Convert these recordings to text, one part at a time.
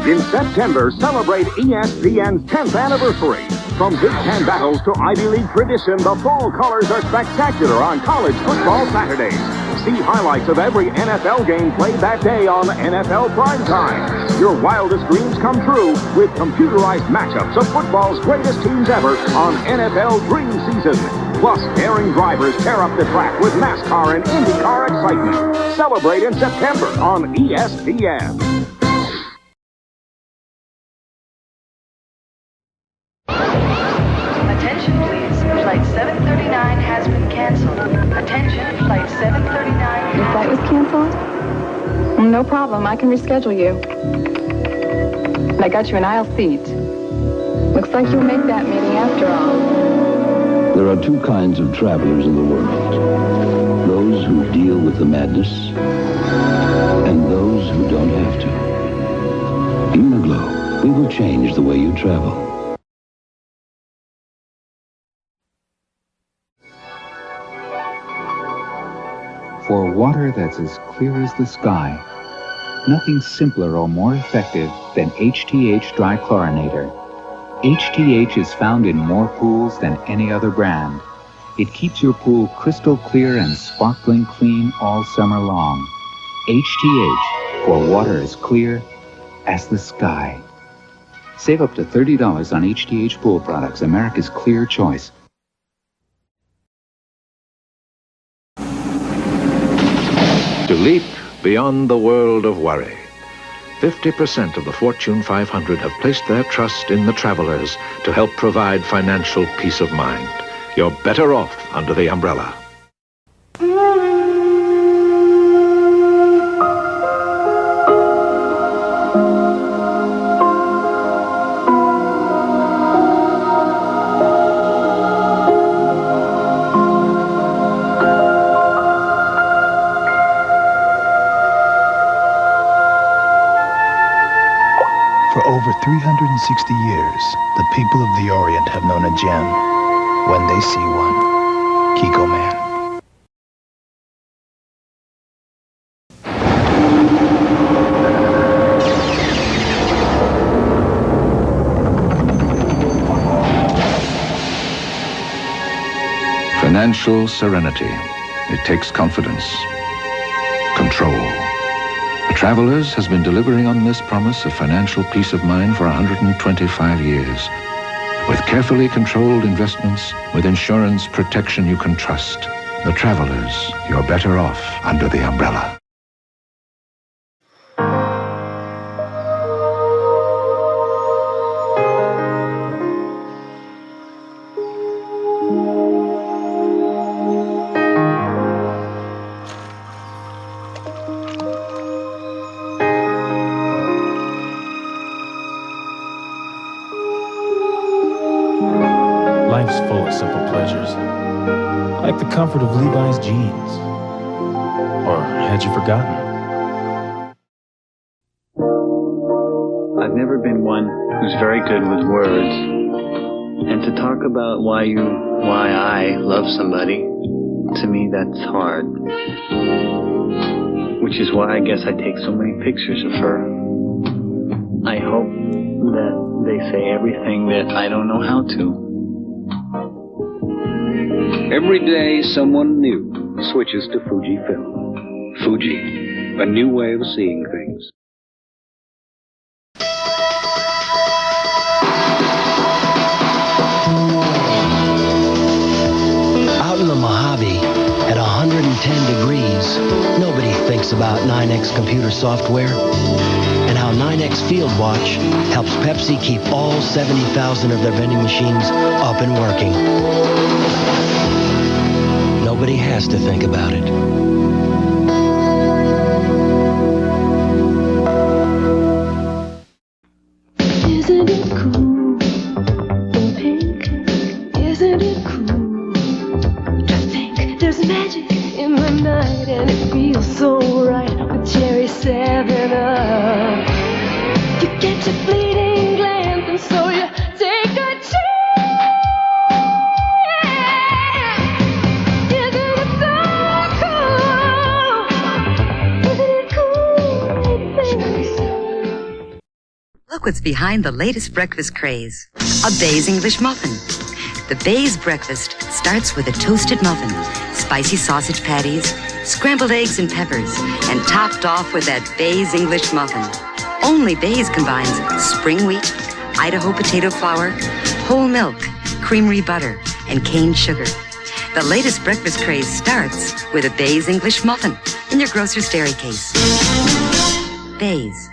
In September, celebrate ESPN's 10th anniversary. From Big Ten battles to Ivy League tradition, the fall colors are spectacular on college football Saturdays. See highlights of every NFL game played that day on NFL PrimeTime. Your wildest dreams come true with computerized matchups of football's greatest teams ever on NFL Dream Season. Plus, daring drivers tear up the track with NASCAR and IndyCar excitement. Celebrate in September on ESPN. Attention please, flight 739 has been canceled. Attention, flight 739 Your flight was canceled? No problem, I can reschedule you. I got you an aisle seat. Looks like you'll make that meeting after all. There are two kinds of travelers in the world. Those who deal with the madness, and those who don't have to. Uniglow, we will change the way you travel. For water that's as clear as the sky, nothing simpler or more effective than HTH Dry Chlorinator. HTH is found in more pools than any other brand. It keeps your pool crystal clear and sparkling clean all summer long. HTH, for water as clear as the sky. Save up to $30 on HTH pool products, America's clear choice. To leap beyond the world of worry. 50% of the Fortune 500 have placed their trust in the travelers to help provide financial peace of mind. You're better off under the umbrella. For over 360 years, the people of the Orient have known a gem when they see one. Kiko Man. Financial serenity. It takes confidence. Control. Travelers has been delivering on this promise of financial peace of mind for 125 years. With carefully controlled investments, with insurance protection you can trust. The Travelers, you're better off under the umbrella. Life's full of simple pleasures, like the comfort of Levi's jeans. Or had you forgotten? I've never been one who's very good with words. And to talk about why I love somebody, to me that's hard. Which is why I guess I take so many pictures of her. I hope that they say everything that I don't know how to. Every day, someone new switches to Fujifilm. Fuji, a new way of seeing things. Out in the Mojave, at 110 degrees, nobody thinks about 9X computer software and how 9X Field Watch helps Pepsi keep all 70,000 of their vending machines up and working. Nobody has to think about it. Isn't it cool? Pink, isn't it cool to think there's magic in the night and it feels so right with cherry 7-Up. You get a fleeting glance and so you take a chance. Look what's behind the latest breakfast craze. A Bay's English muffin. The Bay's breakfast starts with a toasted muffin, spicy sausage patties, scrambled eggs and peppers, and topped off with that Bay's English muffin. Only Bay's combines spring wheat, Idaho potato flour, whole milk, creamery butter, and cane sugar. The latest breakfast craze starts with a Bay's English muffin in your grocer's dairy case. Bay's.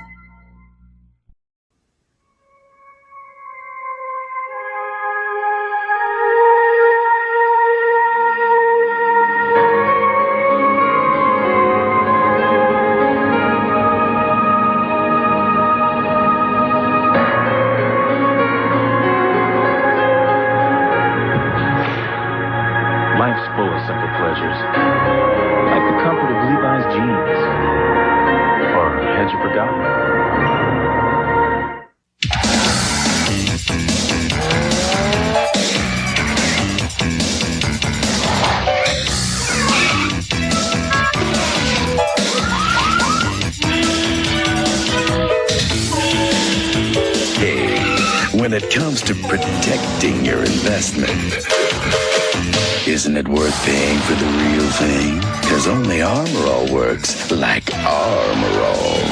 Life's full of simple pleasures, like the comfort of Levi's jeans. Or had you forgotten? Hey, when it comes to protecting your investment, isn't it worth paying for the real thing? Because only Armor All works like Armor All.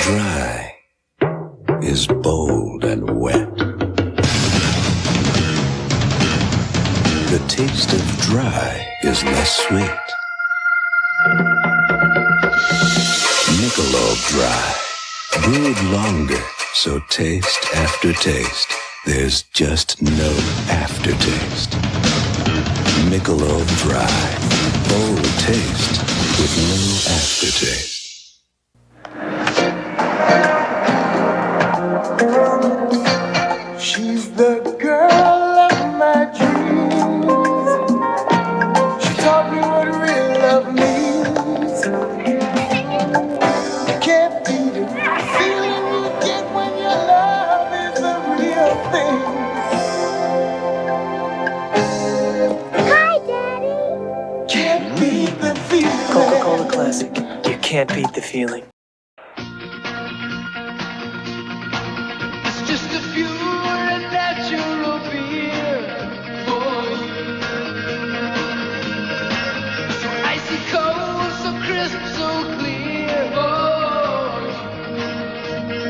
Dry is bold and wet. The taste of dry is less sweet. Michelob Dry, brewed longer. So taste after taste, there's just no aftertaste. Michelob Dry, bold taste with no aftertaste. She's the girl of my dreams. She taught me what real love means. You can't beat it. Feeling you get when your love is the real thing. Hi, Daddy. Can't beat the feeling. Coca-Cola Classic. You can't beat the feeling. It's just a pure and natural beer for you. So icy cold, so crisp, so clear for you.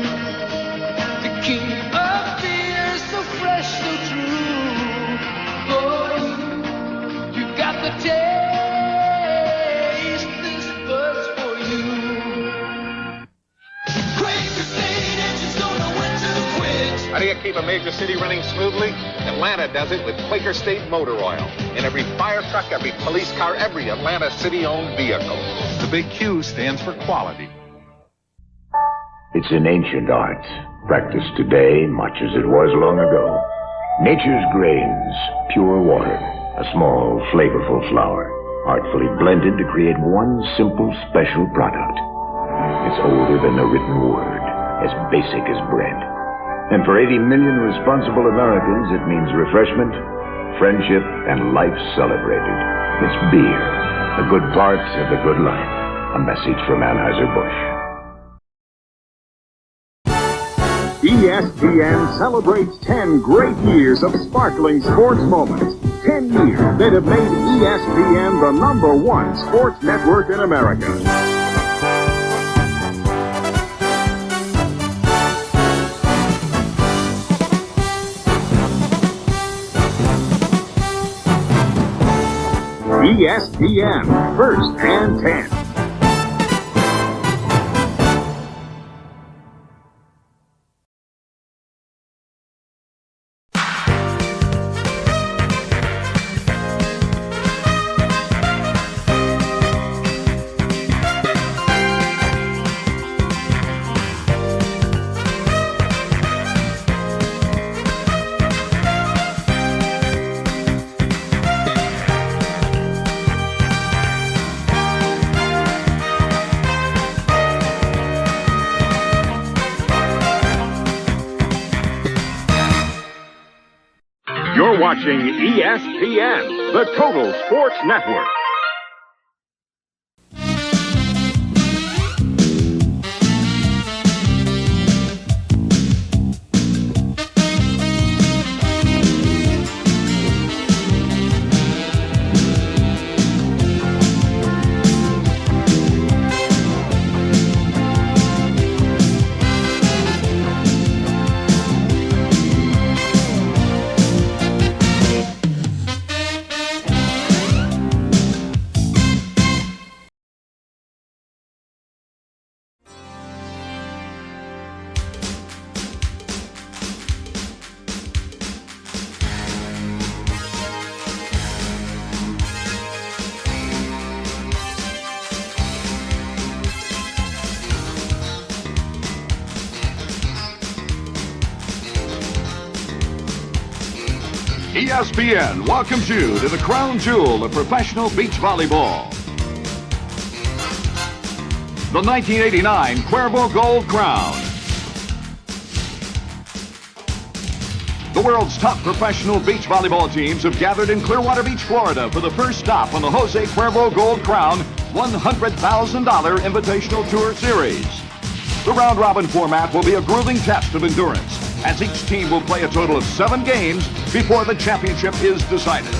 The king of beer, so fresh, so true for you. You got the taste, this buzz for you. Quaker State engines don't know when to quit. How do you keep a major city running smoothly? Atlanta does it with Quaker State motor oil. In every fire truck, every police car, every Atlanta city-owned vehicle. The big Q stands for quality. It's an ancient art, practiced today much as it was long ago. Nature's grains, pure water, a small, flavorful flower, artfully blended to create one simple, special product. It's older than the written word, as basic as bread. And for 80 million responsible Americans, it means refreshment, friendship, and life celebrated. It's beer, the good part of the good life. A message from Anheuser-Busch. ESPN celebrates 10 great years of sparkling sports moments. 10 years that have made ESPN the #1 sports network in America. ESPN, first and 10. You're watching ESPN, the Total Sports Network. ESPN welcomes you to the crown jewel of professional beach volleyball. The 1989 Cuervo Gold Crown. The world's top professional beach volleyball teams have gathered in Clearwater Beach, Florida for the first stop on the Jose Cuervo Gold Crown $100,000 Invitational Tour Series. The round-robin format will be a grueling test of endurance, as each team will play a total of 7 games before the championship is decided.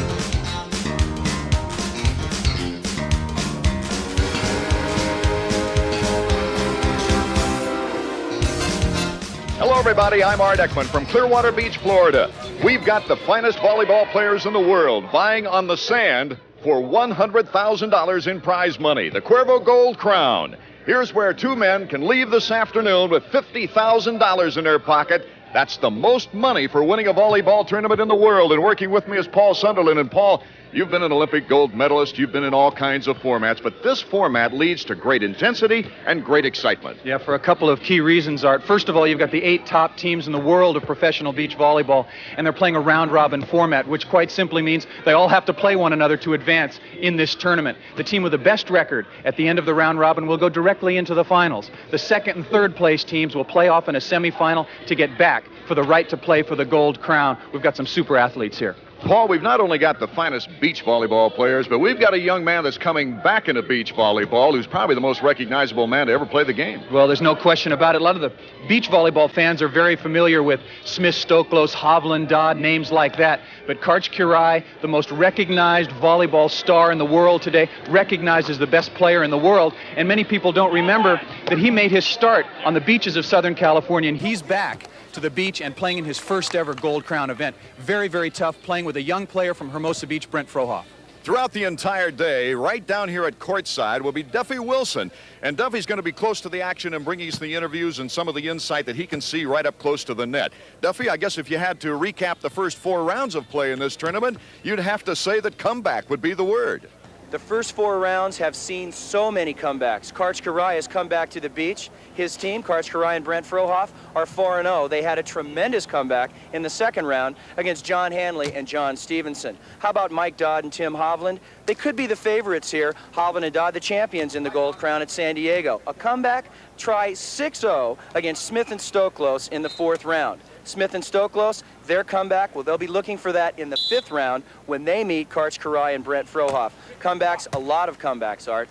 Hello, everybody. I'm Art Ekman from Clearwater Beach, Florida. We've got the finest volleyball players in the world vying on the sand for $100,000 in prize money, the Cuervo Gold Crown. Here's where 2 men can leave this afternoon with $50,000 in their pocket. That's the most money for winning a volleyball tournament in the world. And working with me is Paul Sunderland. And Paul, you've been an Olympic gold medalist. You've been in all kinds of formats. But this format leads to great intensity and great excitement. Yeah, for a couple of key reasons, Art. First of all, you've got the 8 top teams in the world of professional beach volleyball, and they're playing a round-robin format, which quite simply means they all have to play one another to advance in this tournament. The team with the best record at the end of the round-robin will go directly into the finals. The second and third place teams will play off in a semifinal to get back for the right to play for the gold crown. We've got some super athletes here. Paul, we've not only got the finest beach volleyball players, but we've got a young man that's coming back into beach volleyball who's probably the most recognizable man to ever play the game. Well, there's no question about it. A lot of the beach volleyball fans are very familiar with Smith, Stoklos, Hovland, Dodd, names like that. But Karch Kiraly, the most recognized volleyball star in the world today, recognized as the best player in the world. And many people don't remember that he made his start on the beaches of Southern California, and he's back to the beach and playing in his first ever Gold Crown event. Very, very tough, playing with a young player from Hermosa Beach, Brent Frohoff. Throughout the entire day, right down here at courtside, will be Duffy Wilson. And Duffy's going to be close to the action and bringing us the interviews and some of the insight that he can see right up close to the net. Duffy, I guess if you had to recap the first 4 rounds of play in this tournament, you'd have to say that comeback would be the word. The first 4 rounds have seen so many comebacks. Karch Kiraly has come back to the beach. His team, Karch Kiraly and Brent Frohoff, are 4-0. They had a tremendous comeback in the second round against John Hanley and John Stevenson. How about Mike Dodd and Tim Hovland? They could be the favorites here. Hovland and Dodd, the champions in the Gold Crown at San Diego. A comeback, try 6-0 against Smith and Stoklos in the 4th round. Smith and Stoklos, their comeback, well, they'll be looking for that in the 5th round when they meet Karch Kiraly and Brent Frohoff. Comebacks, a lot of comebacks, Art.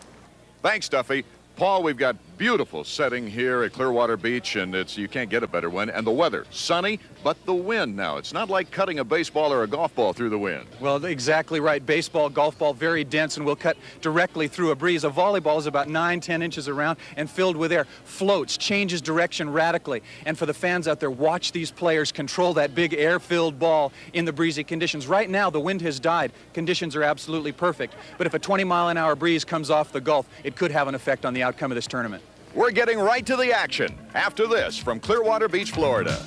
Thanks, Duffy. Paul, we've got beautiful setting here at Clearwater Beach, and you can't get a better one. And the weather, sunny, but the wind now. It's not like cutting a baseball or a golf ball through the wind. Well, exactly right. Baseball, golf ball, very dense, and will cut directly through a breeze. A volleyball is about 9-10 inches around and filled with air. Floats, changes direction radically. And for the fans out there, watch these players control that big air-filled ball in the breezy conditions. Right now, the wind has died. Conditions are absolutely perfect. But if a 20-mile-an-hour breeze comes off the Gulf, it could have an effect on the outcome of this tournament. We're getting right to the action after this from Clearwater Beach, Florida.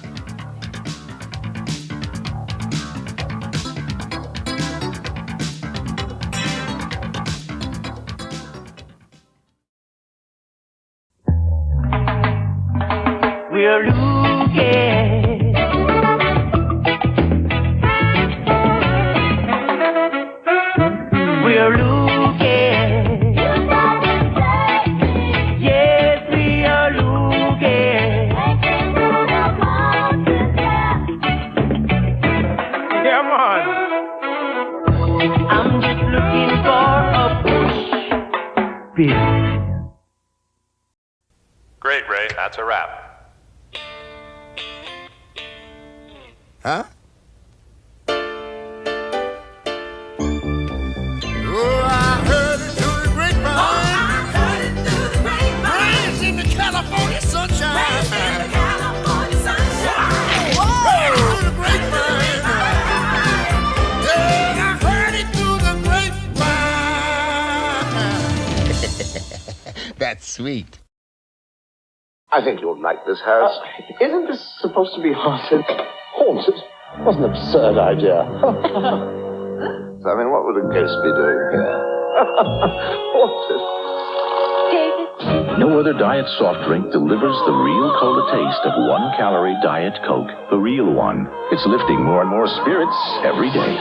We're looking. We're looking. Yes, we are looking. Come on. I'm just looking for a push. Big. Great, Ray. That's a wrap. Huh? That's sweet. I think you'll like this house. Isn't this supposed to be haunted? Haunted? What an absurd idea. I mean, what would a ghost be doing here? Haunted. David. No no other diet soft drink delivers the real cola taste of 1-calorie Diet Coke. The real one. It's lifting more and more spirits every day.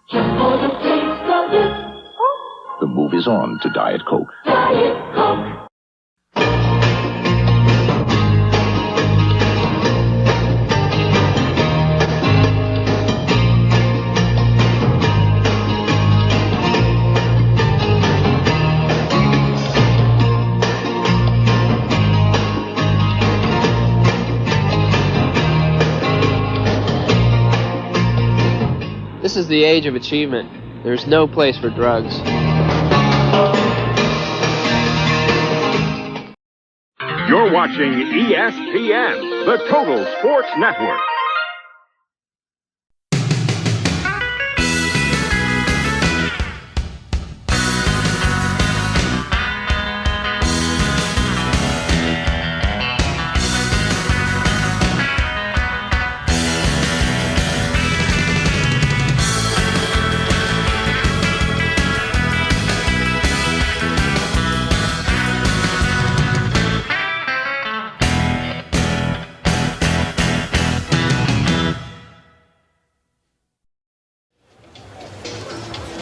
Just for the taste of it. The move is on to Diet Coke. Diet Coke. This is the age of achievement. There's no place for drugs. You're watching ESPN, the Total Sports Network.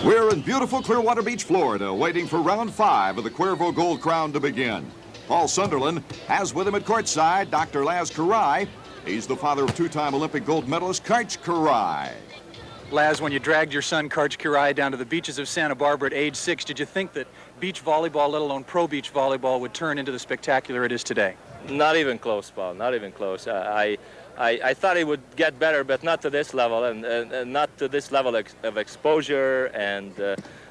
We're in beautiful Clearwater Beach, Florida, waiting for round 5 of the Cuervo Gold Crown to begin. Paul Sunderland has with him at courtside Dr. Laz Karai. He's the father of 2-time Olympic gold medalist Karch Karai. Laz, when you dragged your son Karch Karai down to the beaches of Santa Barbara at age 6, did you think that beach volleyball, let alone pro beach volleyball, would turn into the spectacular it is today? Not even close, Paul, not even close. I thought it would get better, but not to this level, and not to this level of exposure and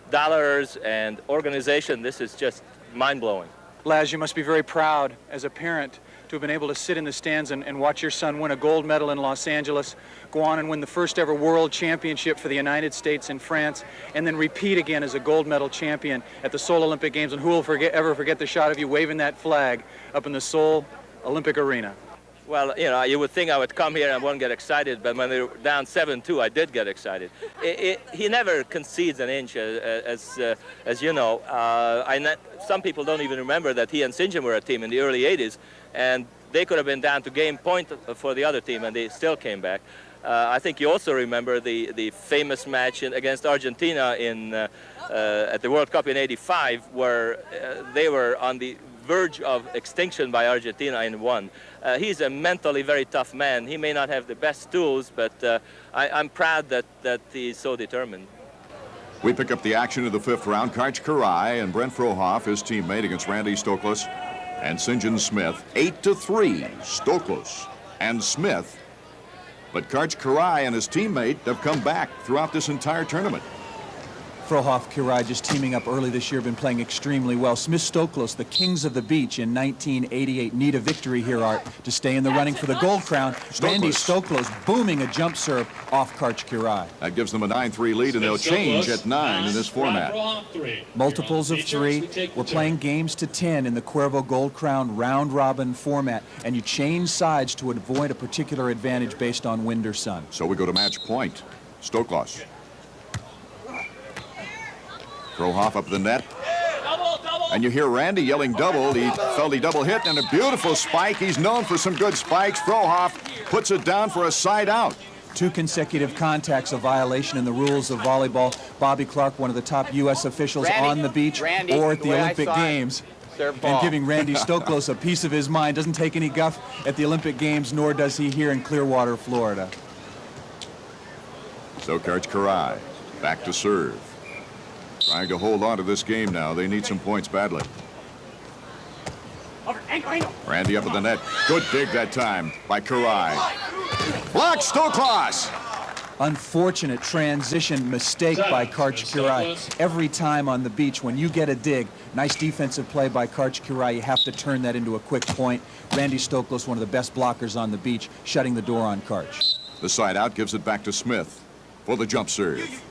dollars and organization. This is just mind-blowing. Laz, you must be very proud as a parent to have been able to sit in the stands and watch your son win a gold medal in Los Angeles, go on and win the first ever world championship for the United States in France, and then repeat again as a gold medal champion at the Seoul Olympic Games. And who will ever forget the shot of you waving that flag up in the Seoul Olympic Arena? Well, you know, you would think I would come here and wouldn't get excited, but when they were down 7-2, I did get excited. He never concedes an inch, as you know. Some people don't even remember that he and St. John were a team in the early 80s, and they could have been down to game point for the other team, and they still came back. I think you also remember the famous match against Argentina at the World Cup in '85, where they were on the verge of extinction by Argentina and won. He's a mentally very tough man. He may not have the best tools, but I'm proud that he's so determined. We pick up the action of the 5th round. Karch Karai and Brent Frohoff, his teammate, against Randy Stoklos and St. John Smith. 8-3, Stoklos and Smith. But Karch Karai and his teammate have come back throughout this entire tournament. Frohoff, Karai just teaming up early this year, been playing extremely well. Smith Stoklos, the kings of the beach in 1988, need a victory here, Art, to stay in the running for the gold crown. Randy Stoklos booming a jump serve off Karch Karai. That gives them a 9-3 lead, and they'll change at 9 in this format. Multiples of 3. We're playing games to 10 in the Cuervo Gold Crown round-robin format, and you change sides to avoid a particular advantage based on wind or sun. So we go to match point. Stoklos. Frohoff up the net. And you hear Randy yelling double. He felt he double hit, and a beautiful spike. He's known for some good spikes. Frohoff puts it down for a side out. 2 consecutive contacts, a violation in the rules of volleyball. Bobby Clark, one of the top U.S. officials on the beach or at the Olympic Games. And giving Randy Stoklos a piece of his mind. Doesn't take any guff at the Olympic Games, nor does he here in Clearwater, Florida. So Karch Karai back to serve. Trying to hold on to this game now. They need some points badly. Randy up at the net. Good dig that time by Karai. Block Stoklos. Unfortunate transition mistake by Karch Karai. Every time on the beach when you get a dig, nice defensive play by Karch Karai, you have to turn that into a quick point. Randy Stoklos, one of the best blockers on the beach, shutting the door on Karch. The side out gives it back to Smith for the jump serve.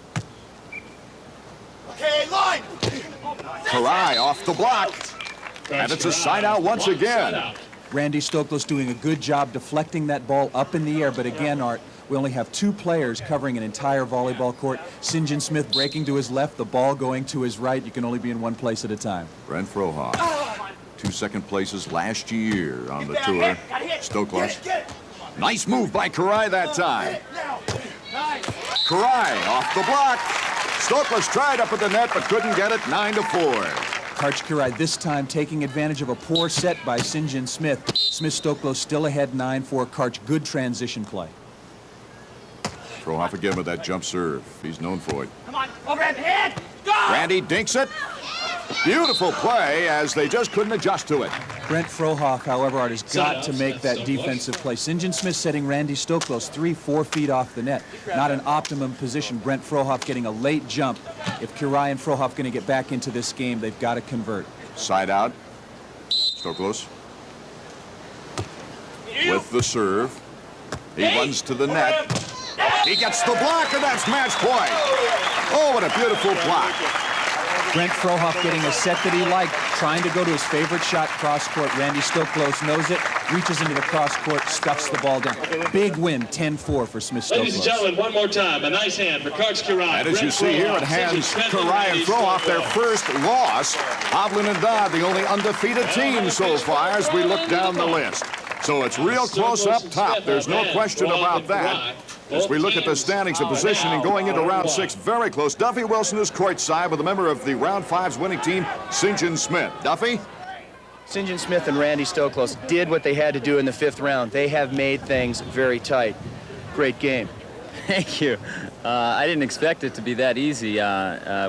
Okay, line! Karai off the block. And it's a side out once again. Randy Stoklos doing a good job deflecting that ball up in the air, but again, Art, We only have 2 players covering an entire volleyball court. St. John Smith breaking to his left, the ball going to his right. You can only be in one place at a time. Brent Frohoff, 2 second places last year on the tour. Stoklos. Nice move by Karai that time. Karai off the block. Stoklos tried up at the net but couldn't get it. 9-4. Karch Karai this time taking advantage of a poor set by St. John Smith. Smith-Stoklos still ahead 9-4. Karch, good transition play. Frohoff again with that jump serve. He's known for it. Come on, overhead, head, go! Randy dinks it. Beautiful play as they just couldn't adjust to it. Brent Frohoff, however, has got to make that defensive play. St. John Smith setting Randy Stoklos 3-4 feet off the net. Not an optimum position. Brent Frohoff getting a late jump. If Karai and Frohoff going to get back into this game, they've got to convert. Side out. Stoklos with the serve. He runs to the net. He gets the block, and that's match point. Oh, what a beautiful block. Brent Frohoff getting a set that he liked, trying to go to his favorite shot cross-court. Randy Stoklos knows it, reaches into the cross-court, stuffs the ball down. Big win, 10-4 for Smith-Stoklos. Ladies and gentlemen, one more time, a nice hand for Karch Karai. And as you see here, it hands Karai and Frohoff their first loss. Hovland and Dodd, the only undefeated team so far as we look down the list. So it's real close up top. There's no question about that. As we look at the standings and positioning going into round 6, very close. Duffy Wilson is courtside with a member of the round 5's winning team, St. John Smith. Duffy? St. John Smith and Randy Stoklos did what they had to do in the 5th round. They have made things very tight. Great game. Thank you. I didn't expect it to be that easy.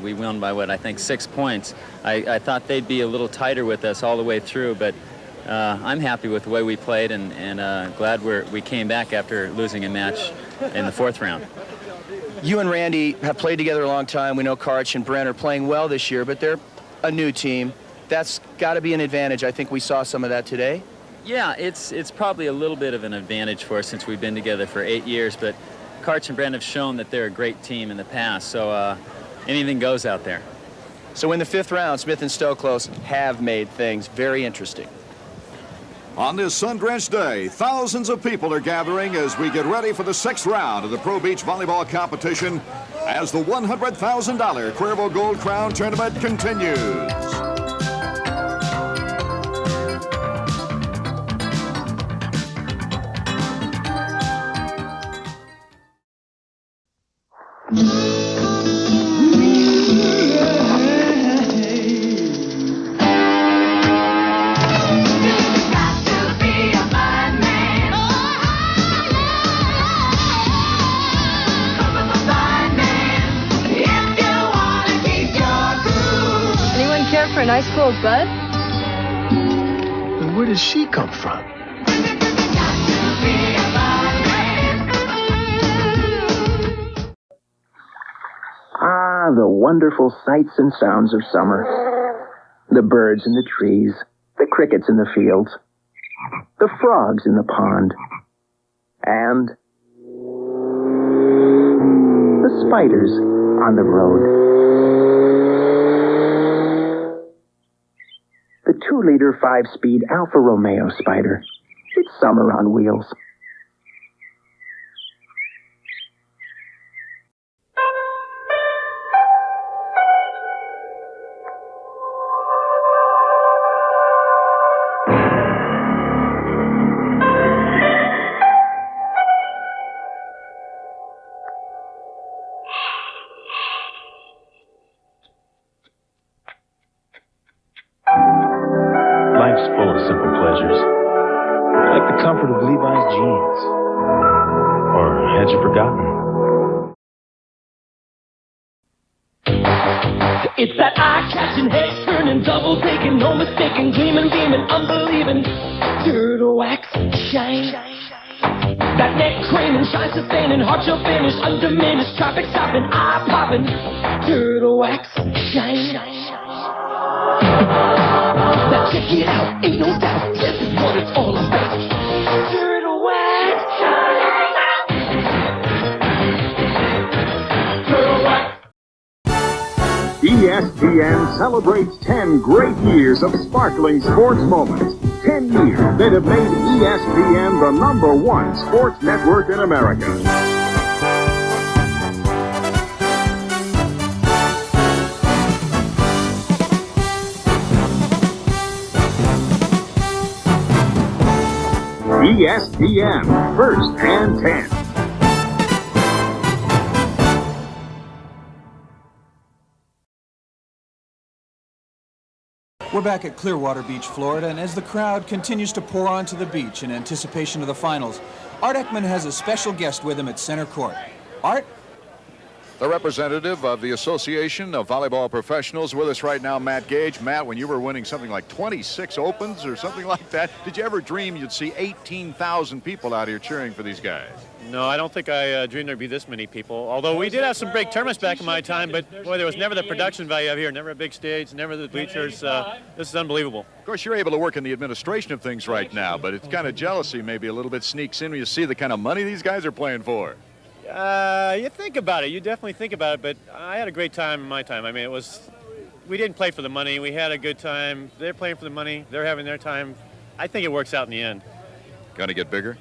We won by, what, I think 6 points. I thought they'd be a little tighter with us all the way through, but I'm happy with the way we played and glad we came back after losing a match in the 4th round. You and Randy have played together a long time. We know Karch and Brent are playing well this year, but they're a new team. That's got to be an advantage. I think we saw some of that today. Yeah, it's probably a little bit of an advantage for us since we've been together for 8 years, but Karch and Brent have shown that they're a great team in the past, so anything goes out there. So in the 5th round, Smith and Stoklos have made things very interesting. On this sun-drenched day, thousands of people are gathering as we get ready for the 6th round of the Pro Beach Volleyball competition as the $100,000 Cuervo Gold Crown Tournament continues. For an ice cold bud? And where does she come from? Ah, the wonderful sights and sounds of summer. The birds in the trees, the crickets in the fields, the frogs in the pond, and the spiders on the road. The 2-liter 5-speed Alfa Romeo Spider. It's summer on wheels. Life's full of simple pleasures, like the comfort of Levi's jeans. Or had you forgotten? It's that eye-catching, head-turning, double-taking, no mistaking, gleaming, beaming, unbelieving, turtle wax shine. That neck craning, shine sustaining, heart your finish, undiminished, traffic stopping, eye popping, turtle wax shine. Now check it out, ain't no doubt, this is what it's all about. Turtle wax shine. Turtle wax. ESPN celebrates 10 great years of sparkling sports moments. 10 years that have made ESPN the #1 sports network in America. ESPN, First and 10. We're back at Clearwater Beach, Florida, and as the crowd continues to pour onto the beach in anticipation of the finals, Art Ekman has a special guest with him at center court. Art? The representative of the Association of Volleyball Professionals with us right now, Matt Gage. Matt, when you were winning something like 26 opens or something like that, did you ever dream you'd see 18,000 people out here cheering for these guys? No, I don't think I dreamed there'd be this many people. Although we did have some big tournaments back in my time, but boy, there was never the production value out here, never a big stage, never the bleachers. This is unbelievable. Of course, you're able to work in the administration of things right now, but it's kind of jealousy maybe a little bit sneaks in when you see the kind of money these guys are playing for. You think about it. You definitely think about it, but I had a great time in my time. I mean, we didn't play for the money. We had a good time. They're playing for the money. They're having their time. I think it works out in the end. Going to get bigger?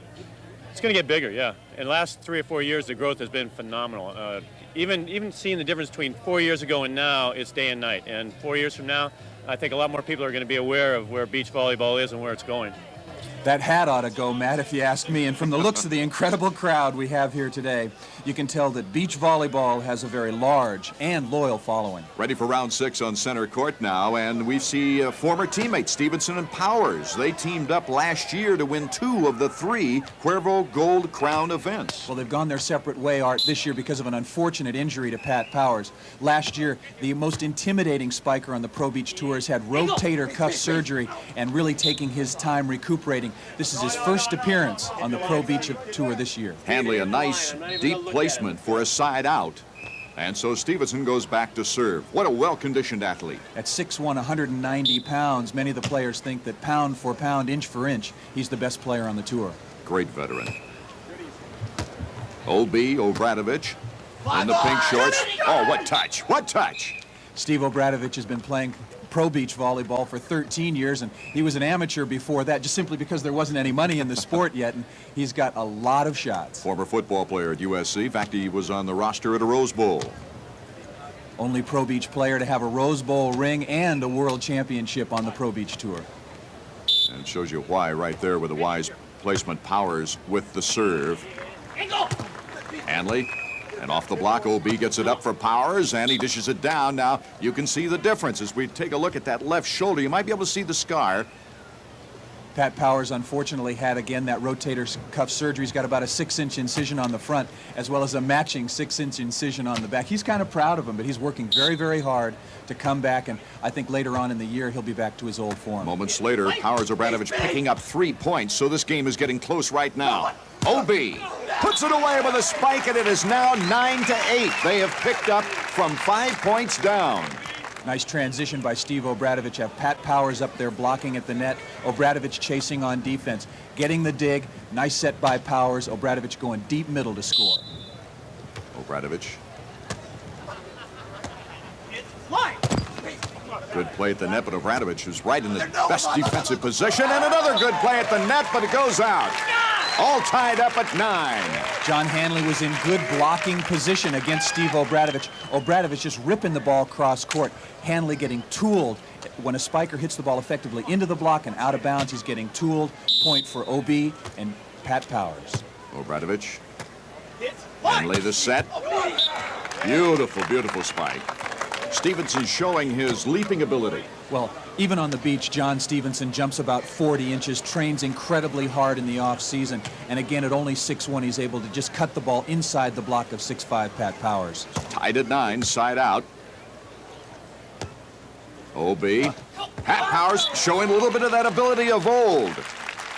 It's going to get bigger, yeah. In the last 3 or 4 years, the growth has been phenomenal. Even seeing the difference between 4 years ago and now, it's day and night. And 4 years from now, I think a lot more people are going to be aware of where beach volleyball is and where it's going. That hat ought to go, Matt, if you ask me. And from the looks of the incredible crowd we have here today, you can tell that beach volleyball has a very large and loyal following. Ready for round 6 on center court now, and we see former teammates Stevenson and Powers. They teamed up last year to win 2 of the 3 Cuervo Gold Crown events. Well, they've gone their separate way, Art, this year because of an unfortunate injury to Pat Powers. Last year, the most intimidating spiker on the Pro Beach Tours had rotator cuff surgery and really taking his time recuperating. This is his first appearance on the Pro Beach Tour this year. Hanley, a nice deep placement for a side out. And so Stevenson goes back to serve. What a well-conditioned athlete. At 6'1", 190 pounds, many of the players think that pound for pound, inch for inch, he's the best player on the tour. Great veteran. O.B. Obradovich in the pink shorts. Oh, what touch, what touch. Steve Obradovich has been playing Pro Beach volleyball for 13 years, and he was an amateur before that, just simply because there wasn't any money in the sport yet, and he's got a lot of shots. Former football player at USC. In fact, he was on the roster at a Rose Bowl. Only Pro Beach player to have a Rose Bowl ring and a world championship on the Pro Beach Tour. And it shows you why right there with a wise placement. Powers with the serve. Hanley. And off the block, O.B. gets it up for Powers, and he dishes it down. Now, you can see the difference. As we take a look at that left shoulder, you might be able to see the scar. Pat Powers, unfortunately, had, again, that rotator cuff surgery. He's got about a 6-inch incision on the front, as well as a matching 6-inch incision on the back. He's kind of proud of him, but he's working very, very hard to come back, and I think later on in the year, he'll be back to his old form. Moments later, Powers Obradovich picking up 3 points, so this game is getting close right now. O.B. puts it away with a spike, and it is now 9-8. They have picked up from 5 points down. Nice transition by Steve Obradovich. Have Pat Powers up there blocking at the net. Obradovich chasing on defense. Getting the dig. Nice set by Powers. Obradovich going deep middle to score. Obradovich. Good play at the net, but Obradovich is right in the best defensive position. And another good play at the net, but it goes out. All tied up at 9. John Hanley was in good blocking position against Steve Obradovich. Obradovich just ripping the ball cross court. Hanley getting tooled. When a spiker hits the ball effectively into the block and out of bounds, he's getting tooled. Point for O.B. and Pat Powers. Obradovich. Hanley the set. Beautiful, beautiful spike. Stevenson showing his leaping ability. Well, even on the beach, John Stevenson jumps about 40 inches, trains incredibly hard in the off-season, and again, at only 6'1", he's able to just cut the ball inside the block of 6'5" Pat Powers. Tied at 9, side out. O.B. Pat Powers showing a little bit of that ability of old.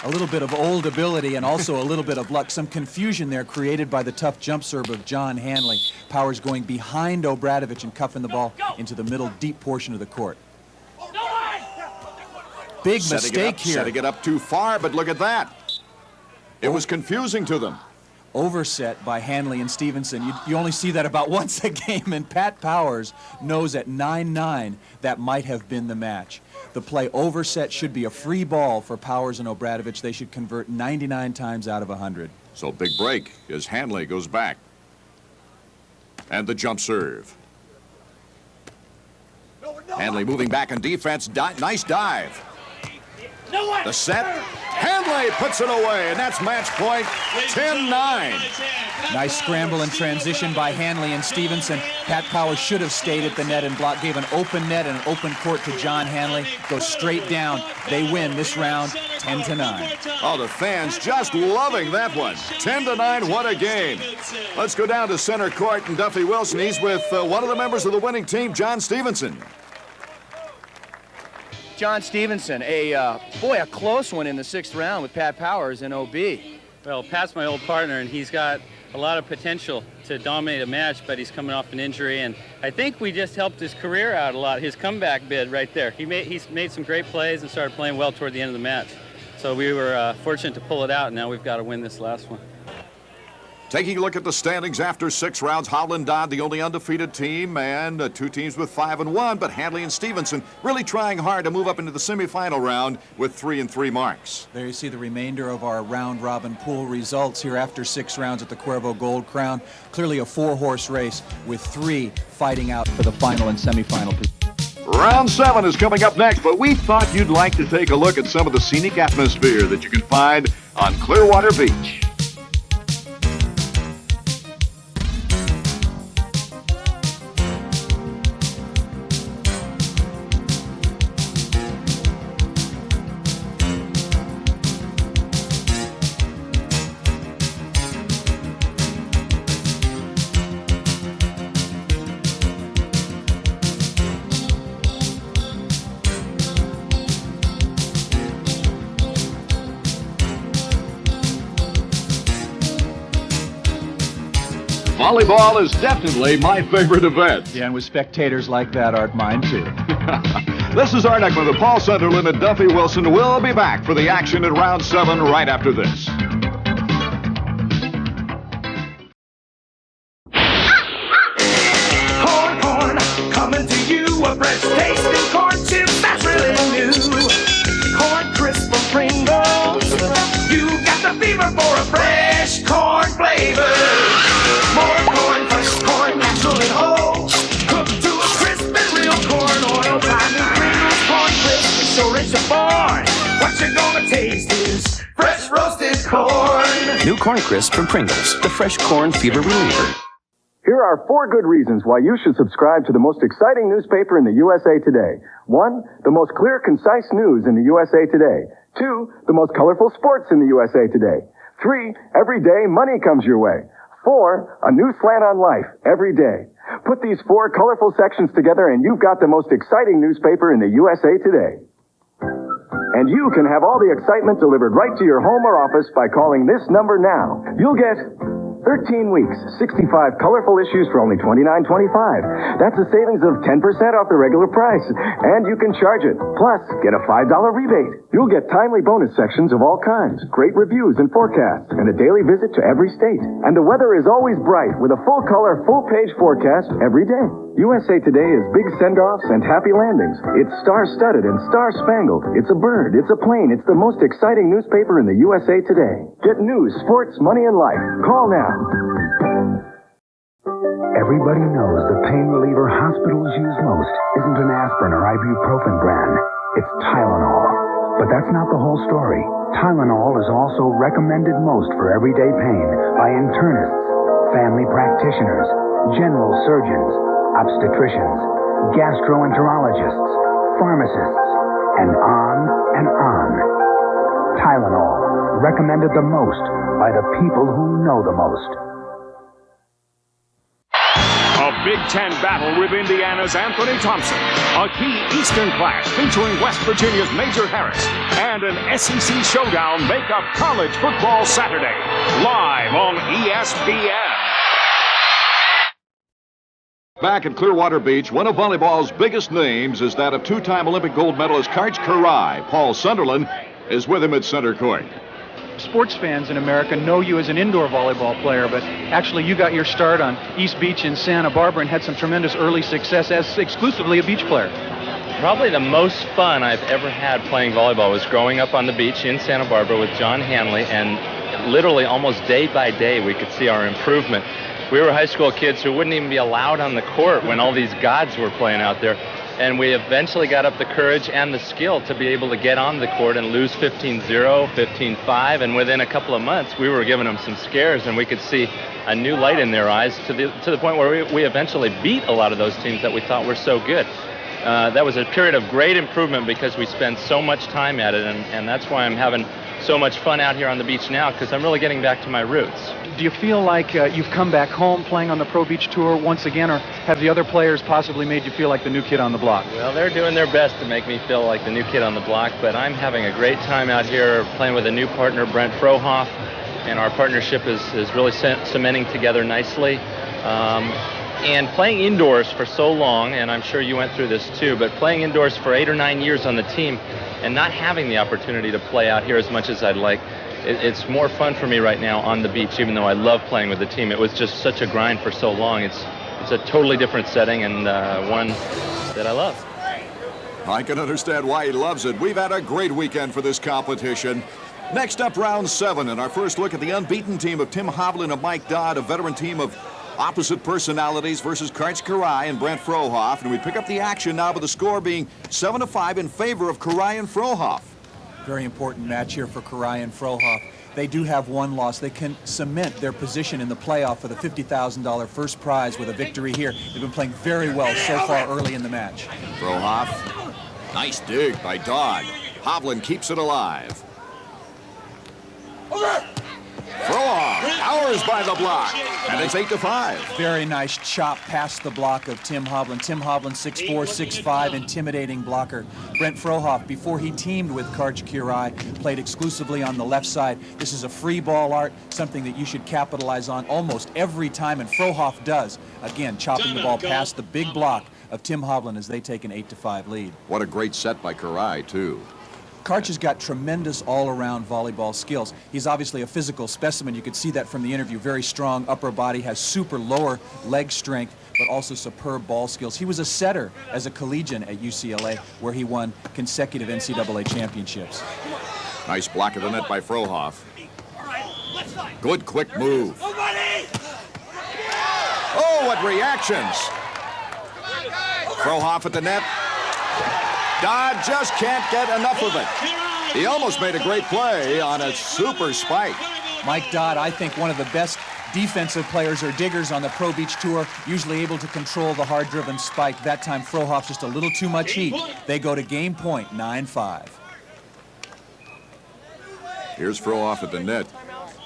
A little bit of old ability and also a little bit of luck. Some confusion there created by the tough jump serve of John Hanley. Powers going behind Obradovich and cuffing the ball into the middle deep portion of the court. Big mistake here. Setting it up too far, but look at that. It was confusing to them. Overset by Hanley and Stevenson. You only see that about once a game, and Pat Powers knows at 9-9 that might have been the match. The play overset should be a free ball for Powers and Obradovich. They should convert 99 times out of 100. So big break as Hanley goes back. And the jump serve. Hanley moving back in defense. Nice dive. The set. Hanley puts it away, and that's match point 10-9. Nice scramble and transition by Hanley and Stevenson. Pat Powers should have stayed at the net and blocked, gave an open net and an open court to John Hanley. Goes straight down. They win this round 10-9. Oh, the fans just loving that one. 10-9, what a game. Let's go down to center court and Duffy Wilson. He's with one of the members of the winning team, John Stevenson. John Stevenson, a close one in the 6th round with Pat Powers and OB. Well, Pat's my old partner, and he's got a lot of potential to dominate a match, but he's coming off an injury, and I think we just helped his career out a lot. His comeback bid right there. He's made some great plays and started playing well toward the end of the match. So we were fortunate to pull it out, and now we've got to win this last one. Taking a look at the standings after 6 rounds, Howland Dodd, the only undefeated team, and 2 teams with 5-1, but Hanley and Stevenson really trying hard to move up into the semifinal round with 3-3 marks. There you see the remainder of our round-robin pool results here after 6 rounds at the Cuervo Gold Crown. Clearly a 4-horse race with 3 fighting out for the final and semifinal position. Round 7 is coming up next, but we thought you'd like to take a look at some of the scenic atmosphere that you can find on Clearwater Beach. Volleyball is definitely my favorite event. Yeah, and with spectators like that, Art, mine too. This is Art Eckman with Paul Sunderland and Duffy Wilson. We'll be back for the action in round 7 right after this. Corn, coming to you, a fresh tasting corn chips that's really new. Corn crisp from Pringles. You got the fever for a fresh corn flavor. More corn, fresh corn, natural and whole. Cooked to a crisp and real corn oil. Buy new Pringles corn crisp, so rich and born. What you're gonna taste is fresh roasted corn. New Corn Crisp from Pringles, the fresh corn fever reliever. Here are 4 good reasons why you should subscribe to the most exciting newspaper in the USA Today. 1, the most clear, concise news in the USA Today. 2, the most colorful sports in the USA Today. 3, every day money comes your way. 4, a new slant on life every day. Put these 4 colorful sections together and you've got the most exciting newspaper in the USA Today. And you can have all the excitement delivered right to your home or office by calling this number now. You'll get 13 weeks, 65 colorful issues for only $29.25. That's a savings of 10% off the regular price. And you can charge it. Plus, get a $5 rebate. You'll get timely bonus sections of all kinds, great reviews and forecasts, and a daily visit to every state. And the weather is always bright with a full-color, full-page forecast every day. USA Today is big send-offs and happy landings. It's star-studded and star-spangled. It's a bird. It's a plane. It's the most exciting newspaper in the USA Today. Get news, sports, money, and life. Call now. Everybody knows the pain reliever hospitals use most isn't an aspirin or ibuprofen brand. It's Tylenol. But that's not the whole story. Tylenol is also recommended most for everyday pain by internists, family practitioners, general surgeons, obstetricians, gastroenterologists, pharmacists, and on and on. Tylenol, recommended the most by the people who know the most. A Big Ten battle with Indiana's Anthony Thompson, a key Eastern clash featuring West Virginia's Major Harris, and an SEC showdown make up College Football Saturday, live on ESPN. Back at Clearwater Beach, one of volleyball's biggest names is that of 2-time Olympic gold medalist Karch Kiraly. Paul Sunderland is with him at center court. Sports fans in America know you as an indoor volleyball player, but actually you got your start on East Beach in Santa Barbara and had some tremendous early success as exclusively a beach player. Probably the most fun I've ever had playing volleyball was growing up on the beach in Santa Barbara with John Hanley, and literally almost day by day we could see our improvement. We were high school kids who wouldn't even be allowed on the court when all these gods were playing out there. And we eventually got up the courage and the skill to be able to get on the court and lose 15-0, 15-5, and within a couple of months, we were giving them some scares, and we could see a new light in their eyes to the point where we eventually beat a lot of those teams that we thought were so good. That was a period of great improvement because we spent so much time at it, and that's why I'm having so much fun out here on the beach now, because I'm really getting back to my roots. Do you feel like you've come back home playing on the Pro Beach Tour once again, or have the other players possibly made you feel like the new kid on the block? Well, they're doing their best to make me feel like the new kid on the block, but I'm having a great time out here playing with a new partner, Brent Frohoff, and our partnership is really cementing together nicely. And playing indoors for so long, and I'm sure you went through this too, but playing indoors for 8 or 9 years on the team and not having the opportunity to play out here as much as I'd like, it's more fun for me right now on the beach, even though I love playing with the team. It was just such a grind for so long. It's a totally different setting, and one that I love. I can understand why he loves it. We've had a great weekend for this competition. Next up, round 7, and our first look at the unbeaten team of Tim Hovland and Mike Dodd, a veteran team of opposite personalities versus Karch Karai and Brent Frohoff. And we pick up the action now with the score being 7-5 in favor of Karai and Frohoff. Very important match here for Karai and Frohoff. They do have one loss. They can cement their position in the playoff for the $50,000 first prize with a victory here. They've been playing very well so far early in the match. Frohoff, nice dig by Dodd. Hovland keeps it alive. Frohoff powers by the block, and it's 8-5. Very nice chop past the block of Tim Hovland. Tim Hovland, 6'4", 6'5", intimidating blocker. Brent Frohoff, before he teamed with Karch Karai, played exclusively on the left side. This is a free ball art, something that you should capitalize on almost every time, and Frohoff does. Again, chopping the ball past the big block of Tim Hovland as they take an 8-5 lead. What a great set by Karai, too. Karch has got tremendous all-around volleyball skills. He's obviously a physical specimen. You could see that from the interview. Very strong upper body, has super lower leg strength, but also superb ball skills. He was a setter as a collegian at UCLA, where he won consecutive NCAA championships. Nice block of the net by Frohoff. Good quick move. Oh, what reactions! Frohoff at the net. Dodd just can't get enough of it. He almost made a great play on a super spike. Mike Dodd, I think one of the best defensive players or diggers on the Pro Beach Tour, usually able to control the hard-driven spike. That time, Frohoff just a little too much heat. They go to game point, 9-5. Here's Frohoff at the net.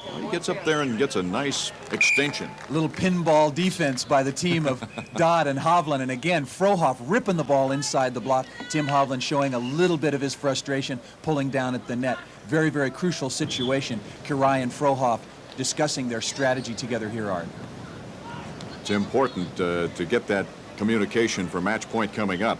Well, he gets up there and gets a nice extension. A little pinball defense by the team of Dodd and Hovland. And again, Frohoff ripping the ball inside the block. Tim Hovland showing a little bit of his frustration, pulling down at the net. Very, very crucial situation. Karai and Frohoff discussing their strategy together here, Art. It's important to get that communication for match point coming up.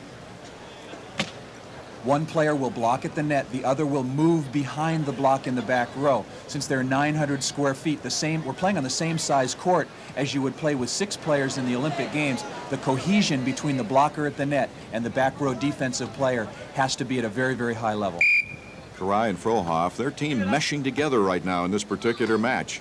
One player will block at the net, the other will move behind the block in the back row. Since they're 900 square feet, we're playing on the same size court as you would play with 6 players in the Olympic Games. The cohesion between the blocker at the net and the back row defensive player has to be at a very, very high level. Karai and Frohoff, their team meshing together right now in this particular match.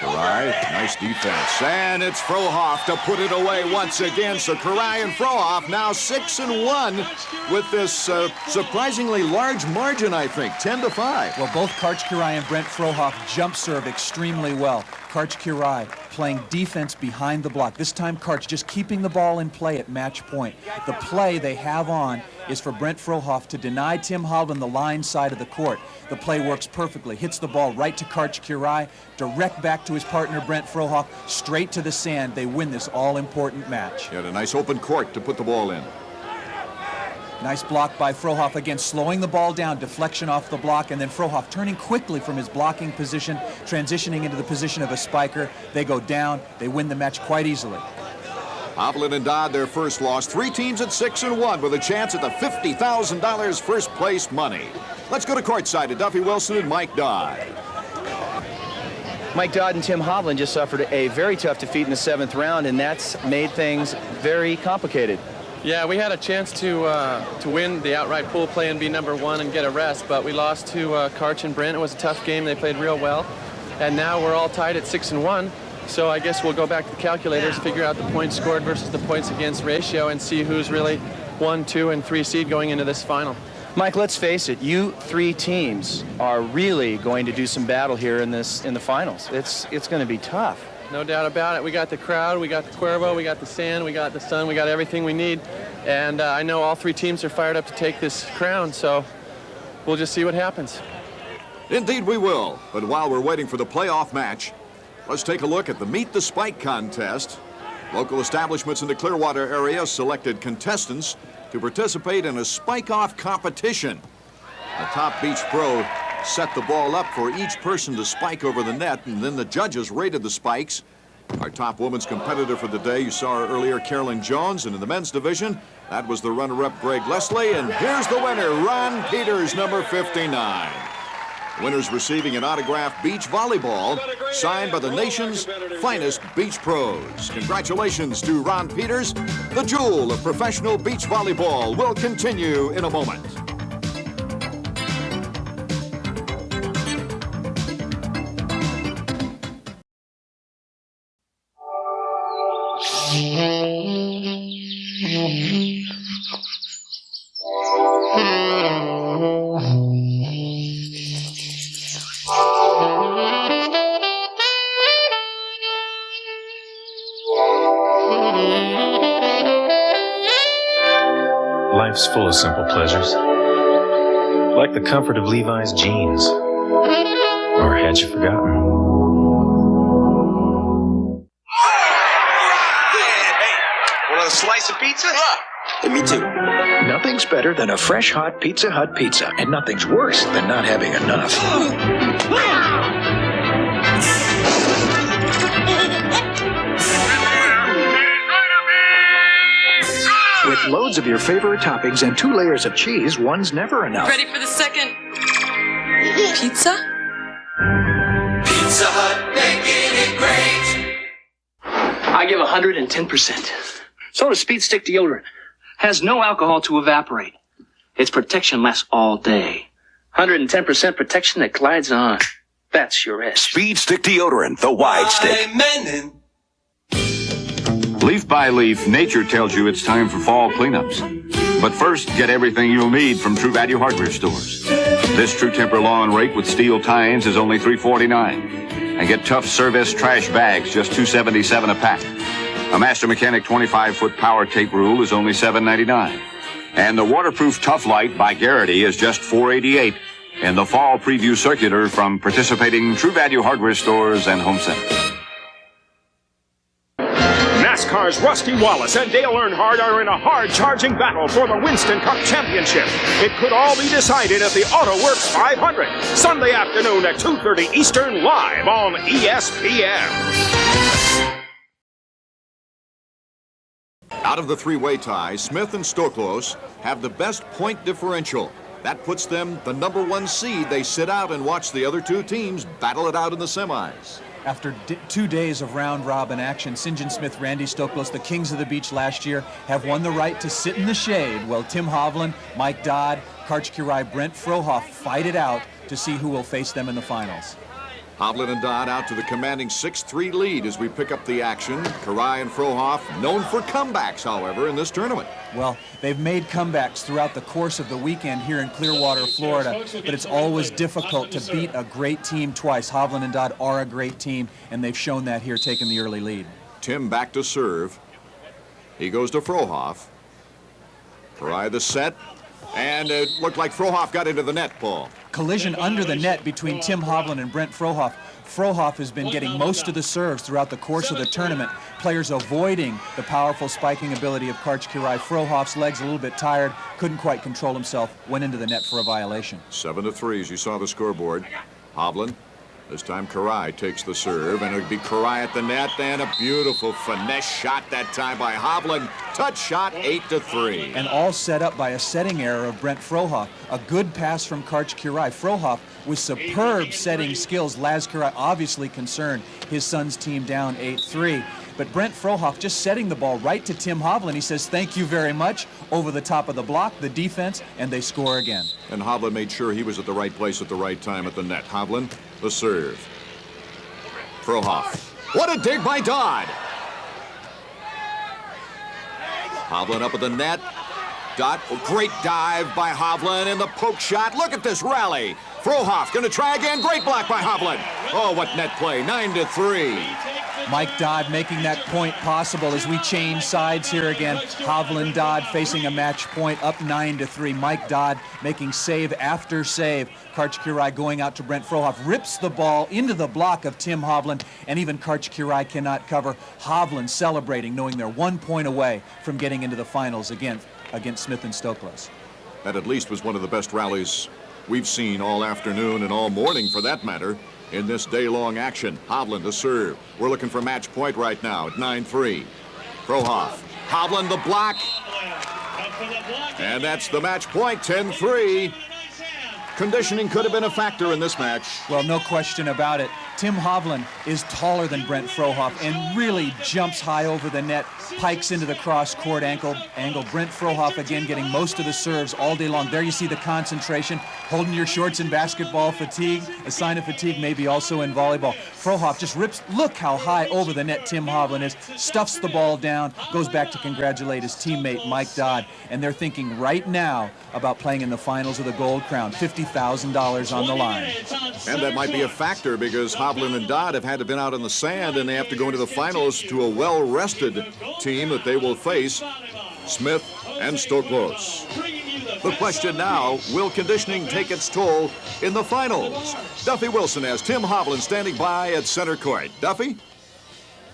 Karai, nice defense, and it's Frohoff to put it away once again. So Karai and Frohoff now 6-1 with this surprisingly large margin, I think, 10-5. Well, both Karch Karai and Brent Frohoff jump serve extremely well. Karch Karai playing defense behind the block. This time Karch just keeping the ball in play at match point. The play they have on is for Brent Frohoff to deny Tim Hovland the line side of the court. The play works perfectly. Hits the ball right to Karch Karai, direct back to his partner Brent Frohoff, straight to the sand. They win this all-important match. He had a nice open court to put the ball in. Nice block by Frohoff, again slowing the ball down, deflection off the block, and then Frohoff turning quickly from his blocking position, transitioning into the position of a spiker. They go down, they win the match quite easily. Hovland and Dodd, their first loss. 3 teams at 6-1 with a chance at the $50,000 first place money. Let's go to courtside to Duffy Wilson and Mike Dodd. Mike Dodd and Tim Hovland just suffered a very tough defeat in the 7th round, and that's made things very complicated. Yeah, we had a chance to win the outright pool play and be #1 and get a rest, but we lost to Karch and Brent. It was a tough game. They played real well. And now we're all tied at 6-1. So I guess we'll go back to the calculators, figure out the points scored versus the points against ratio, and see who's really 1, 2, and 3 seed going into this final. Mike, let's face it, you three teams are really going to do some battle here in the finals. It's going to be tough. No doubt about it. We got the crowd, we got the Cuervo, we got the sand, we got the sun, we got everything we need. And I know all 3 teams are fired up to take this crown, so we'll just see what happens. Indeed we will. But while we're waiting for the playoff match, let's take a look at the Meet the Spike contest. Local establishments in the Clearwater area selected contestants to participate in a spike-off competition. The top beach pro set the ball up for each person to spike over the net, and then the judges rated the spikes. Our top women's competitor for the day, you saw her earlier, Carolyn Jones, and in the men's division, that was the runner-up Greg Leslie, and here's the winner, Ron Peters, number 59. Winners receiving an autographed beach volleyball signed by the nation's finest beach pros. Congratulations to Ron Peters. The jewel of professional beach volleyball will continue in a moment. Life's full of simple pleasures, like the comfort of Levi's jeans. Or had you forgotten? Hey, want a slice of pizza? Me too. Nothing's better than a fresh, hot Pizza Hut pizza, and nothing's worse than not having enough. With loads of your favorite toppings and 2 layers of cheese, one's never enough. Ready for the second pizza? Pizza Hut, making it great. I give 110%. So does Speed Stick deodorant. Has no alcohol to evaporate. Its protection lasts all day. 110% protection that glides on. That's your edge. Speed Stick deodorant, the wide stick. Leaf by leaf, nature tells you it's time for fall cleanups. But first, get everything you'll need from True Value Hardware stores. This True Temper lawn rake with steel tines is only $3.49. And get Tough Service trash bags, just $2.77 a pack. A Master Mechanic 25-foot power tape rule is only $7.99. And the waterproof Tough Light by Garrity is just $4.88 in the fall preview circular from participating True Value Hardware stores and home centers. NASCAR's Rusty Wallace and Dale Earnhardt are in a hard-charging battle for the Winston Cup Championship. It could all be decided at the AutoWorks 500, Sunday afternoon at 2:30 Eastern, live on ESPN. Out of the 3-way tie, Smith and Stoklos have the best point differential. That puts them the number 1 seed. They sit out and watch the other 2 teams battle it out in the semis. After 2 days of round-robin action, St. John Smith, Randy Stoklos, the kings of the beach last year, have won the right to sit in the shade while Tim Hovland, Mike Dodd, Karch Kirai, Brent Frohoff fight it out to see who will face them in the finals. Hovland and Dodd out to the commanding 6-3 lead as we pick up the action. Kirai and Frohoff known for comebacks, however, in this tournament. Well, they've made comebacks throughout the course of the weekend here in Clearwater, Florida, but it's always difficult to beat a great team twice. Hovland and Dodd are a great team, and they've shown that here, taking the early lead. Tim back to serve. He goes to Frohoff. Kirai the set, and it looked like Frohoff got into the net, Paul. Collision under the net between Tim Hovland and Brent Frohoff. Frohoff has been getting most of the serves throughout the course of the tournament. Players avoiding the powerful spiking ability of Karch Kirai. Frohoff's legs a little bit tired, couldn't quite control himself, went into the net for a violation. 7-3 as you saw the scoreboard. Hovland, this time Kirai takes the serve, and it'll be Kirai at the net, and a beautiful finesse shot that time by Hovland. Touch shot, 8-3. And all set up by a setting error of Brent Frohoff. A good pass from Karch Kirai. Frohoff with superb setting skills. Laz Kirai obviously concerned, his son's team down 8-3. But Brent Frohoff just setting the ball right to Tim Hovland. He says, thank you very much. Over the top of the block, the defense, and they score again. And Hovland made sure he was at the right place at the right time at the net. Hovland, the serve. Frohoff What a dig by Dodd. Hovland up at the net. Dodd, great dive by Hovland and the poke shot. Look at this rally. Frohoff going to try again. Great block by Hovland. Oh, what net play. 9-3. Mike Dodd making that point possible as we change sides here again. Hovland Dodd facing a match point, up 9-3. Mike Dodd making save after save. Karch Kiraly going out to Brent Frohoff, rips the ball into the block of Tim Hovland, and even Karch Kiraly cannot cover. Hovland celebrating, knowing they're 1 point away from getting into the finals against Smith and Stoklos. That at least was one of the best rallies we've seen all afternoon and all morning, for that matter, in this day-long action. Hovland to serve. We're looking for match point right now at 9-3. Frohoff. Hovland the block. And that's the match point, 10-3. Conditioning could have been a factor in this match. Well, no question about it. Tim Hovland is taller than Brent Frohoff and really jumps high over the net, pikes into the cross-court angle. Brent Frohoff, again, getting most of the serves all day long. There you see the concentration, holding your shorts in basketball fatigue. A sign of fatigue maybe also in volleyball. Frohoff just rips. Look how high over the net Tim Hovland is. Stuffs the ball down, goes back to congratulate his teammate Mike Dodd. And they're thinking right now about playing in the finals of the Gold Crown. $50,000 on the line. And that might be a factor because Hovland and Dodd have had to been out in the sand, and they have to go into the finals to a well-rested team that they will face, Smith and Stoklos. The question now, will conditioning take its toll in the finals? Duffy Wilson has Tim Hovland standing by at center court. Duffy?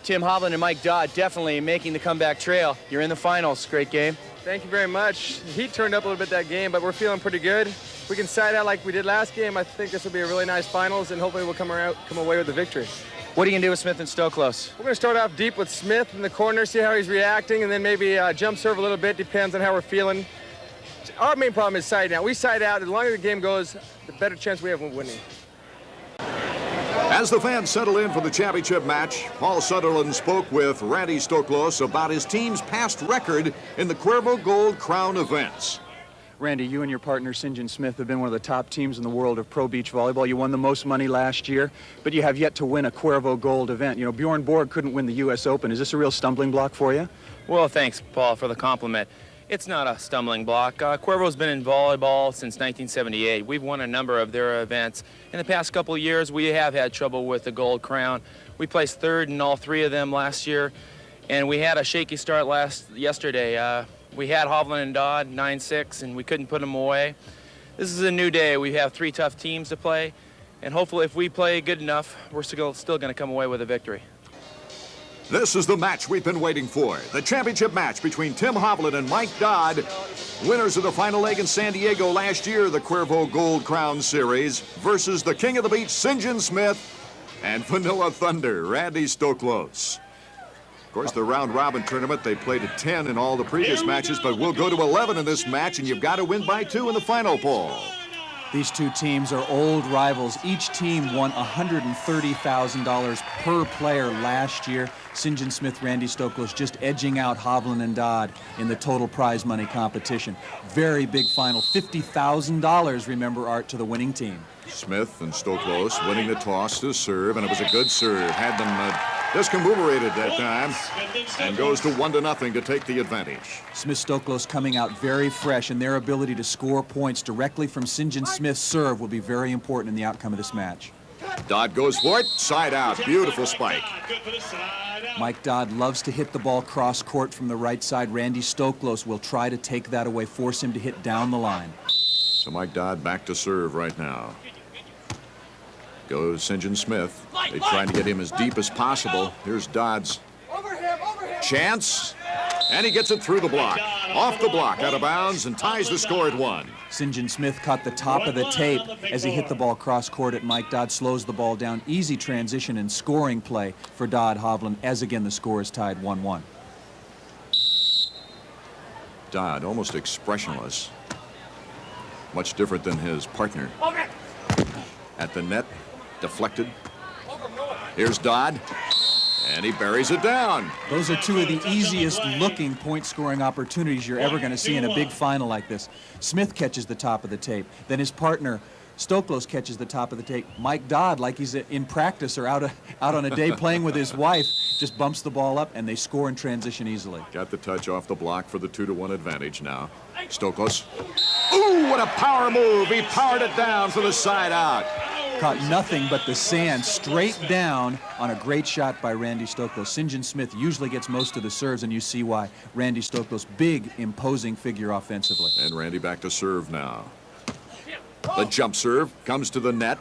Tim Hovland and Mike Dodd definitely making the comeback trail. You're in the finals. Great game. Thank you very much. The heat turned up a little bit that game, but we're feeling pretty good. If we can side out like we did last game, I think this will be a really nice finals, and hopefully we'll come away with the victory. What are you going to do with Smith and Stoklos? We're going to start off deep with Smith in the corner, see how he's reacting, and then maybe jump serve a little bit. Depends on how we're feeling. Our main problem is side out. We side out. The longer the game goes, the better chance we have of winning. As the fans settle in for the championship match, Paul Sutherland spoke with Randy Stoklos about his team's past record in the Cuervo Gold Crown events. Randy, you and your partner, St. John Smith, have been one of the top teams in the world of pro beach volleyball. You won the most money last year, but you have yet to win a Cuervo Gold event. You know, Bjorn Borg couldn't win the U.S. Open. Is this a real stumbling block for you? Well, thanks, Paul, for the compliment. It's not a stumbling block. Cuervo's been in volleyball since 1978. We've won a number of their events. In the past couple of years, we have had trouble with the Gold Crown. We placed third in all three of them last year, and we had a shaky start yesterday. We had Hovland and Dodd, 9-6, and we couldn't put them away. This is a new day. We have three tough teams to play, and hopefully if we play good enough, we're still going to come away with a victory. This is the match we've been waiting for. The championship match between Tim Hovland and Mike Dodd. Winners of the final leg in San Diego last year, the Cuervo Gold Crown Series, versus the King of the Beach, St. John Smith, and Vanilla Thunder, Randy Stoklos. Of course, the round-robin tournament, they played at 10 in all the previous matches, but we'll go to 11 in this match, and you've got to win by 2 in the final, Paul. These two teams are old rivals. Each team won $130,000 per player last year. St. John Smith, Randy Stoklos just edging out Hovland and Dodd in the total prize money competition. Very big final. $50,000, remember, Art, to the winning team. Smith and Stoklos winning the toss to serve, and it was a good serve. Had them discombobulated that time, and goes to 1-0 to take the advantage. Smith Stoklos coming out very fresh, and their ability to score points directly from St. John Smith's serve will be very important in the outcome of this match. Dodd goes for it, side out, beautiful spike. Mike Dodd loves to hit the ball cross-court from the right side. Randy Stoklos will try to take that away, force him to hit down the line. So Mike Dodd back to serve right now. Goes St. John Smith. They're trying to get him as deep as possible. Here's Dodd's chance, and he gets it through the block. Off the block, out of bounds, and ties the score at 1. St. John Smith caught the top of the tape as he hit the ball cross-court at Mike Dodd, slows the ball down. Easy transition and scoring play for Dodd Hovland, as again the score is tied 1-1. Dodd almost expressionless. Much different than his partner. At the net, deflected. Here's Dodd, and he buries it down. Those are two of the easiest looking point scoring opportunities you're ever going to see in a big final like this. Smith catches the top of the tape. Then his partner Stoklos catches the top of the tape. Mike Dodd, like he's in practice or out on a day playing with his wife, just bumps the ball up, and they score in transition easily. Got the touch off the block for the 2-1 advantage now. Stoklos. Ooh, what a power move. He powered it down for the side out. Caught nothing but the sand straight down on a great shot by Randy Stoklos. St. John Smith usually gets most of the serves, and you see why. Randy Stoklos, big, imposing figure offensively. And Randy back to serve now. The jump serve comes to the net.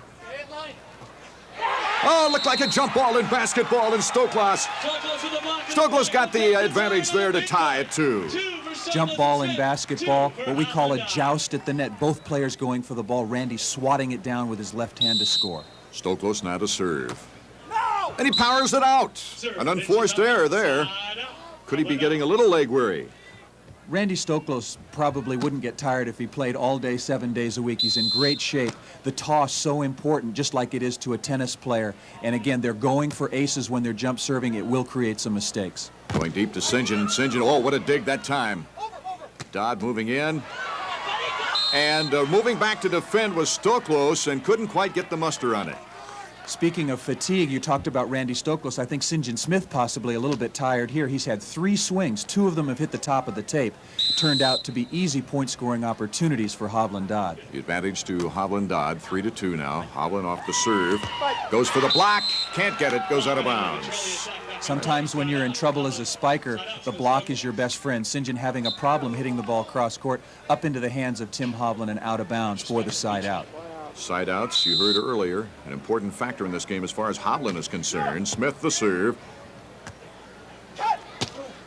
Oh, it looked like a jump ball in basketball, and Stoklos got the advantage there to tie it 2. Jump ball in basketball, what we call a joust at the net. Both players going for the ball. Randy swatting it down with his left hand to score. Stoklos now to serve. And he powers it out. An unforced error there. Could he be getting a little leg weary? Randy Stoklos probably wouldn't get tired if he played all day, 7 days a week. He's in great shape. The toss so important, just like it is to a tennis player. And again, they're going for aces when they're jump serving. It will create some mistakes. Going deep to St. John. St. John, oh, what a dig that time. Dodd moving in. And moving back to defend was Stoklos and couldn't quite get the muster on it. Speaking of fatigue, you talked about Randy Stoklos. I think St. John Smith possibly a little bit tired here. He's had 3 swings. 2 of them have hit the top of the tape. Turned out to be easy point-scoring opportunities for Hovland Dodd. The advantage to Hovland Dodd, 3-2 now. Hovland off the serve. Goes for the block. Can't get it. Goes out of bounds. Sometimes when you're in trouble as a spiker, the block is your best friend. St. John having a problem hitting the ball cross-court up into the hands of Tim Hovland and out of bounds for the side out. Side outs, you heard earlier, an important factor in this game as far as Hovland is concerned. Smith the serve.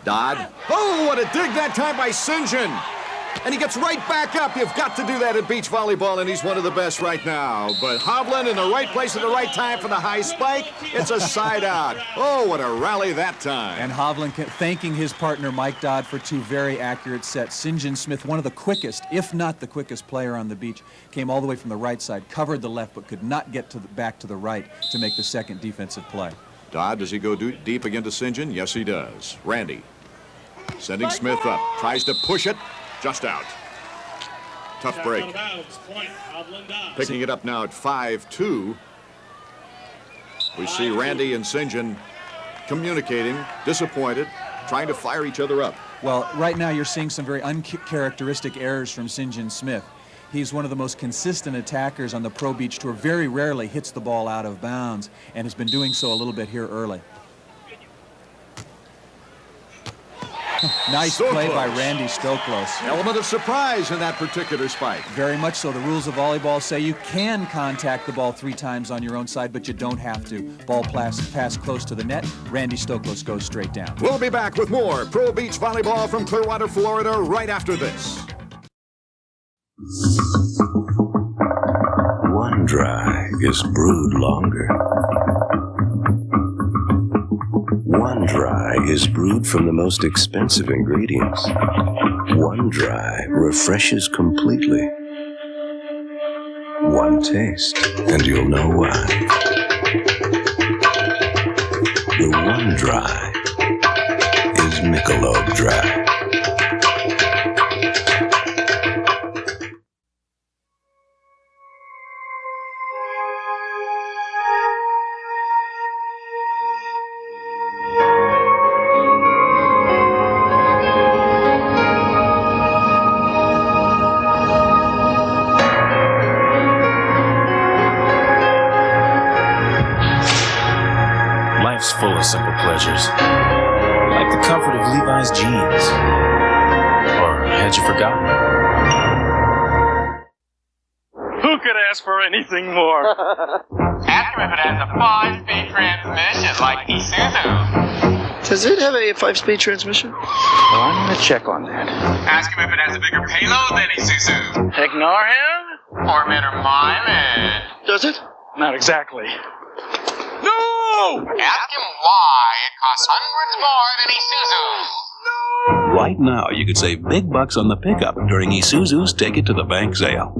Dodd. Oh, what a dig that time by St. John. And he gets right back up. You've got to do that at beach volleyball, and he's one of the best right now. But Hovland in the right place at the right time for the high spike. It's a side out. Oh, what a rally that time. And Hovland thanking his partner, Mike Dodd, for 2 very accurate sets. St. John Smith, one of the quickest, if not the quickest player on the beach, came all the way from the right side, covered the left, but could not get back to the right to make the second defensive play. Dodd, does he go deep again to St. John? Yes, he does. Randy sending Smith up. Tries to push it. Just out. Tough break. Picking it up now at 5-2. We see Randy and St. John communicating, disappointed, trying to fire each other up. Well, right now you're seeing some very uncharacteristic errors from St. John Smith. He's one of the most consistent attackers on the Pro Beach Tour. Very rarely hits the ball out of bounds and has been doing so a little bit here early. Nice play by Randy Stoklos. Element of surprise in that particular spike. Very much so. The rules of volleyball say you can contact the ball 3 times on your own side, but you don't have to. Ball pass close to the net. Randy Stoklos goes straight down. We'll be back with more Pro Beach Volleyball from Clearwater, Florida, right after this. One dry is brewed longer. One dry is brewed from the most expensive ingredients. One dry refreshes completely. One taste, and you'll know why. The One Dry is Michelob Dry. Full of simple pleasures, like the comfort of Levi's jeans. Or had you forgotten? Who could ask for anything more? Ask him if it has a 5-speed transmission like Isuzu. Does it have a 5-speed transmission? Well, I'm gonna check on that. Ask him if it has a bigger payload than Isuzu. Ignore him? Or better mileage. Does it? Not exactly. No! Ask him why it costs hundreds more than Isuzu. Right now, you could save big bucks on the pickup during Isuzu's Take It to the Bank sale.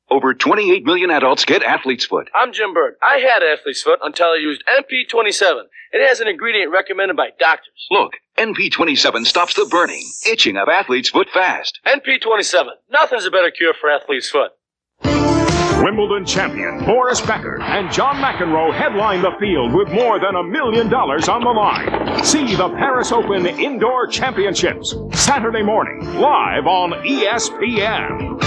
Over 28 million adults get athlete's foot. I'm Jim Bird. I had athlete's foot until I used NP27. It has an ingredient recommended by doctors. Look, NP27 stops the burning, itching of athlete's foot fast. NP27. Nothing's a better cure for athlete's foot. Wimbledon champion Boris Becker and John McEnroe headline the field with more than $1 million on the line. See the Paris Open Indoor Championships Saturday morning, live on ESPN.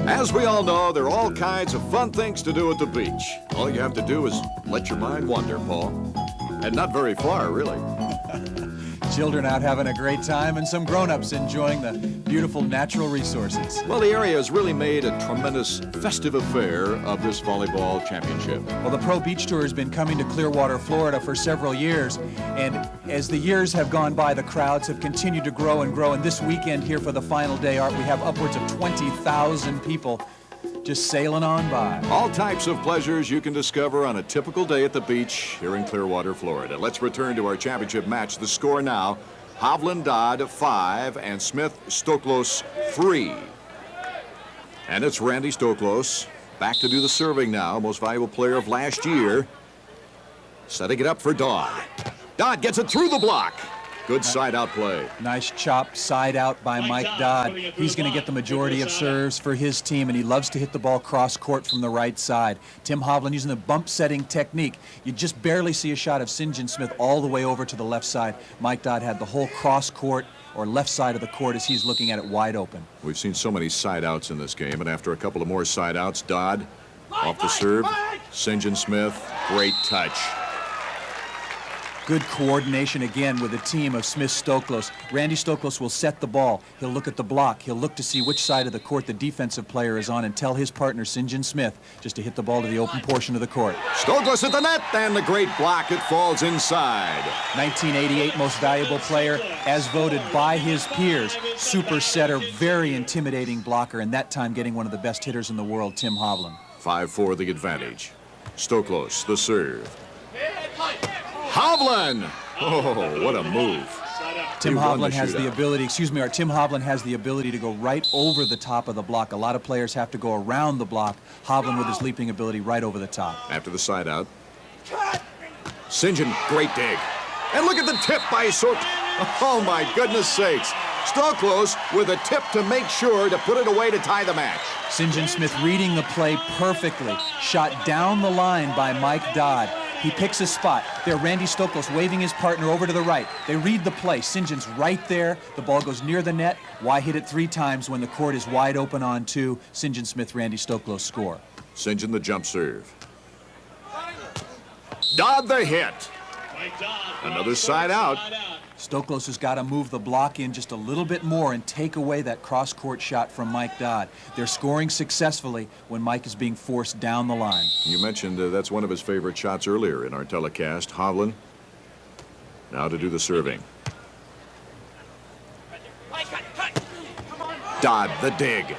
As we all know, there are all kinds of fun things to do at the beach. All you have to do is let your mind wander, Paul. And not very far, really. Children out having a great time and some grown-ups enjoying the beautiful natural resources. Well, the area has really made a tremendous festive affair of this volleyball championship. Well, the Pro Beach Tour has been coming to Clearwater, Florida for several years, and as the years have gone by, the crowds have continued to grow and grow, and this weekend here for the final day, Art, we have upwards of 20,000 people just sailing on by. All types of pleasures you can discover on a typical day at the beach here in Clearwater, Florida. Let's return to our championship match. The score now, Hovland Dodd 5 and Smith Stoklos 3. And it's Randy Stoklos back to do the serving now, most valuable player of last year. Setting it up for Dodd. Dodd gets it through the block. Good side-out play. Nice chop side-out by Mike Dodd. He's going to get the majority of serves for his team, and he loves to hit the ball cross-court from the right side. Tim Hovland using the bump-setting technique. You just barely see a shot of St. John Smith all the way over to the left side. Mike Dodd had the whole cross-court or left side of the court as he's looking at it wide open. We've seen so many side-outs in this game, and after a couple of more side-outs, Dodd off the serve. St. John Smith, great touch. Good coordination again with a team of Smith Stoklos. Randy Stoklos will set the ball. He'll look at the block. He'll look to see which side of the court the defensive player is on and tell his partner, St. John Smith, just to hit the ball to the open portion of the court. Stoklos at the net, and the great block. It falls inside. 1988 most valuable player, as voted by his peers. Super setter, very intimidating blocker, and that time getting one of the best hitters in the world, Tim Hovland. 5-4 the advantage. Stoklos, the serve. Hovland! Oh, what a move. Tim Hovland has the ability, Tim Hovland has the ability to go right over the top of the block. A lot of players have to go around the block. Hovland with his leaping ability right over the top. After the side out. St. John, great dig. And look at the tip by Oh, my goodness sakes. Stoklos with a tip to make sure to put it away to tie the match. St. John Smith reading the play perfectly. Shot down the line by Mike Dodd. He picks his spot. There, Randy Stoklos waving his partner over to the right. They read the play. St. John's right there. The ball goes near the net. Why hit it 3 times when the court is wide open on 2? St. John Smith, Randy Stoklos score. St. John the jump serve. Dodd the hit. Another side out. Stoklos has got to move the block in just a little bit more and take away that cross-court shot from Mike Dodd. They're scoring successfully when Mike is being forced down the line. You mentioned that's one of his favorite shots earlier in our telecast. Hovland now to do the serving. Dodd the dig.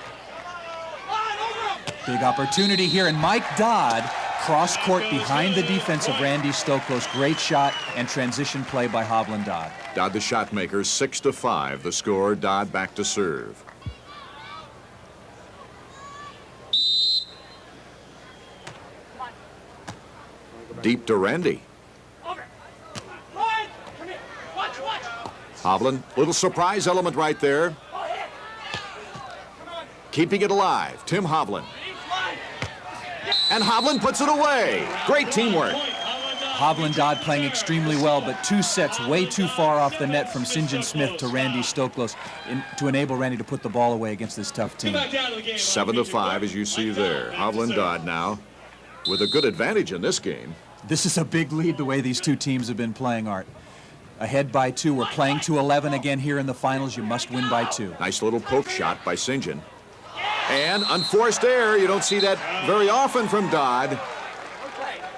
Big opportunity here, and Mike Dodd cross-court behind the defense of Randy Stoklos. Great shot and transition play by Hovland Dodd. Dodd the shot maker, 6-5 the score. Dodd back to serve. Deep to Randy. Hovland, little surprise element right there. Keeping it alive, Tim Hovland. And Hovland puts it away. Great teamwork. Hovland Dodd playing extremely well, but 2 sets way too far off the net from St. John Smith to Randy Stoklos to enable Randy to put the ball away against this tough team. 7-5 as you see there. Hovland Dodd now with a good advantage in this game. This is a big lead the way these 2 teams have been playing, Art. Ahead by 2. We're playing to 11 again here in the finals. You must win by 2. Nice little poke shot by St. John. And unforced error. You don't see that very often from Dodd.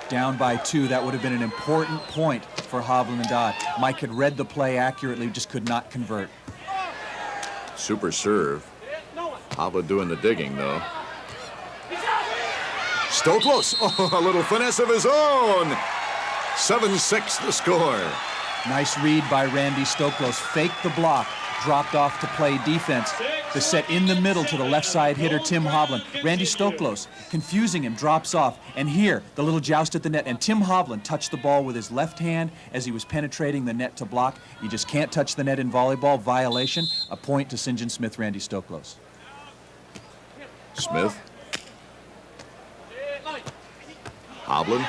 Down by 2. That would have been an important point for Hovland and Dodd. Mike had read the play accurately, just could not convert. Super serve. Hovland doing the digging, though. Stoklos. Oh, a little finesse of his own. 7-6 the score. Nice read by Randy Stoklos. Faked the block, dropped off to play defense. The set in the middle to the left side hitter, Tim Hovland. Randy Stoklos, confusing him, drops off. And here, the little joust at the net. And Tim Hovland touched the ball with his left hand as he was penetrating the net to block. You just can't touch the net in volleyball. Violation. A point to St. John Smith, Randy Stoklos. Smith. Hovland.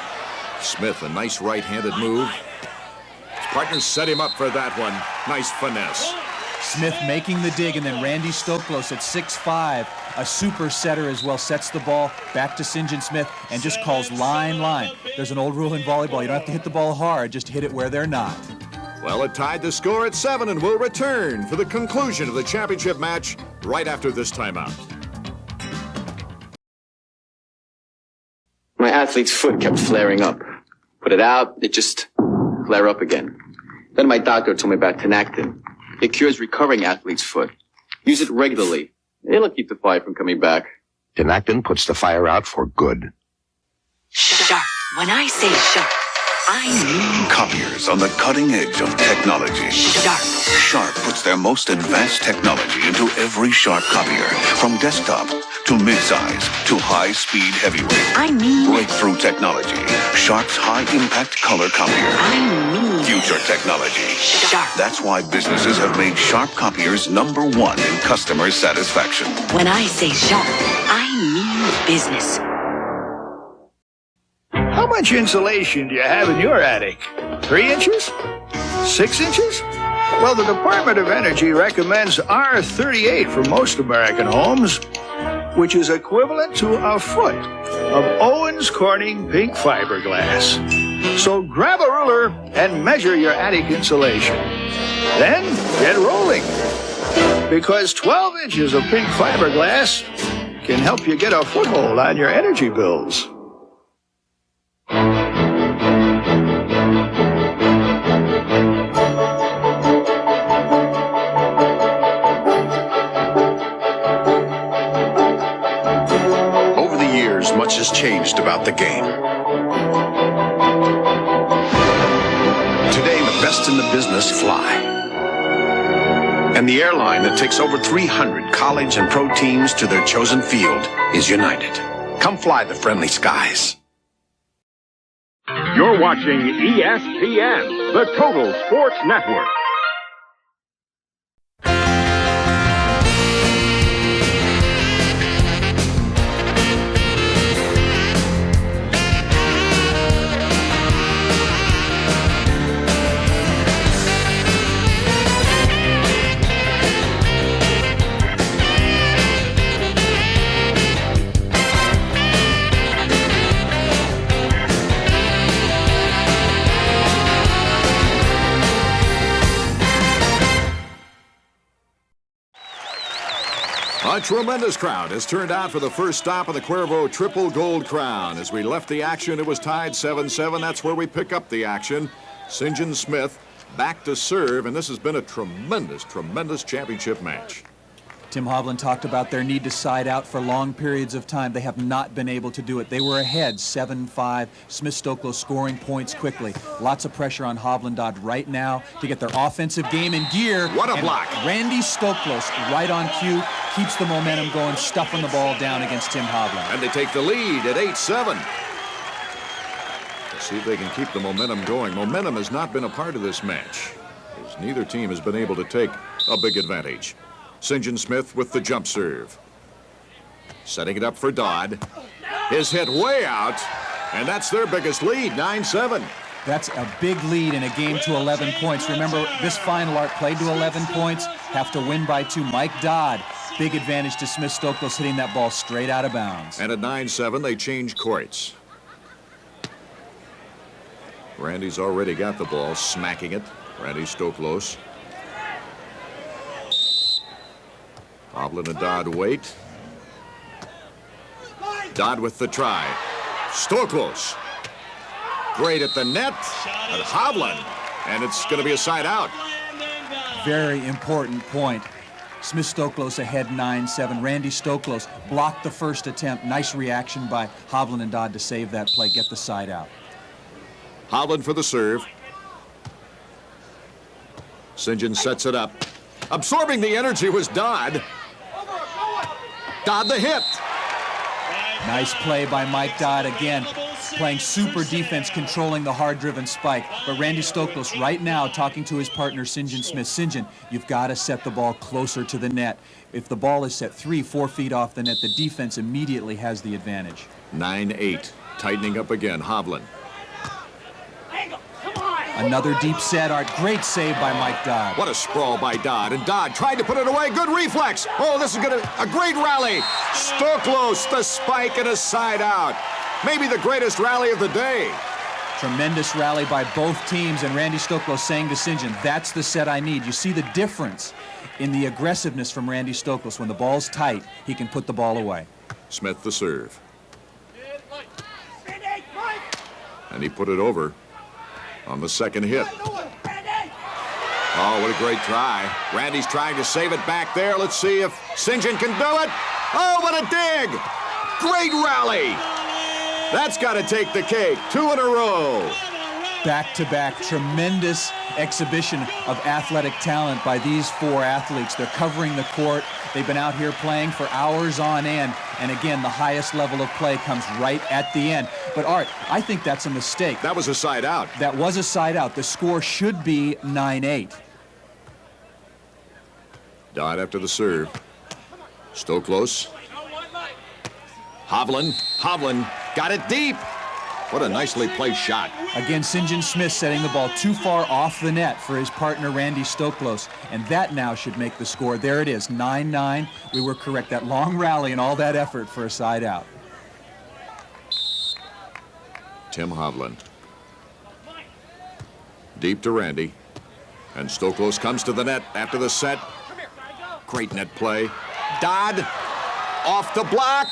Smith, a nice right-handed move. His partners set him up for that one. Nice finesse. Smith making the dig, and then Randy Stoklos at 6'5", a super setter as well, sets the ball back to St. John Smith and just calls line. There's an old rule in volleyball. You don't have to hit the ball hard, just hit it where they're not. Well, it tied the score at 7 and will return for the conclusion of the championship match right after this timeout. My athlete's foot kept flaring up. Put it out, it just flare up again. Then my doctor told me about tenactin. It cures recovering athlete's foot. Use it regularly. It'll keep the fire from coming back. Tenactin puts the fire out for good. Sharp. When I say sharp, I mean Copiers on the cutting edge of technology. Sharp puts their most advanced technology into every Sharp copier, from desktop to mid-size to high-speed heavyweight. I mean breakthrough technology. Sharp's high-impact color copier. I mean future technology. Sharp. That's why businesses have made Sharp copiers #1 in customer satisfaction. When I say sharp, I mean business. How much insulation do you have in your attic? 3 inches? 6 inches? Well, the Department of Energy recommends R38 for most American homes, which is equivalent to a foot of Owens Corning pink fiberglass. So grab a ruler and measure your attic insulation. Then get rolling, because 12 inches of pink fiberglass can help you get a foothold on your energy bills. Over the years, much has changed about the game. Today, the best in the business fly. And the airline that takes over 300 college and pro teams to their chosen field is United. Come fly the friendly skies. You're watching ESPN, the Total Sports Network. A tremendous crowd has turned out for the first stop of the Cuervo Triple Gold Crown. As we left the action, it was tied 7-7. That's where we pick up the action. St. John Smith back to serve, and this has been a tremendous championship match. Tim Hovland talked about their need to side out for long periods of time. They have not been able to do it. They were ahead 7-5. Smith Stoklos scoring points quickly. Lots of pressure on Hovland right now to get their offensive game in gear. What a block. Randy Stoklos right on cue, keeps the momentum going, stuffing the ball down against Tim Hovland. And they take the lead at 8-7. Let's see if they can keep the momentum going. Momentum has not been a part of this match, as neither team has been able to take a big advantage. St. John Smith with the jump serve. Setting it up for Dodd. His hit way out, and that's their biggest lead, 9-7. That's a big lead in a game to 11 points. Remember, this final arc played to 11 points, have to win by 2. Mike Dodd, big advantage to Smith Stoklos, hitting that ball straight out of bounds. And at 9-7, they change courts. Randy's already got the ball, smacking it. Randy Stoklos. Hovland and Dodd wait. Dodd with the try. Stoklos. Great at the net. And Hovland. And it's going to be a side out. Very important point. Smith Stoklos ahead 9-7. Randy Stoklos blocked the first attempt. Nice reaction by Hovland and Dodd to save that play, get the side out. Hovland for the serve. St. John sets it up. Absorbing the energy was Dodd. Dodd the hit. Nice play by Mike Dodd again, playing super defense, controlling the hard-driven spike. But Randy Stoklos right now talking to his partner, St. John Smith. St. John, you've got to set the ball closer to the net. If the ball is set 3-4 feet off the net, the defense immediately has the advantage. 9-8, tightening up again, Hovland. Another deep set, Art. Great save by Mike Dodd. What a sprawl by Dodd. And Dodd tried to put it away. Good reflex. Oh, this is a great rally. Stoklos, the spike and a side out. Maybe the greatest rally of the day. Tremendous rally by both teams, and Randy Stoklos saying to St. John, that's the set I need. You see the difference in the aggressiveness from Randy Stoklos. When the ball's tight, he can put the ball away. Smith the serve. And he put it over on the second hit. Oh, what a great try. Randy's trying to save it back there. Let's see if St. John can do it. Oh, what a dig. Great rally. That's got to take the cake. 2 in a row. Back-to-back, tremendous exhibition of athletic talent by these 4 athletes. They're covering the court. They've been out here playing for hours on end. And again, the highest level of play comes right at the end. But Art, I think that's a mistake. That was a side out. That was a side out. The score should be 9-8. Dodd after the serve. Stoklos. Hovland got it deep. What a nicely placed shot. Again, St. John Smith setting the ball too far off the net for his partner, Randy Stoklos. And that now should make the score. There it is, 9-9. We were correct. That long rally and all that effort for a side out. Tim Hovland. Deep to Randy. And Stoklos comes to the net after the set. Great net play. Dodd off the block.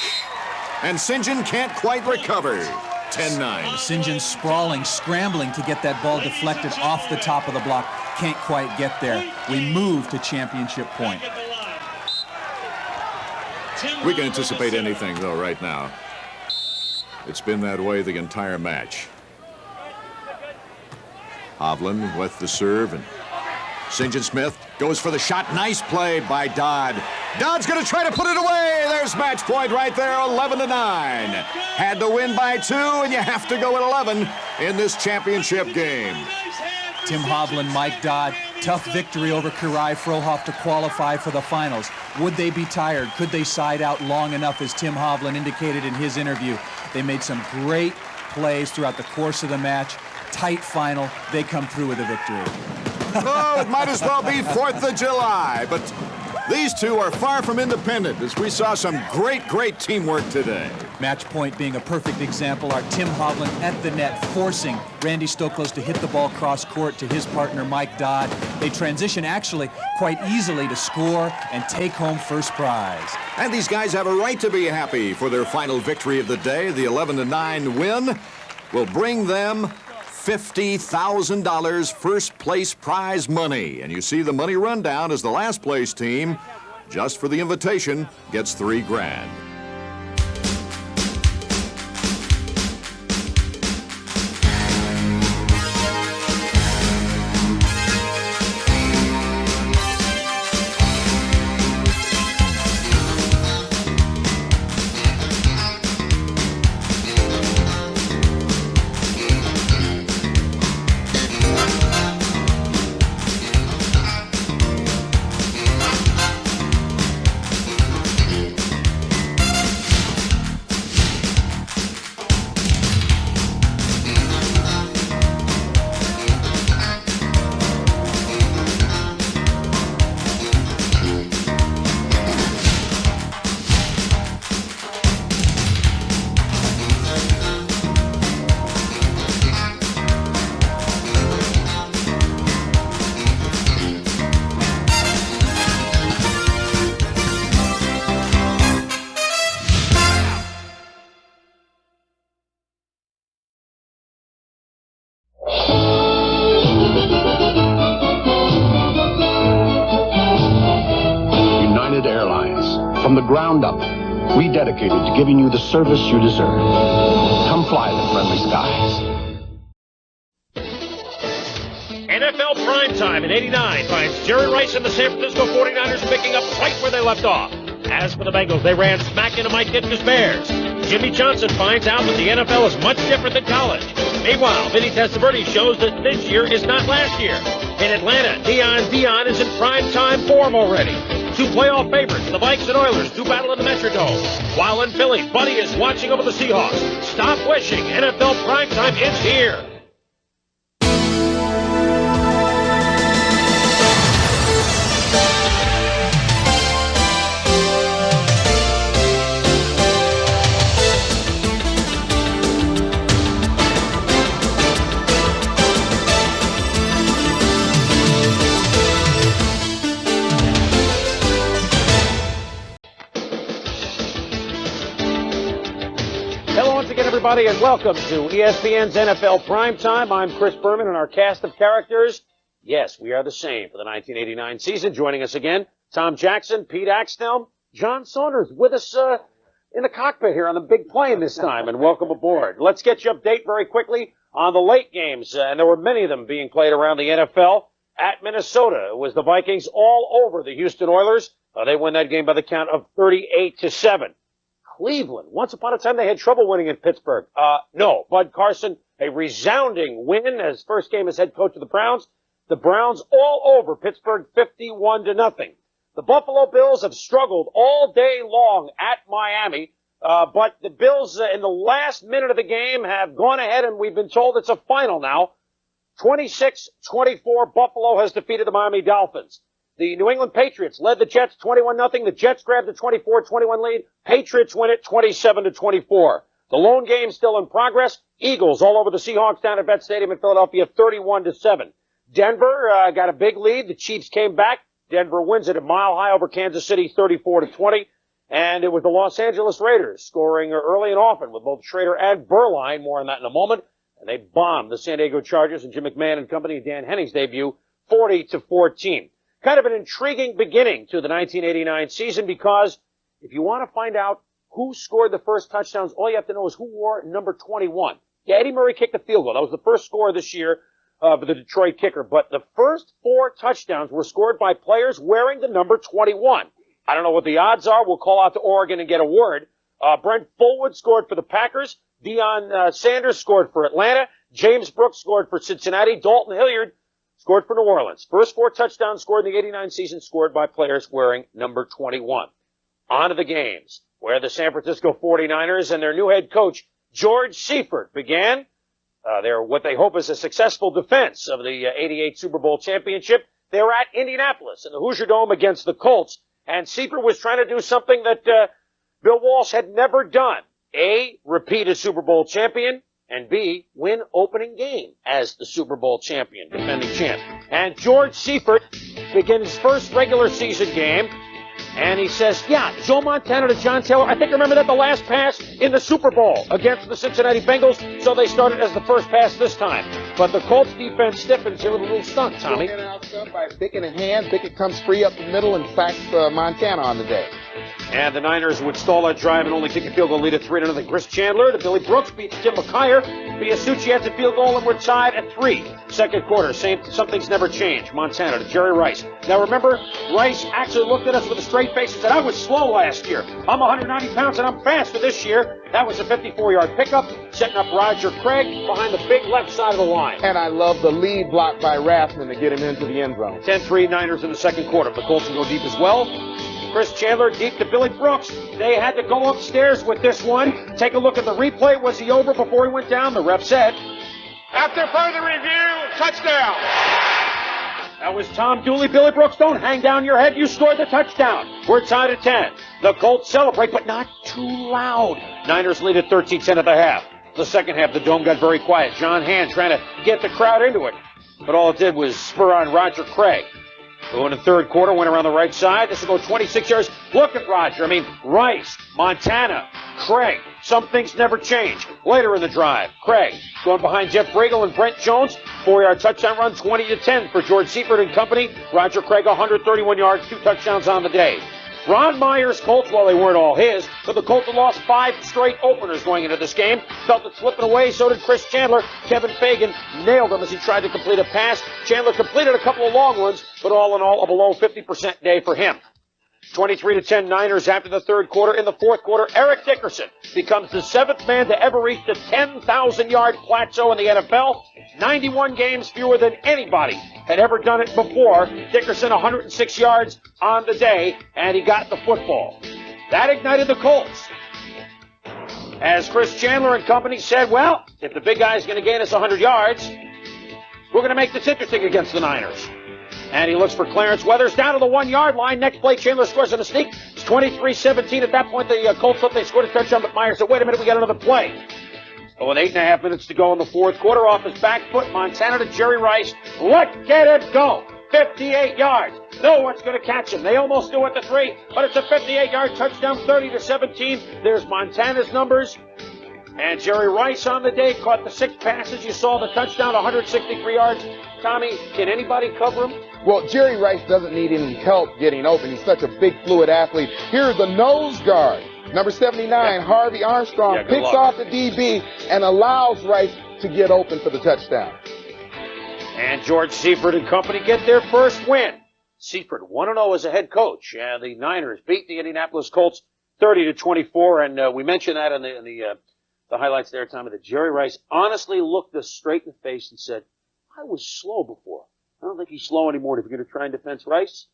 And St. John can't quite recover. 10-9. St. John sprawling, scrambling to get that ball deflected off the top of the block. Can't quite get there. We move to championship point. We can anticipate anything, though, right now. It's been that way the entire match. Hovland with the serve, and St. John Smith goes for the shot. Nice play by Dodd. Dodd's going to try to put it away. There's match point right there, 11-9. Had to win by 2, and you have to go at 11 in this championship game. Tim Hovland, Mike Dodd, tough victory over Kirai Frohoff to qualify for the finals. Would they be tired? Could they side out long enough, as Tim Hovland indicated in his interview? They made some great plays throughout the course of the match. Tight final. They come through with a victory. Oh, it might as well be 4th of July, but these two are far from independent, as we saw some great teamwork today. Match point being a perfect example. Our Tim Hovland at the net, forcing Randy Stoklos to hit the ball cross court to his partner, Mike Dodd. They transition actually quite easily to score and take home first prize. And these guys have a right to be happy for their final victory of the day. The 11-9 win will bring them $50,000 first place prize money. And you see the money rundown as the last place team, just for the invitation, gets $3 grand. From the ground up, rededicated to giving you the service you deserve. Come fly the friendly skies. NFL Prime PrimeTime in 89 finds Jerry Rice and the San Francisco 49ers picking up right where they left off. As for the Bengals, they ran smack into Mike Ditka's Bears. Jimmy Johnson finds out that the NFL is much different than college. Meanwhile, Vinny Testaverde shows that this year is not last year. In Atlanta, Dion is in primetime form already. Two playoff favorites, the Vikes and Oilers, do battle in the Metrodome. While in Philly, Buddy is watching over the Seahawks. Stop wishing, NFL Primetime is here. Everybody, and welcome to ESPN's NFL Primetime. I'm Chris Berman, and our cast of characters, yes, we are the same for the 1989 season. Joining us again, Tom Jackson, Pete Axtell, John Saunders with us in the cockpit here on the big plane this time, and welcome aboard. Let's get you update very quickly on the late games, and there were many of them being played around the NFL. At Minnesota, it was the Vikings all over the Houston Oilers. They won that game by the count of 38-7. Cleveland. Once upon a time, they had trouble winning in Pittsburgh. No. Bud Carson, a resounding win as first game as head coach of the Browns. The Browns all over Pittsburgh 51-0. The Buffalo Bills have struggled all day long at Miami, but the Bills in the last minute of the game have gone ahead, and we've been told it's a final now. 26-24, Buffalo has defeated the Miami Dolphins. The New England Patriots led the Jets 21-0. The Jets grabbed the 24-21 lead. Patriots win it 27-24. The lone game still in progress. Eagles all over the Seahawks down at Bet Stadium in Philadelphia 31-7. Denver got a big lead. The Chiefs came back. Denver wins it a mile high over Kansas City 34-20. And it was the Los Angeles Raiders scoring early and often with both Schrader and Berline. More on that in a moment. And they bombed the San Diego Chargers and Jim McMahon and company, Dan Henning's debut 40-14. Kind of an intriguing beginning to the 1989 season because if you want to find out who scored the first touchdowns, all you have to know is who wore number 21. Yeah, Eddie Murray kicked the field goal. That was the first score this year for the Detroit kicker. But the first 4 touchdowns were scored by players wearing the number 21. I don't know what the odds are. We'll call out to Oregon and get a word. Brent Fullwood scored for the Packers. Deion Sanders scored for Atlanta. James Brooks scored for Cincinnati. Dalton Hilliard scored for New Orleans. First 4 touchdowns scored in the 89 season scored by players wearing number 21. On to the games, where the San Francisco 49ers and their new head coach, George Seifert, began their what they hope is a successful defense of the 88 Super Bowl championship. They were at Indianapolis in the Hoosier Dome against the Colts, and Seifert was trying to do something that Bill Walsh had never done. A, repeat as Super Bowl champion, and B, win opening game as the Super Bowl champion, defending champ. And George Seifert begins his first regular season game, and he says, yeah, Joe Montana to John Taylor. I think, remember that the last pass in the Super Bowl against the Cincinnati Bengals, so they started as the first pass this time. But the Colts defense stiffens here with a little stunt, Tommy. Out by Bickett in hand. Bickett comes free up the middle and sacks Montana on the day. And the Niners would stall that drive and only take a field goal lead at 3-0. Chris Chandler to Billy Brooks beats Tim McKyer. Biasucci has a field goal and we're tied at 3. Second quarter, something's never changed. Montana to Jerry Rice. Now remember, Rice actually looked at us with a straight face and said, I was slow last year. I'm 190 pounds and I'm faster this year. That was a 54-yard pickup, setting up Roger Craig behind the big left side of the line. And I love the lead block by Rathman to get him into the end zone. 10-3 Niners in the second quarter. The Colts will go deep as well. Chris Chandler deep to Billy Brooks. They had to go upstairs with this one. Take a look at the replay. Was he over before he went down? The ref said. After further review, touchdown. That was Tom Dooley. Billy Brooks, don't hang down your head. You scored the touchdown. We're tied at 10. The Colts celebrate, but not too loud. Niners lead at 13-10 at the half. The second half, the Dome got very quiet. John Hand trying to get the crowd into it. But all it did was spur on Roger Craig. Who in the third quarter went around the right side. This will go 26 yards. Look at Roger. Rice, Montana, Craig. Some things never change. Later in the drive, Craig going behind Jeff Bregel and Brent Jones. 4-yard touchdown run, 20-10 for George Seifert and company. Roger Craig, 131 yards, 2 touchdowns on the day. Ron Meyer's Colts, well, they weren't all his, but the Colts had lost 5 straight openers going into this game. Felt it slipping away, so did Chris Chandler. Kevin Fagan nailed him as he tried to complete a pass. Chandler completed a couple of long ones, but all in all, a below 50% day for him. 23-10 Niners after the third quarter. In the fourth quarter, Eric Dickerson becomes the 7th man to ever reach the 10,000-yard plateau in the NFL. 91 games fewer than anybody had ever done it before. Dickerson 106 yards on the day, and he got the football. That ignited the Colts. As Chris Chandler and company said, well, if the big guy's going to gain us 100 yards, we're going to make this interesting against the Niners. And he looks for Clarence Weathers down to the 1-yard line. Next play, Chandler scores on a sneak. It's 23-17. At that point, the Colts thought they scored a touchdown, but Myers said, wait a minute, we got another play. So with 8.5 minutes to go in the fourth quarter, off his back foot, Montana to Jerry Rice. Let it go. 58 yards. No one's going to catch him. They almost do it to 3, but it's a 58-yard touchdown, 30-17. There's Montana's numbers. And Jerry Rice on the day caught the 6 passes. You saw the touchdown, 163 yards. Tommy, can anybody cover him? Well, Jerry Rice doesn't need any help getting open. He's such a big, fluid athlete. Here's the nose guard. Number 79, Harvey Armstrong, picks off the DB and allows Rice to get open for the touchdown. And George Seifert and company get their first win. Seifert 1-0 as a head coach. And the Niners beat the Indianapolis Colts 30-24. And we mentioned that in the highlights there, Tommy, that Jerry Rice honestly looked us straight in the face and said, I was slow before. I don't think he's slow anymore. If you're going to try and defense Rice,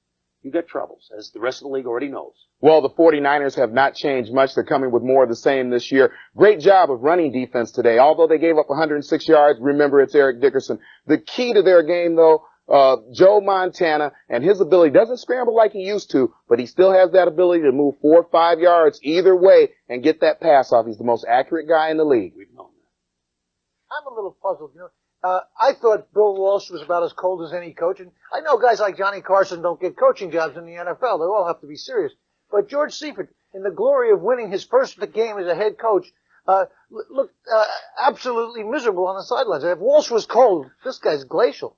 you got troubles, as the rest of the league already knows. Well, the 49ers have not changed much. They're coming with more of the same this year. Great job of running defense today. Although they gave up 106 yards, remember it's Eric Dickerson. The key to their game, though, Joe Montana and his ability doesn't scramble like he used to, but he still has that ability to move 4 or 5 yards either way and get that pass off. He's the most accurate guy in the league. We've known that. I'm a little puzzled, you know. I thought Bill Walsh was about as cold as any coach, and I know guys like Johnny Carson don't get coaching jobs in the NFL. They all have to be serious. But George Seifert, in the glory of winning his first game as a head coach, looked absolutely miserable on the sidelines. If Walsh was cold, this guy's glacial.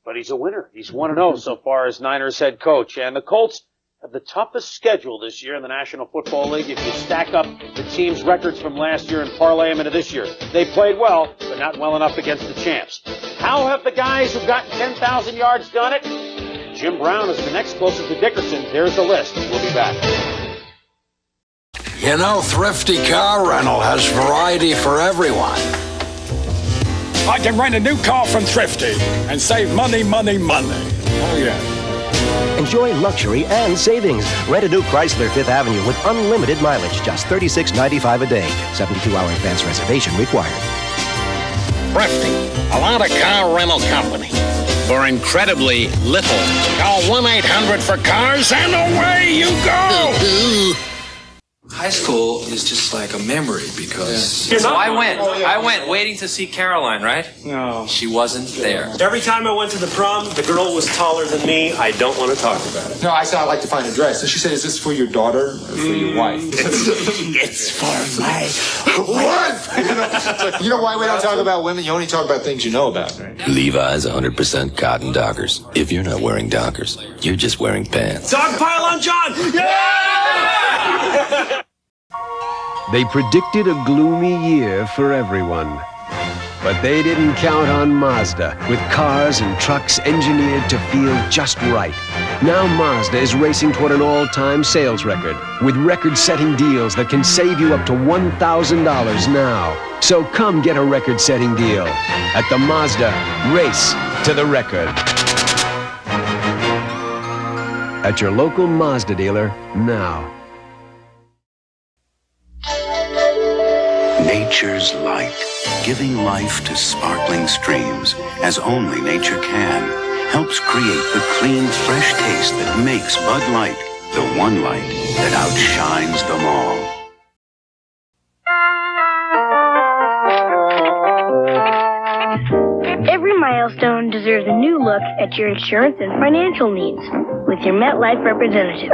But he's a winner. He's 1-0 so far as Niners head coach. And the Colts have the toughest schedule this year in the National Football League. If you stack up the team's records from last year and parlay them into this year, they played well, but not well enough against the champs. How have the guys who've gotten 10,000 yards done it? Jim Brown is the next closest to Dickerson. There's the list. We'll be back. You know, Thrifty Car Rental has variety for everyone. I can rent a new car from Thrifty and save money, money, money. Oh, yeah. Enjoy luxury and savings. Rent a new Chrysler 5th Avenue with unlimited mileage, just $36.95 a day. 72-hour advance reservation required. Thrifty, a lot of car rental company for incredibly little. Call 1-800-for-cars and away you go. High school is just like a memory because... So I went waiting to see Caroline, right? No. She wasn't there. Every time I went to the prom, the girl was taller than me. I don't want to talk about it. No, I said I'd like to find a dress. So she said, is this for your daughter or for your wife? It's for my wife! You know why we don't talk about women? You only talk about things you know about, right? Levi's 100% cotton Dockers. If you're not wearing Dockers, you're just wearing pants. Dog pile on John! They predicted a gloomy year for everyone. But they didn't count on Mazda, with cars and trucks engineered to feel just right. Now Mazda is racing toward an all-time sales record, with record-setting deals that can save you up to $1,000 now. So come get a record-setting deal at the Mazda Race to the Record. At your local Mazda dealer now. Nature's light, giving life to sparkling streams, as only nature can, helps create the clean, fresh taste that makes Bud Light the one light that outshines them all. Every milestone deserves a new look at your insurance and financial needs with your MetLife representative.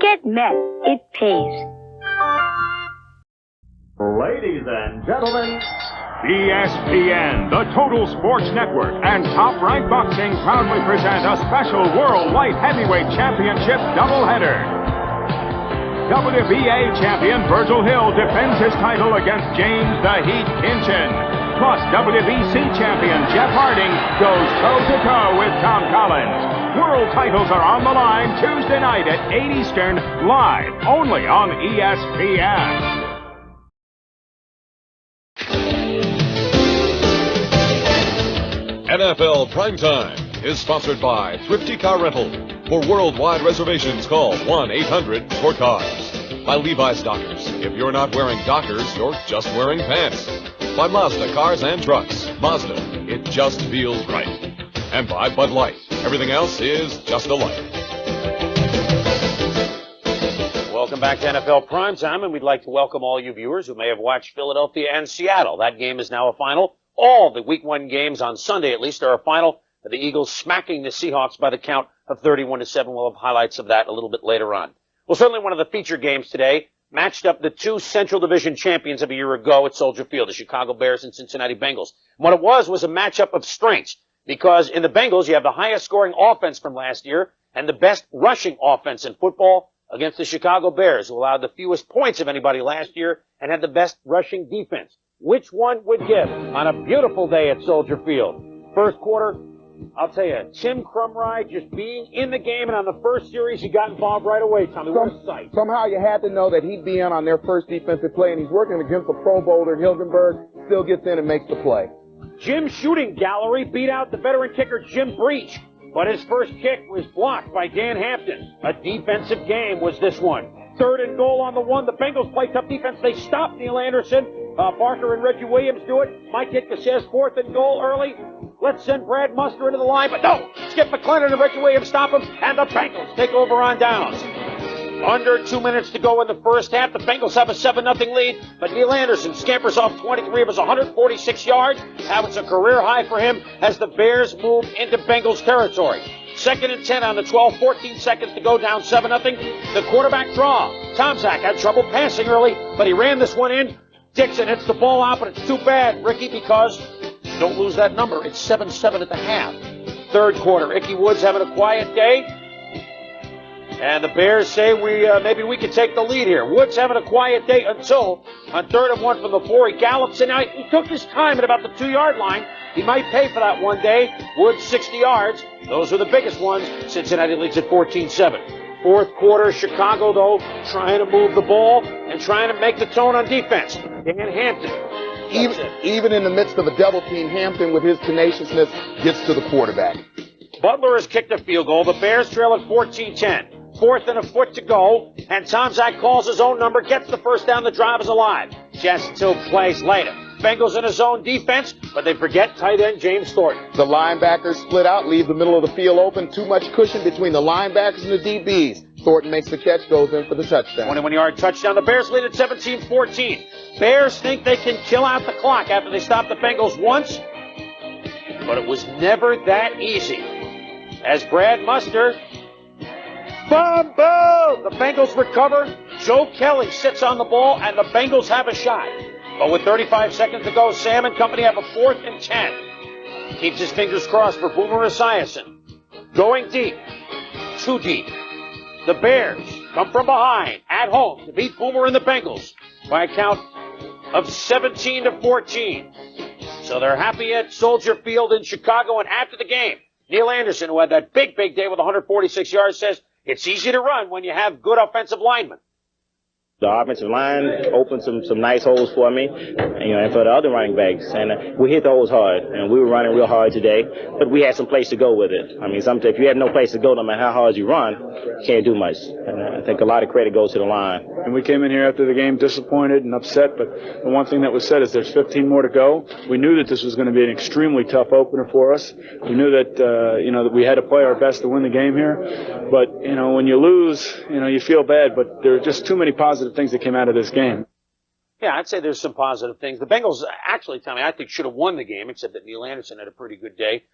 Get Met. It pays. Ladies and gentlemen, ESPN, the Total Sports Network, and Top Rank Boxing proudly present a special World Light Heavyweight Championship doubleheader. WBA champion Virgil Hill defends his title against James the Heat Kinchin. Plus, WBC champion Jeff Harding goes toe-to-toe with Tom Collins. World titles are on the line Tuesday night at 8 Eastern, live only on ESPN. NFL PrimeTime is sponsored by Thrifty Car Rental. For worldwide reservations, call 1-800-4CARS. By Levi's Dockers. If you're not wearing Dockers, you're just wearing pants. By Mazda Cars and Trucks. Mazda, it just feels right. And by Bud Light. Everything else is just a light. Welcome back to NFL Primetime, and we'd like to welcome all you viewers who may have watched Philadelphia and Seattle. That game is now a final. All the Week 1 games on Sunday, at least, are a final. The Eagles smacking the Seahawks by the count of 31-7. We'll have highlights of that a little bit later on. Well, certainly one of the feature games today matched up the two Central Division champions of a year ago at Soldier Field, the Chicago Bears and Cincinnati Bengals. What it was a matchup of strengths, because in the Bengals you have the highest scoring offense from last year and the best rushing offense in football against the Chicago Bears, who allowed the fewest points of anybody last year and had the best rushing defense. Which one would give on a beautiful day at Soldier Field? First quarter, I'll tell you, Tim Crumrye just being in the game, and on the first series, he got involved right away, Tommy. What a sight. Somehow you had to know that he'd be in on their first defensive play, and he's working against the Pro Bowler, Hilgenberg, still gets in and makes the play. Jim's shooting gallery beat out the veteran kicker Jim Breach, but his first kick was blocked by Dan Hampton. A defensive game was this one. 3rd and goal on the 1. The Bengals play tough defense. They stop Neil Anderson. Parker and Reggie Williams do it. Mike Ditka says 4th and goal early. Let's send Brad Muster into the line, but no! Skip McClellan and Reggie Williams stop him, and the Bengals take over on downs. Under 2 minutes to go in the first half. The Bengals have a 7-0 lead, but Neil Anderson scampers off 23 of his 146 yards. Now it's a career high for him as the Bears move into Bengals territory. 2nd and 10 on the 12, 14 seconds to go, down 7-0. The quarterback draw. Tomczak had trouble passing early, but he ran this one in. Dixon hits the ball out, but it's too bad, Ricky, because don't lose that number. It's 7-7 at the half. 3rd quarter, Ickey Woods having a quiet day. And the Bears say maybe we can take the lead here. Woods having a quiet day until on 3rd and 1 from the 4, he gallops in. Now, he took his time at about the 2-yard line. He might pay for that one day. Woods 60 yards. Those are the biggest ones. Cincinnati leads at 14-7. 4th quarter, Chicago, though, trying to move the ball and trying to make the tone on defense. Dan Hampton. Even in the midst of a double team, Hampton, with his tenaciousness, gets to the quarterback. Butler has kicked a field goal. The Bears trail at 14-10. 4th and a foot to go, and Tomczak calls his own number, gets the first down. The drive is alive. Just 2 plays later. Bengals in a zone defense, but they forget tight end James Thornton. The linebackers split out, leave the middle of the field open. Too much cushion between the linebackers and the DBs. Thornton makes the catch, goes in for the touchdown. 21-yard touchdown. The Bears lead at 17-14. Bears think they can kill out the clock after they stop the Bengals once, but it was never that easy. As Brad Muster, fumble! The Bengals recover. Joe Kelly sits on the ball, and the Bengals have a shot. But with 35 seconds to go, Sam and company have a 4th and 10. Keeps his fingers crossed for Boomer Esiason. Going deep. Too deep. The Bears come from behind at home to beat Boomer and the Bengals by a count of 17-14. So they're happy at Soldier Field in Chicago, and after the game, Neil Anderson, who had that big day with 146 yards, says it's easy to run when you have good offensive linemen. The offensive line opened some nice holes for me, and for the other running backs. And we hit the holes hard, and we were running real hard today, but we had some place to go with it. I mean, sometimes if you have no place to go, no matter how hard you run, you can't do much. And I think a lot of credit goes to the line. And we came in here after the game disappointed and upset, but the one thing that was said is there's 15 more to go. We knew that this was going to be an extremely tough opener for us. We knew that, that we had to play our best to win the game here. But, when you lose, you feel bad, but there are just too many positive things that came out of this game. Yeah, I'd say there's some positive things. The Bengals actually, Tommy, I think should have won the game, except that Neil Anderson had a pretty good day.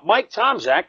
Mike Tomczak,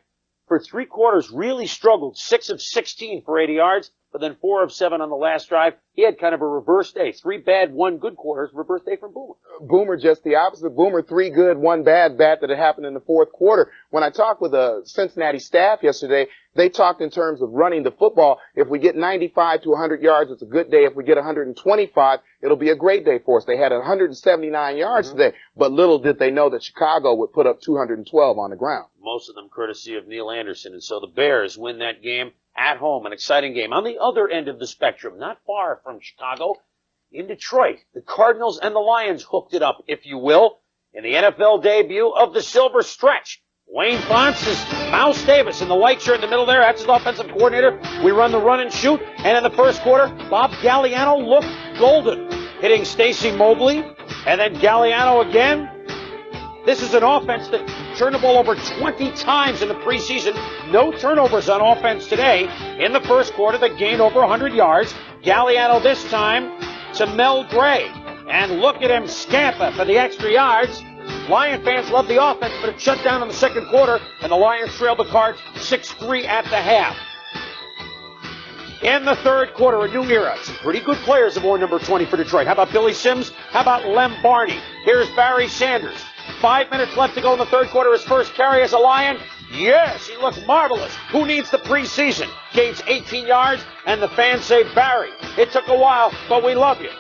for 3 quarters, really struggled. 6 of 16 for 80 yards, but then 4 of 7 on the last drive. He had kind of a reverse day. 3 bad, 1 good quarters, reverse day from Boomer. Boomer just the opposite. Boomer 3 good, 1 bad bat that had happened in the fourth quarter. When I talked with the Cincinnati staff yesterday, they talked in terms of running the football. If we get 95 to 100 yards, it's a good day. If we get 125, it'll be a great day for us. They had 179 yards today, but little did they know that Chicago would put up 212 on the ground. Most of them courtesy of Neil Anderson. And so the Bears win that game at home, an exciting game. On the other end of the spectrum, not far from Chicago, in Detroit, the Cardinals and the Lions hooked it up, if you will, in the NFL debut of the Silver Stretch. Wayne Fonts is Mouse Davis in the white shirt in the middle there. That's his offensive coordinator. We run the run and shoot. And in the first quarter, Bob Galliano looked golden, hitting Stacy Mobley. And then Galliano again. This is an offense that turned the ball over 20 times in the preseason. No turnovers on offense today. In the first quarter, they gained over 100 yards. Galliano this time to Mel Gray. And look at him scamper for the extra yards. Lion fans love the offense, but it shut down in the second quarter, and the Lions trailed the Cards 6-3 at the half. In the third quarter, a new era. Some pretty good players have worn number 20 for Detroit. How about Billy Sims? How about Lem Barney? Here's Barry Sanders. 5 minutes left to go in the third quarter. His first carry as a Lion. Yes, he looks marvelous. Who needs the preseason? Gains 18 yards, and the fans say, Barry, it took a while, but we love you.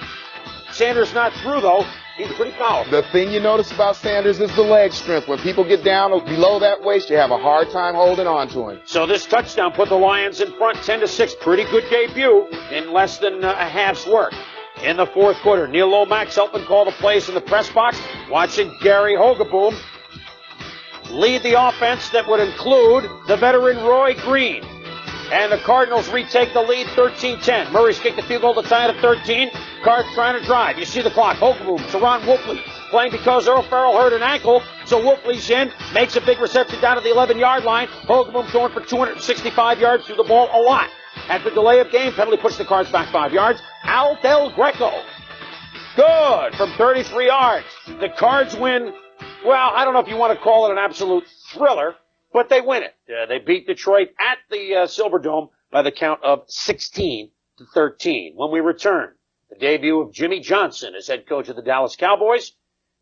Sanders not through, though. He's pretty powerful. The thing you notice about Sanders is the leg strength. When people get down below that waist, you have a hard time holding on to him. So this touchdown put the Lions in front 10-6. Pretty good debut in less than a half's work. In the fourth quarter, Neil Lomax helping call the plays in the press box. Watching Gary Hogaboom lead the offense that would include the veteran Roy Green. And the Cardinals retake the lead 13-10. Murray's kicked the field goal to tie it at 13. Cards trying to drive. You see the clock. Hogaboom, Teron Wolfley playing because Earl Farrell hurt an ankle. So Wolfley's in, makes a big reception down to the 11-yard line. Hogaboom throwing for 265 yards through the ball a lot. At the delay of game penalty, puts the Cards back 5 yards. Al Del Greco. Good from 33 yards. The Cards win, well, I don't know if you want to call it an absolute thriller, but they win it. They beat Detroit at the Silverdome by the count of 16-13. When we return, the debut of Jimmy Johnson as head coach of the Dallas Cowboys,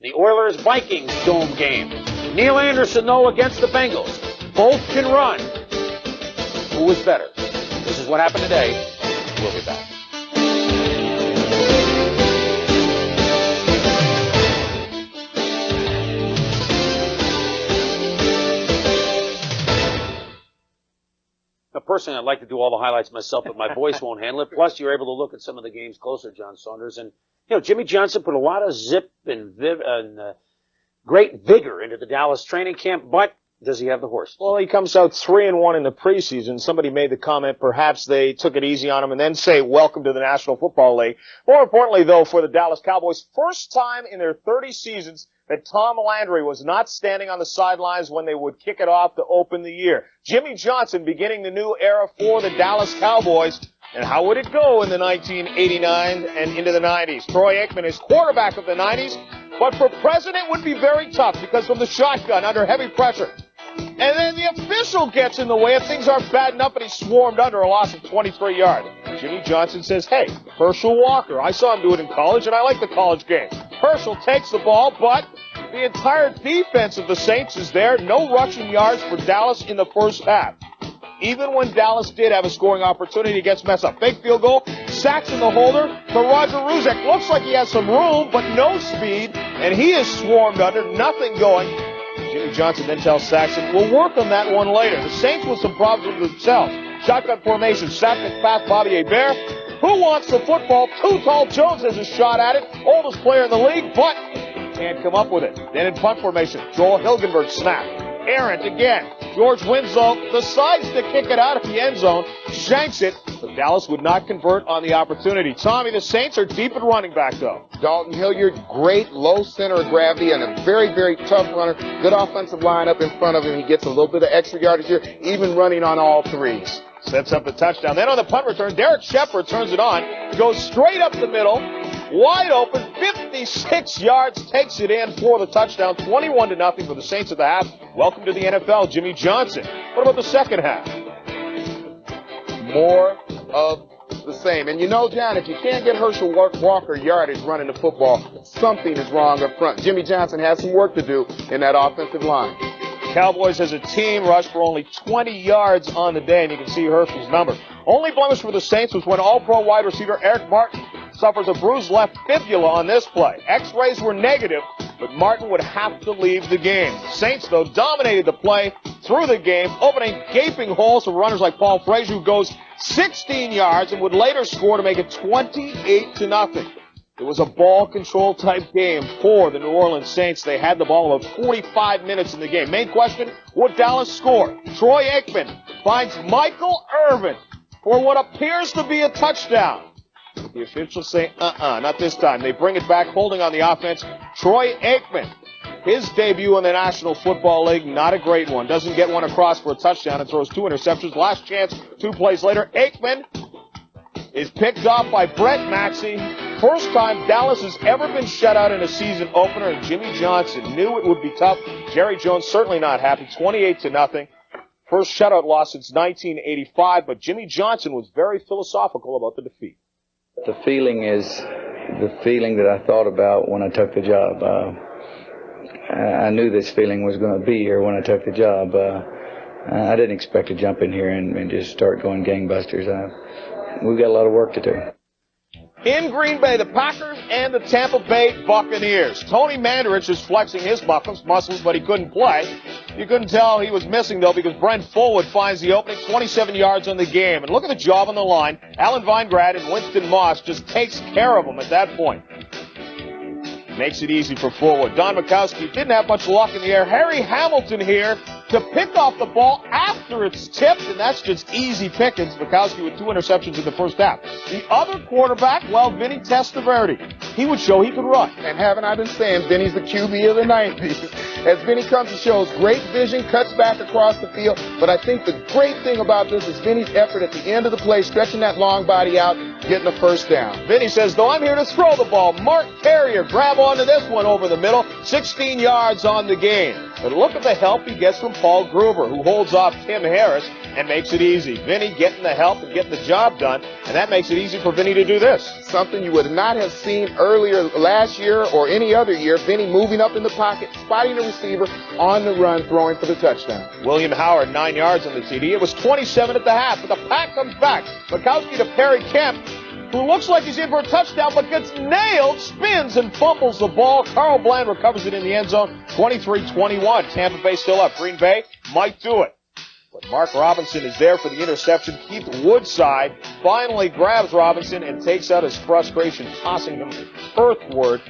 the Oilers-Vikings dome game. Neil Anderson, though, against the Bengals. Both can run. Who is better? This is what happened today. We'll be back. Personally, I'd like to do all the highlights myself, but my voice won't handle it. Plus, you're able to look at some of the games closer, John Saunders. And, you know, Jimmy Johnson put a lot of zip and great vigor into the Dallas training camp, but does he have the horse? Well, he comes out 3-1 in the preseason. Somebody made the comment perhaps they took it easy on him and then say welcome to the National Football League. More importantly, though, for the Dallas Cowboys, first time in their 30 seasons that Tom Landry was not standing on the sidelines when they would kick it off to open the year. Jimmy Johnson beginning the new era for the Dallas Cowboys. And how would it go in the 1989 and into the 90s? Troy Aikman is quarterback of the 90s, but for president would be very tough because from the shotgun under heavy pressure. And then the official gets in the way and things aren't bad enough, and he's swarmed under a loss of 23 yards. Jimmy Johnson says, hey, Herschel Walker, I saw him do it in college, and I like the college game. Herschel takes the ball, but the entire defense of the Saints is there. No rushing yards for Dallas in the first half. Even when Dallas did have a scoring opportunity, it gets messed up. Fake field goal, Saxon the holder to Roger Ruzek. Looks like he has some room, but no speed, and he is swarmed under, nothing going. Jimmy Johnson then tells Saxon, we'll work on that one later. The Saints with some problems with themselves. Shotgun formation, Sapp McFath, Bobby Hebert. Who wants the football? Too Tall Jones has a shot at it. Oldest player in the league, but can't come up with it. Then in punt formation, Joel Hilgenberg snap. Errant again. George Winslow decides to kick it out of the end zone, shanks it, but Dallas would not convert on the opportunity. Tommy, the Saints are deep at running back, though. Dalton Hilliard, great low center of gravity and a very, very tough runner. Good offensive line up in front of him. He gets a little bit of extra yardage here, even running on all threes. Sets up the touchdown. Then on the punt return, Derek Shepard turns it on, goes straight up the middle, wide open, 56 yards, takes it in for the touchdown, 21-0 for the Saints at the half. Welcome to the NFL, Jimmy Johnson. What about the second half? More of just the same. And you know, John, if you can't get Herschel Walker yardage running the football, something is wrong up front. Jimmy Johnson has some work to do in that offensive line. Cowboys as a team rushed for only 20 yards on the day, and you can see Herschel's number. Only blemish for the Saints was when All-Pro wide receiver Eric Martin suffers a bruised left fibula on this play. X-rays were negative, but Martin would have to leave the game. The Saints, though, dominated the play through the game, opening gaping holes for runners like Paul Frazier, who goes 16 yards and would later score to make it 28-0. It was a ball control type game for the New Orleans Saints. They had the ball about 45 minutes in the game. Main question, would Dallas score? Troy Aikman finds Michael Irvin for what appears to be a touchdown. The officials say, not this time. They bring it back, holding on the offense. Troy Aikman, his debut in the National Football League, not a great one. Doesn't get one across for a touchdown and throws 2 interceptions. Last chance, 2 plays later. Aikman is picked off by Brett Maxey. First time Dallas has ever been shut out in a season opener, and Jimmy Johnson knew it would be tough. Jerry Jones certainly not happy, 28-0. First shutout loss since 1985, but Jimmy Johnson was very philosophical about the defeat. The feeling is the feeling that I thought about when I took the job. I knew this feeling was going to be here when I took the job. I didn't expect to jump in here and just start going gangbusters. We've got a lot of work to do. In Green Bay, the Packers and the Tampa Bay Buccaneers. Tony Mandarich is flexing his muscles, but he couldn't play. You couldn't tell he was missing, though, because Brent Fullwood finds the opening, 27 yards on the game. And look at the job on the line. Alan Weingrad and Winston Moss just takes care of him at that point. Makes it easy for Fullwood. Don Mikowski didn't have much luck in the air. Harry Hamilton here to pick off the ball after it's tipped, and that's just easy pickings. Mikowski with 2 interceptions in the first half. The other quarterback, well, Vinny Testaverde. He would show he could run. And haven't I been saying Vinny's the QB of the 90s? As Vinny comes and shows great vision, cuts back across the field. But I think the great thing about this is Vinny's effort at the end of the play, stretching that long body out, getting a first down. Vinny says, though, I'm here to throw the ball. Mark Carrier, grab onto this one over the middle. 16 yards on the game. But look at the help he gets from Paul Gruber, who holds off Tim Harris and makes it easy. Vinny getting the help and getting the job done, and that makes it easy for Vinny to do this. Something you would not have seen earlier last year or any other year. Vinny moving up in the pocket, spotting the receiver on the run, throwing for the touchdown. William Howard, 9 yards on the TD. It was 27 at the half, but the Pack comes back. Mikowski to Perry Kemp, who looks like he's in for a touchdown, but gets nailed, spins, and fumbles the ball. Carl Bland recovers it in the end zone, 23-21. Tampa Bay still up. Green Bay might do it. But Mark Robinson is there for the interception. Keith Woodside finally grabs Robinson and takes out his frustration, tossing him earthward.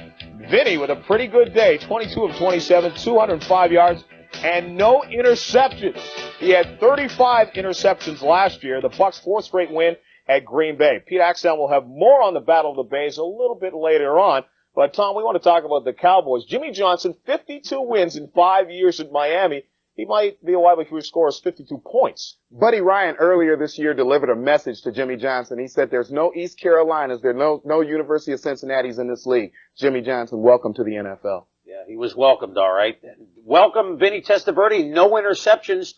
Vinny with a pretty good day, 22 of 27, 205 yards, and no interceptions. He had 35 interceptions last year. The Bucs' 4th straight win at Green Bay. Pete Axtell will have more on the Battle of the Bays a little bit later on. But, Tom, we want to talk about the Cowboys. Jimmy Johnson, 52 wins in 5 years at Miami. He might be a wide receiver who scores 52 points. Buddy Ryan earlier this year delivered a message to Jimmy Johnson. He said there's no East Carolinas, there's no University of Cincinnati's in this league. Jimmy Johnson, welcome to the NFL. Yeah, he was welcomed, all right. Welcome, Vinny Testaverde. No interceptions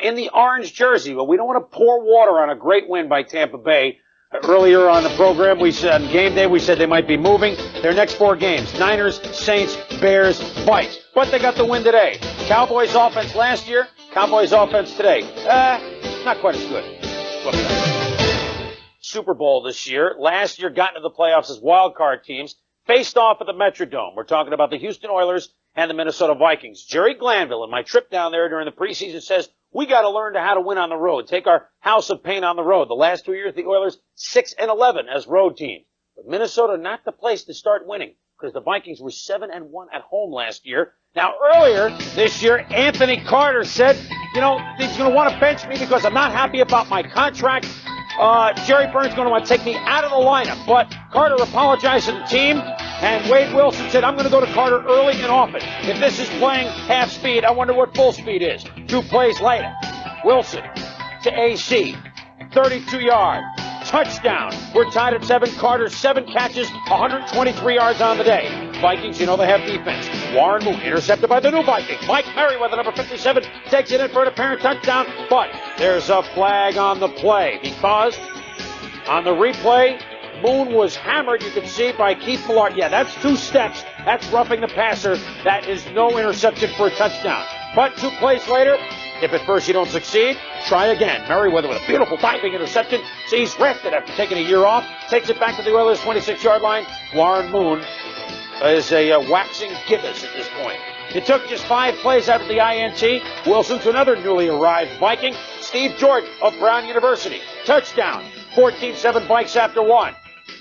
in the orange jersey. But we don't want to pour water on a great win by Tampa Bay. Earlier on the program, we said, on game day, we said they might be moving their next 4 games. Niners, Saints, Bears, Vikes. But they got the win today. Cowboys offense last year, Cowboys offense today. Not quite as good. Super Bowl this year. Last year got into the playoffs as wild card teams. Faced off at the Metrodome. We're talking about the Houston Oilers and the Minnesota Vikings. Jerry Glanville, in my trip down there during the preseason, says, we got to learn how to win on the road. Take our house of pain on the road. The last 2 years, the Oilers 6-11 as road teams. But Minnesota, not the place to start winning, because the Vikings were 7-1 at home last year. Now, earlier this year, Anthony Carter said, he's going to want to bench me because I'm not happy about my contract. Jerry Burns going to want to take me out of the lineup. But Carter apologized to the team, and Wade Wilson said, I'm going to go to Carter early and often. If this is playing half speed, I wonder what full speed is. 2 plays later, Wilson to AC, 32-yard, touchdown. We're tied at 7. Carter, 7 catches, 123 yards on the day. Vikings, they have defense. Warren Moon intercepted by the new Viking. Mike Merriweather, number 57, takes it in for an apparent touchdown, but there's a flag on the play because On the replay, Moon was hammered, you can see, by Keith Millard. Yeah, that's 2 steps. That's roughing the passer. That is no interception for a touchdown. But 2 plays later, if at first you don't succeed, try again. Merriweather with a beautiful diving interception. He's rested after taking a year off. Takes it back to the Oilers' 26-yard line. Warren Moon is a waxing gibbous at this point. It took just 5 plays after the INT. Wilson to another newly arrived Viking, Steve Jordan of Brown University. Touchdown. 14-7 Vikes after 1.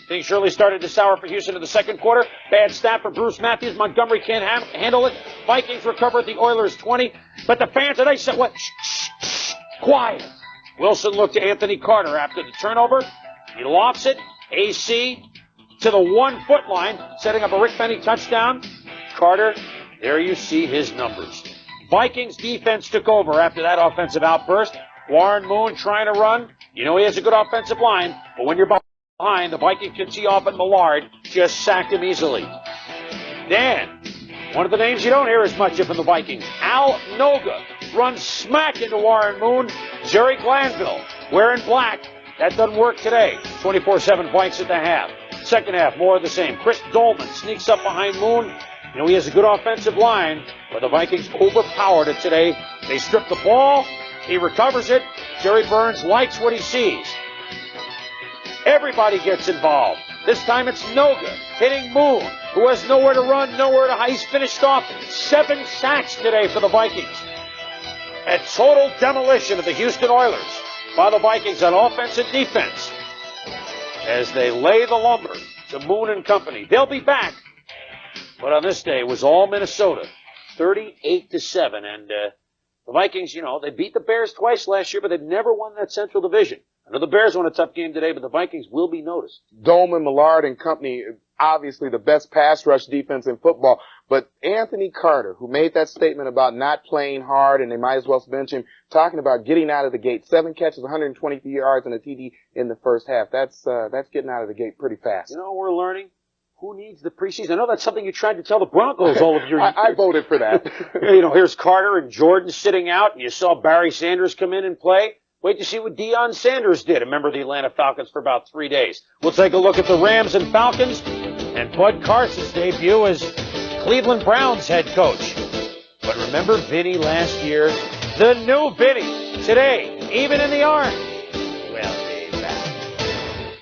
Things surely started to sour for Houston in the second quarter. Bad snap for Bruce Matthews. Montgomery can't handle it. Vikings recover at the Oilers' 20. But the fans today said, what? Shh, quiet. Wilson looked to Anthony Carter after the turnover. He lofts it. AC to the 1-foot line, setting up a Rick Benny touchdown. Carter, there you see his numbers. Vikings defense took over after that offensive outburst. Warren Moon trying to run. You know he has a good offensive line, but when you're behind, the Vikings can tee off, and Millard just sacked him easily. Dan, one of the names you don't hear as much of in the Vikings, Al Noga, runs smack into Warren Moon. Jerry Glanville, wearing black. That doesn't work today. 24-7 Vikes at the half. Second half, more of the same. Chris Dolman sneaks up behind Moon. You know, he has a good offensive line, but the Vikings overpowered it today. They strip the ball. He recovers it. Jerry Burns likes what he sees. Everybody gets involved. This time it's Noga hitting Moon, who has nowhere to run, nowhere to hide. He's finished off 7 sacks today for the Vikings. A total demolition of the Houston Oilers by the Vikings on offense and defense as they lay the lumber to Moon and company. They'll be back, but on this day it was all Minnesota, 38-7, and the Vikings, you know, they beat the Bears twice last year, but they've never won that Central Division. I know the Bears won a tough game today, but the Vikings will be noticed. Dolman, Millard, and company, obviously the best pass rush defense in football. But Anthony Carter, who made that statement about not playing hard and they might as well bench him, talking about getting out of the gate. 7 catches, 123 yards, and a TD in the first half. That's getting out of the gate pretty fast. You know, we're learning. Who needs the preseason? I know that's something you tried to tell the Broncos all of your years. I voted for that. You know, here's Carter and Jordan sitting out, and you saw Barry Sanders come in and play. Wait to see what Deion Sanders did, a member of the Atlanta Falcons, for about 3 days. We'll take a look at the Rams and Falcons and Bud Carson's debut as Cleveland Browns head coach. But remember Vinny last year? The new Vinny today, even in the Army. Well, he's back.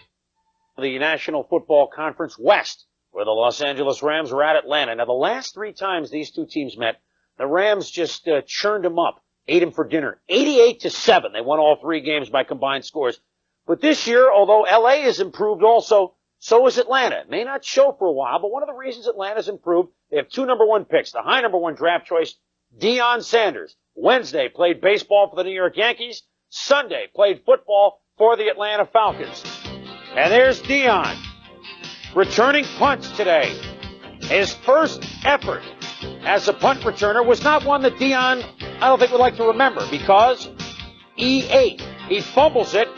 The National Football Conference West, where the Los Angeles Rams were at Atlanta. Now, the last 3 times these two teams met, the Rams just churned them up. Ate him for dinner. 88-7. They won all 3 games by combined scores. But this year, although LA has improved also, so has Atlanta. It may not show for a while, but one of the reasons Atlanta's improved, they have 2 number 1 picks. The high number 1 draft choice, Deion Sanders. Wednesday played baseball for the New York Yankees. Sunday played football for the Atlanta Falcons. And there's Deion returning punts today. His first effort as a punt returner was not one that Deion, I don't think, would like to remember, because he ate. He fumbles it.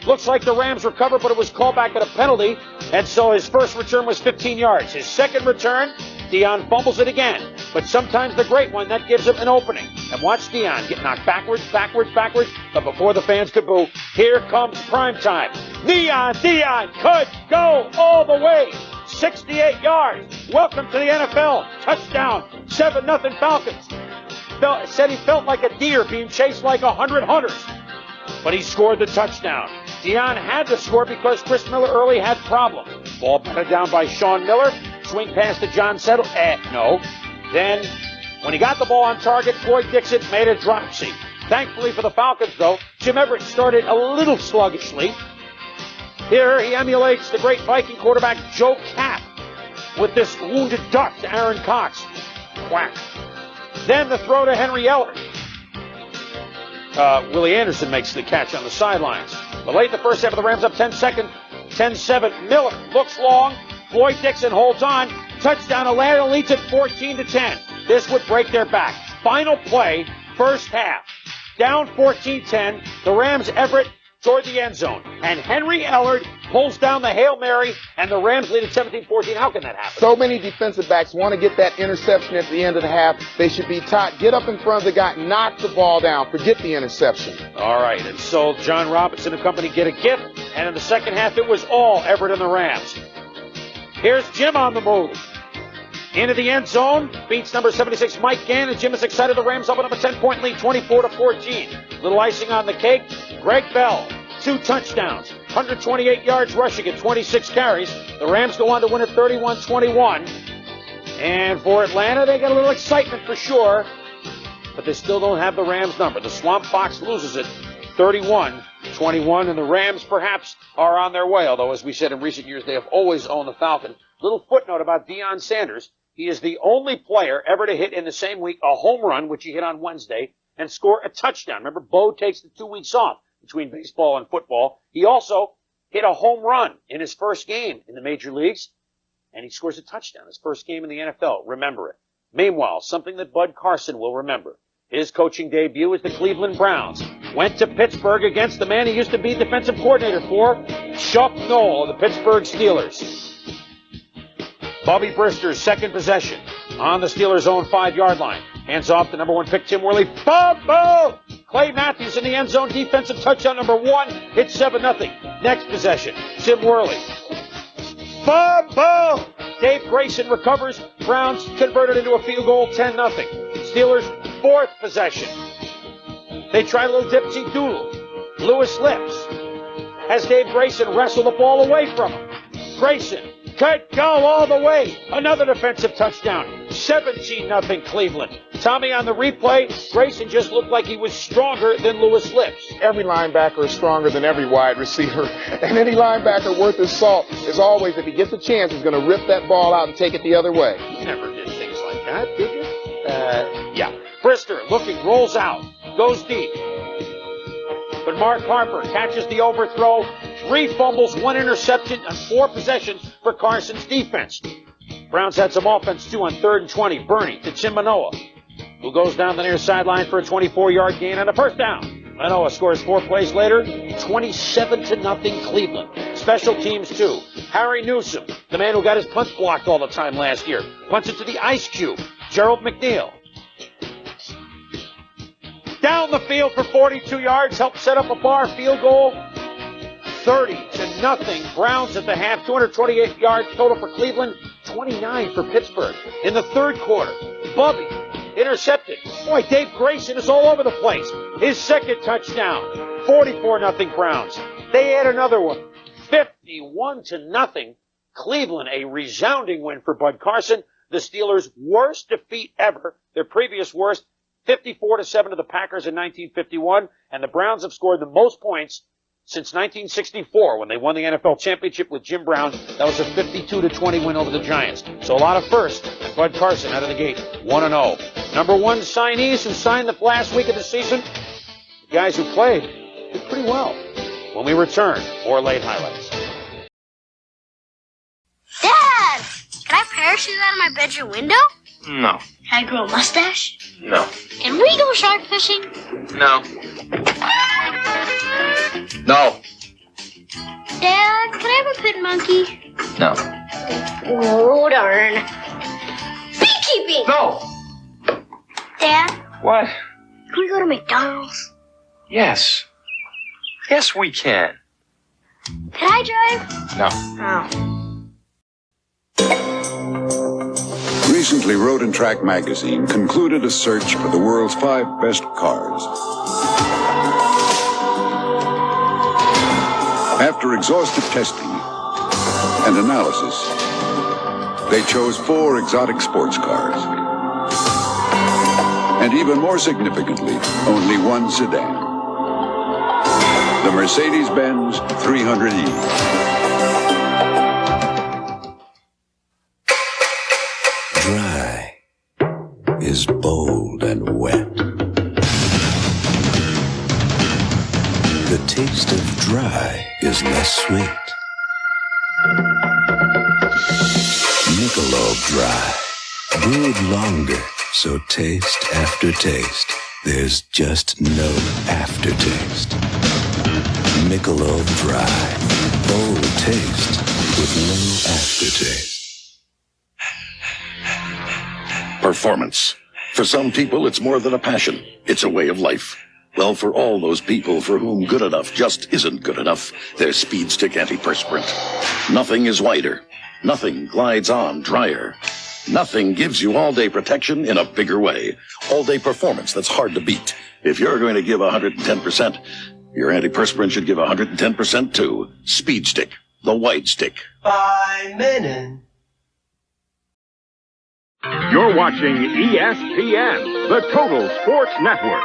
Looks like the Rams recover, but it was called back at a penalty, and so his first return was 15 yards. His second return, Deion fumbles it again. But sometimes the great one, that gives him an opening. And watch Deion get knocked backwards. But before the fans could boo, here comes primetime. Deion could go all the way. 68 yards. Welcome to the NFL. Touchdown. 7-0 Falcons. Said he felt like a deer being chased like 100 hunters. But he scored the touchdown. Deion had to score because Chris Miller early had problems. Ball batted down by Sean Miller. Swing pass to John Settle. No. Then, when he got the ball on target, Floyd Dixon made a dropsy. Thankfully for the Falcons, though, Jim Everett started a little sluggishly. Here he emulates the great Viking quarterback Joe Kapp with this wounded duck to Aaron Cox. Whack. Then the throw to Henry Eller. Willie Anderson makes the catch on the sidelines. But late in the first half of the Rams up 10-7. Miller looks long. Floyd Dixon holds on. Touchdown. Atlanta leads it 14-10. This would break their back. Final play, first half. Down 14-10. The Rams Everett toward the end zone. And Henry Ellard pulls down the Hail Mary, and the Rams lead at 17-14. How can that happen? So many defensive backs want to get that interception at the end of the half. They should be taught, get up in front of the guy, knock the ball down, forget the interception. All right, and so John Robinson and company get a gift. And in the second half, it was all Everett and the Rams. Here's Jim on the move. Into the end zone, beats number 76, Mike Gann, and Jim is excited. The Rams open up a 10-point lead, 24-14. Little icing on the cake. Greg Bell, 2 touchdowns, 128 yards rushing at 26 carries. The Rams go on to win at 31-21. And for Atlanta, they get a little excitement for sure, but they still don't have the Rams number. The Swamp Fox loses it 31-21, and the Rams perhaps are on their way, although as we said in recent years, they have always owned the Falcon. Little footnote about Deion Sanders. He is the only player ever to hit in the same week a home run, which he hit on Wednesday, and score a touchdown. Remember, Bo takes the 2 weeks off between baseball and football. He also hit a home run in his first game in the major leagues, and he scores a touchdown, his first game in the NFL. Remember it. Meanwhile, something that Bud Carson will remember. His coaching debut as the Cleveland Browns. Went to Pittsburgh against the man he used to be defensive coordinator for, Chuck Noll of the Pittsburgh Steelers. Bobby Brister's second possession on the Steelers' own 5-yard line. Hands off to number 1 pick Tim Worley. Fumble! Clay Matthews in the end zone. Defensive touchdown number 1. Hits 7-0. Next possession. Tim Worley. Fumble! Dave Grayson recovers. Browns converted into a field goal, 10-0. Steelers' fourth possession. They try a little dipsy doodle. Lewis Lips has Dave Grayson wrestle the ball away from him. Grayson, cut, go all the way. Another defensive touchdown. 17-0 Cleveland. Tommy on the replay, Grayson just looked like he was stronger than Lewis Lips. Every linebacker is stronger than every wide receiver. And any linebacker worth his salt is always, if he gets a chance, he's going to rip that ball out and take it the other way. You never did things like that, did you? Yeah. Brister looking, rolls out, goes deep. But Mark Harper catches the overthrow. 3 fumbles, 1 interception, and 4 possessions for Carson's defense. Browns had some offense, too, on 3rd and 20. Bernie to Tim Manoa, who goes down the near sideline for a 24-yard gain and a first down. Manoa scores 4 plays later, 27-0 Cleveland. Special teams, too. Harry Newsom, the man who got his punts blocked all the time last year, punts it to the ice cube. Gerald McNeil. Down the field for 42 yards, helped set up a bar field goal. 30-0. Browns at the half, 228 yards total for Cleveland, 29 for Pittsburgh. In the third quarter, Bubby intercepted. Boy, Dave Grayson is all over the place. His second touchdown, 44-0 Browns. They add another one, 51-0. Cleveland, a resounding win for Bud Carson. The Steelers' worst defeat ever, their previous worst, 54-7 to the Packers in 1951, and the Browns have scored the most points since 1964 when they won the NFL championship with Jim Brown. That was a 52-20 win over the Giants. So a lot of firsts, and Bud Carson out of the gate, 1-0. Number 1 signees who signed the last week of the season, the guys who played, did pretty well. When we return, more late highlights. Dad! Can I parachute out of my bedroom window? No. Can I grow a mustache? No. Can we go shark fishing? No. No. Dad, can I have a pet monkey? No. Oh, darn. Beekeeping! No. Dad, What? can we go to McDonald's? Yes. Yes, we can. Can I drive? No. Oh. Recently, Road and Track magazine concluded a search for the world's 5 best cars. After exhaustive testing and analysis, they chose 4 exotic sports cars. And even more significantly, only 1 sedan. The Mercedes-Benz 300E. Dry is bold and wet. The taste of dry is less sweet. Michelob Dry, brewed longer, so taste after taste, there's just no aftertaste. Michelob Dry, bold taste with no aftertaste. Performance. For some people, it's more than a passion. It's a way of life. Well, for all those people for whom good enough just isn't good enough, there's Speed Stick Antiperspirant. Nothing is whiter. Nothing glides on drier. Nothing gives you all-day protection in a bigger way. All-day performance that's hard to beat. If you're going to give 110%, your antiperspirant should give 110% too. Speed Stick, the white stick. By Menon. You're watching ESPN, the Total Sports Network.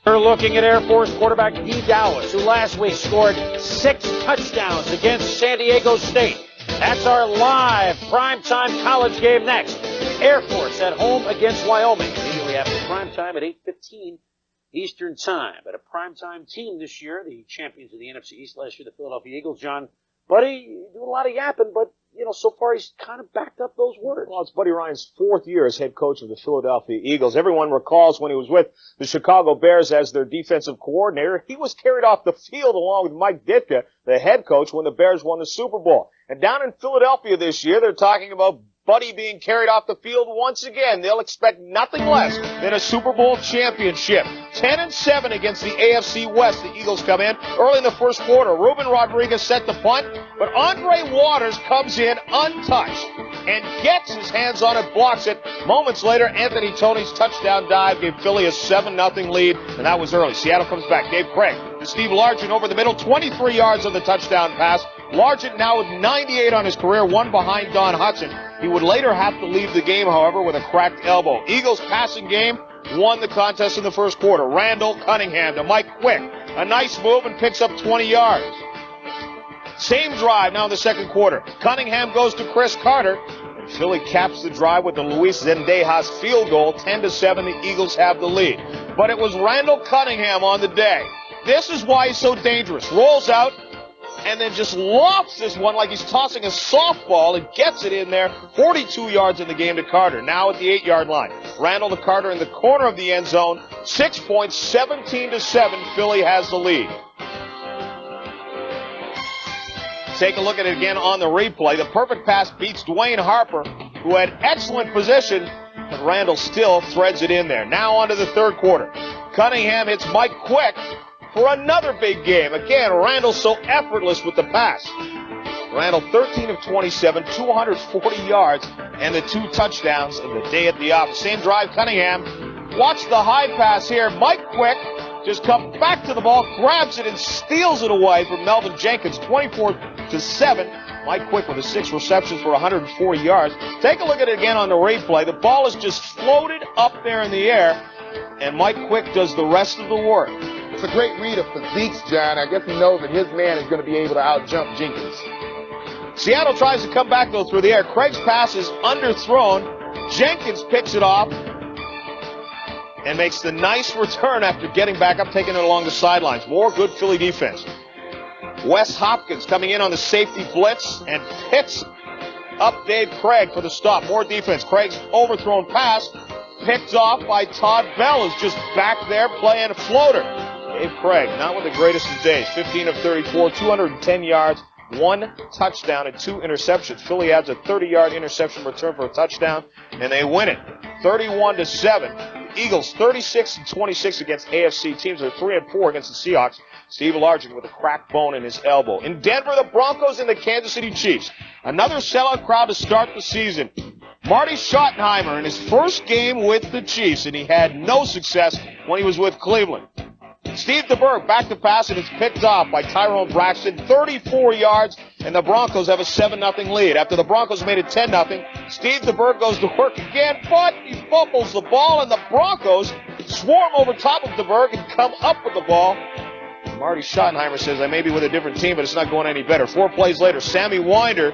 We're looking at Air Force quarterback D. Dallas, who last week scored 6 touchdowns against San Diego State. That's our live primetime college game next. Air Force at home against Wyoming. Immediately after primetime at 8:15 Eastern Time. But a primetime team this year, the champions of the NFC East last year, the Philadelphia Eagles. John, Buddy, doing a lot of yapping, but, so far he's kind of backed up those words. Well, it's Buddy Ryan's 4th year as head coach of the Philadelphia Eagles. Everyone recalls when he was with the Chicago Bears as their defensive coordinator. He was carried off the field along with Mike Ditka, the head coach, when the Bears won the Super Bowl. And down in Philadelphia this year, they're talking about Buddy being carried off the field once again. They'll expect nothing less than a Super Bowl championship. 10-7 against the AFC West. The Eagles come in early in the first quarter. Ruben Rodriguez set the punt, but Andre Waters comes in untouched and gets his hands on it, blocks it. Moments later, Anthony Tony's touchdown dive gave Philly a 7-0 lead, and that was early. Seattle comes back. Dave Craig to Steve Largent over the middle, 23 yards on the touchdown pass. Largent now with 98 on his career, one behind Don Hudson. He would later have to leave the game, however, with a cracked elbow. Eagles passing game won the contest in the first quarter. Randall Cunningham to Mike Quick. A nice move and picks up 20 yards. Same drive now in the second quarter. Cunningham goes to Chris Carter. And Philly caps the drive with the Luis Zendejas field goal. 10-7, the Eagles have the lead. But it was Randall Cunningham on the day. This is why he's so dangerous. Rolls out and then just lofts this one like he's tossing a softball and gets it in there. 42 yards in the game to Carter. Now at the 8-yard line. Randall to Carter in the corner of the end zone. 6 points, 17-7. Philly has the lead. Take a look at it again on the replay. The perfect pass beats Dwayne Harper, who had excellent position, but Randall still threads it in there. Now on to the third quarter. Cunningham hits Mike Quick for another big game. Again, Randall so effortless with the pass. Randall 13 of 27, 240 yards, and the 2 touchdowns of the day at the office. Same drive, Cunningham. Watch the high pass here. Mike Quick just comes back to the ball, grabs it, and steals it away from Melvin Jenkins, 24-7. Mike Quick with 6 receptions for 140 yards. Take a look at it again on the replay. The ball is just floated up there in the air, and Mike Quick does the rest of the work. It's a great read of physiques, John. I guess he knows that his man is going to be able to out-jump Jenkins. Seattle tries to come back, though, through the air. Craig's pass is underthrown. Jenkins picks it off and makes the nice return after getting back up, taking it along the sidelines. More good Philly defense. Wes Hopkins coming in on the safety blitz and picks up Dave Craig for the stop. More defense. Craig's overthrown pass picked off by Todd Bell, who's just back there playing a floater. Dave Craig, not with the greatest of days. 15 of 34, 210 yards, 1 touchdown and 2 interceptions. Philly adds a 30-yard interception return for a touchdown, and they win it 31-7. Eagles 36-26 against AFC teams. They're 3-4 against the Seahawks. Steve Largent with a cracked bone in his elbow. In Denver, the Broncos and the Kansas City Chiefs. Another sellout crowd to start the season. Marty Schottenheimer in his first game with the Chiefs, and he had no success when he was with Cleveland. Steve DeBerg back to pass, and it's picked off by Tyrone Braxton. 34 yards, and the Broncos have a 7-0 lead. After the Broncos made it 10-0, Steve DeBerg goes to work again, but he fumbles the ball, and the Broncos swarm over top of DeBerg and come up with the ball. Marty Schottenheimer says, I may be with a different team, but it's not going any better. 4 plays later, Sammy Winder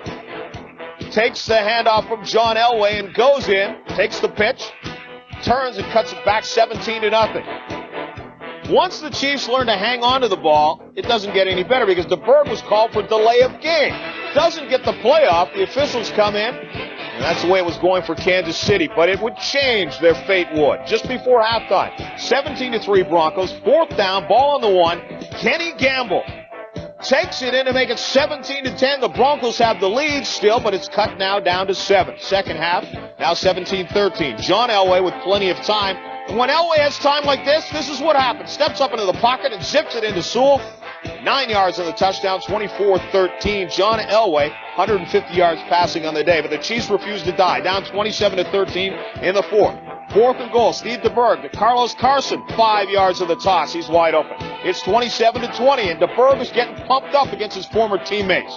takes the handoff from John Elway and goes in, takes the pitch, turns and cuts it back 17-0. Once the Chiefs learn to hang on to the ball, it doesn't get any better because DeBerg was called for delay of game. Doesn't get the playoff. The officials come in, and that's the way it was going for Kansas City. But it would change, their fate would. Just before halftime, 17-3 Broncos, 4th down, ball on the 1. Kenny Gamble takes it in to make it 17-10. The Broncos have the lead still, but it's cut now down to 7. Second half, now 17-13. John Elway with plenty of time. And when Elway has time like this is what happens. Steps up into the pocket and zips it into Sewell. 9 yards on the touchdown, 24-13. John Elway, 150 yards passing on the day. But the Chiefs refuse to die. Down 27-13 in the 4th. 4th and goal. Steve DeBerg to Carlos Carson. 5 yards of the toss. He's wide open. It's 27-20, and DeBerg is getting pumped up against his former teammates.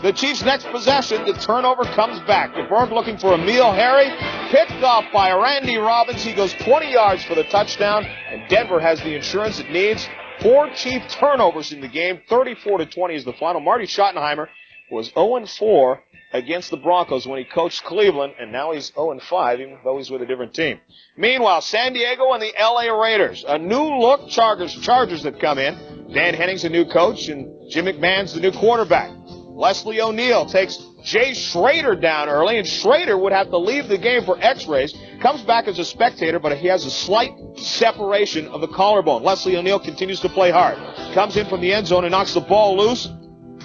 The Chiefs' next possession, the turnover comes back. DeBerg looking for Emil Harry. Picked off by Randy Robbins. He goes 20 yards for the touchdown, and Denver has the insurance it needs. 4 Chief turnovers in the game. 34-20 is the final. Marty Schottenheimer was 0-4 against the Broncos when he coached Cleveland, and now he's 0-5, even though he's with a different team. Meanwhile, San Diego and the LA Raiders. A new-look Chargers that come in. Dan Henning's the new coach, and Jim McMahon's the new quarterback. Leslie O'Neal takes Jay Schrader down early, and Schrader would have to leave the game for x-rays. Comes back as a spectator, but he has a slight separation of the collarbone. Leslie O'Neal continues to play hard. Comes in from the end zone and knocks the ball loose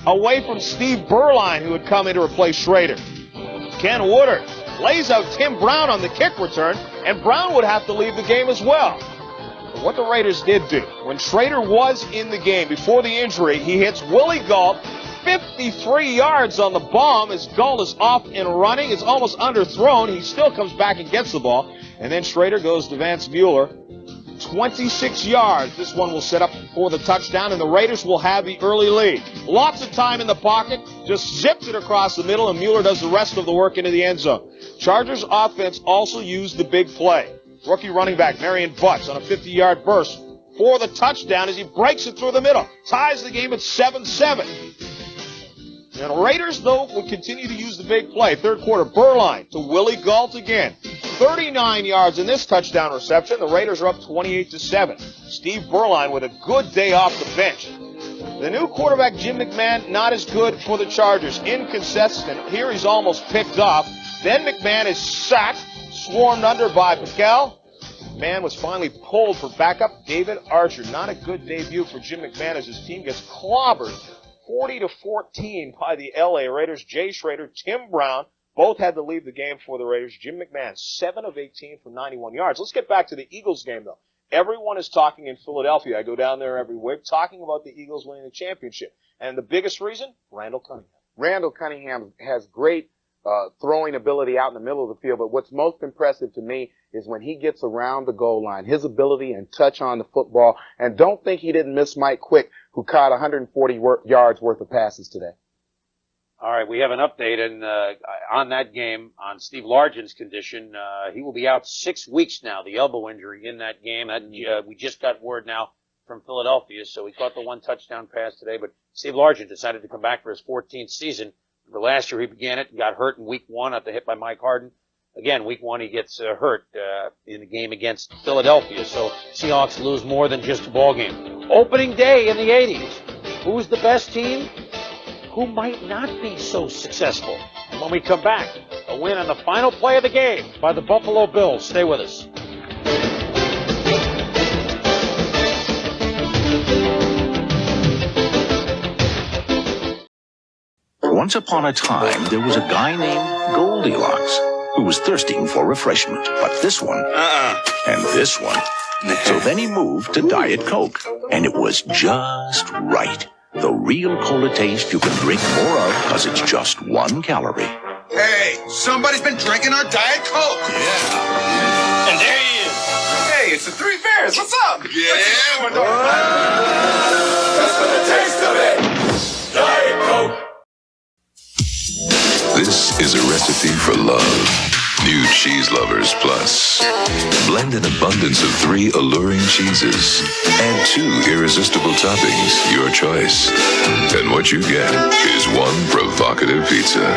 away from Steve Berline, who had come in to replace Schrader. Ken Woodard lays out Tim Brown on the kick return, and Brown would have to leave the game as well. But what the Raiders did do, when Schrader was in the game before the injury, he hits Willie Gault 53 yards on the bomb as Gault is off and running. It's almost underthrown. He still comes back and gets the ball. And then Schrader goes to Vance Mueller. 26 yards. This one will set up for the touchdown, and the Raiders will have the early lead. Lots of time in the pocket. Just zips it across the middle, and Mueller does the rest of the work into the end zone. Chargers offense also used the big play. Rookie running back Marion Butts on a 50-yard burst for the touchdown as he breaks it through the middle. Ties the game at 7-7. And the Raiders, though, will continue to use the big play. Third quarter, Berline to Willie Gault again. 39 yards in this touchdown reception. The Raiders are up 28-7. Steve Berline with a good day off the bench. The new quarterback, Jim McMahon, not as good for the Chargers. Inconsistent. Here he's almost picked off. Then McMahon is sacked, swarmed under by McCall. McMahon was finally pulled for backup David Archer. Not a good debut for Jim McMahon as his team gets clobbered 40-14 by the LA Raiders. Jay Schrader, Tim Brown, both had to leave the game for the Raiders. Jim McMahon, 7 of 18 for 91 yards. Let's get back to the Eagles game, though. Everyone is talking in Philadelphia. I go down there every week talking about the Eagles winning the championship. And the biggest reason? Randall Cunningham. Randall Cunningham has great throwing ability out in the middle of the field, but what's most impressive to me is when he gets around the goal line, his ability and touch on the football. And don't think he didn't miss Mike Quick, who caught 140 yards worth of passes today. All right, we have an update on that game on Steve Largen's condition. He will be out 6 weeks now, the elbow injury in that game. We just got word now from Philadelphia, so he caught the 1 touchdown pass today. But Steve Largen decided to come back for his 14th season. The last year he began it and got hurt in week 1 after hit by Mike Harden. Again, week 1 he gets hurt in the game against Philadelphia. So Seahawks lose more than just a ball game. Opening day in the 80s. Who's the best team? Who might not be so successful? And when we come back, a win on the final play of the game by the Buffalo Bills. Stay with us. Once upon a time, there was a guy named Goldilocks who was thirsting for refreshment. But this one, and this one. So then he moved to Diet Coke, and it was just right. The real cola taste you can drink more of because it's just 1 calorie. Hey, somebody's been drinking our Diet Coke. Yeah. And there he is. Hey, it's the 3 Bears. What's up? Yeah. Just for the taste of it. Diet Coke. This is a recipe for love. New Cheese Lovers Plus. Blend an abundance of 3 alluring cheeses. Add 2 irresistible toppings, your choice. And what you get is 1 provocative pizza.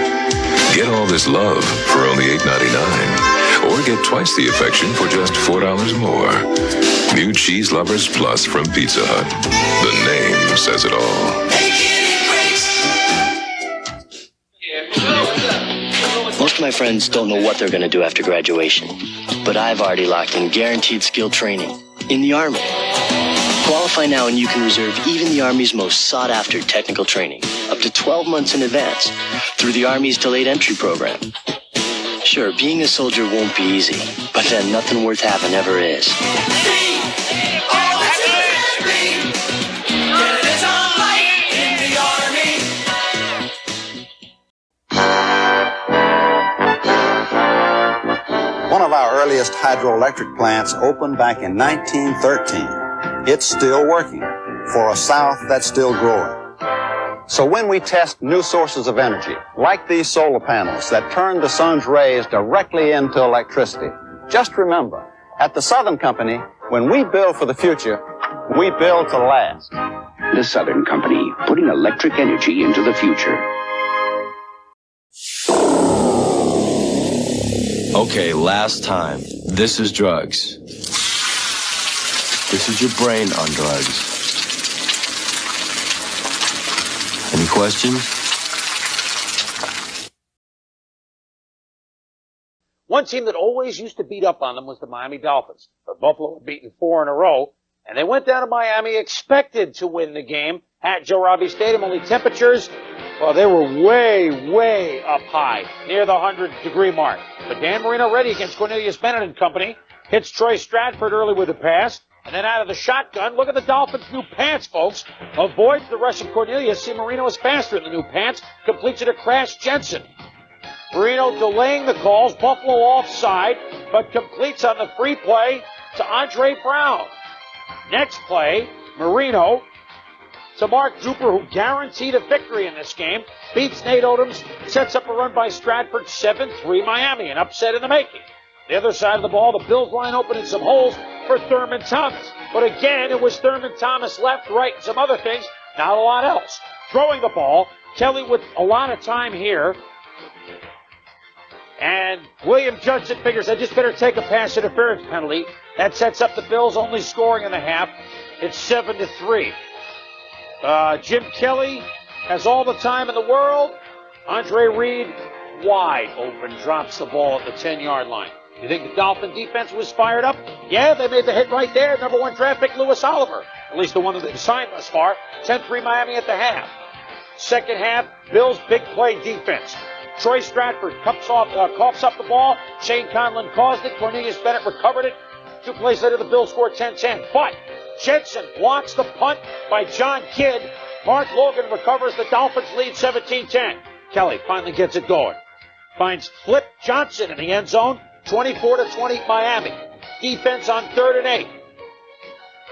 Get all this love for only $8.99. Or get twice the affection for just $4 more. New Cheese Lovers Plus from Pizza Hut. The name says it all. Most of my friends don't know what they're going to do after graduation, but I've already locked in guaranteed skill training in the Army. Qualify now and you can reserve even the Army's most sought-after technical training up to 12 months in advance through the Army's delayed entry program. Sure, being a soldier won't be easy, but then nothing worth having ever is. One of our earliest hydroelectric plants opened back in 1913. It's still working for a South that's still growing. So when we test new sources of energy, like these solar panels that turn the sun's rays directly into electricity, just remember, at the Southern Company, when we build for the future, we build to last. The Southern Company, putting electric energy into the future. Okay, last time. This is drugs. This is your brain on drugs. Any questions? One team that always used to beat up on them was the Miami Dolphins. But Buffalo had beaten 4 in a row, and they went down to Miami expected to win the game at Joe Robbie Stadium. Only temperatures, well, they were way, way up high, near the 100-degree mark. But Dan Marino ready against Cornelius Bennett and company. Hits Troy Stratford early with a pass. And then out of the shotgun, look at the Dolphins' new pants, folks. Avoids the rush of Cornelius. See, Marino is faster in the new pants. Completes it to Crash Jensen. Marino delaying the calls. Buffalo offside, but completes on the free play to Andre Brown. Next play, Marino to Mark Duper, who guaranteed a victory in this game. Beats Nate Odoms, sets up a run by Stratford, 7-3 Miami, an upset in the making. The other side of the ball, the Bills line open in some holes for Thurman Thomas. But again, it was Thurman Thomas left, right, and some other things, not a lot else. Throwing the ball, Kelly with a lot of time here. And William Judson figures, I just better take a pass interference penalty. That sets up the Bills only scoring in the half. It's 7-3. Jim Kelly has all the time in the world. Andre Reed, wide open, drops the ball at the 10-yard line. You think the Dolphin defense was fired up? Yeah, they made the hit right there. Number 1 draft pick, Lewis Oliver. At least the one that they've signed thus far. 10-3 Miami at the half. Second half, Bills' big play defense. Troy Stratford coughs up the ball. Shane Conlon caused it. Cornelius Bennett recovered it. 2 plays later, the Bills scored 10-10. But Jensen blocks the punt by John Kidd. Mark Logan recovers. The Dolphins lead 17-10. Kelly finally gets it going. Finds Flip Johnson in the end zone. 24-20 Miami. Defense on 3rd and 8.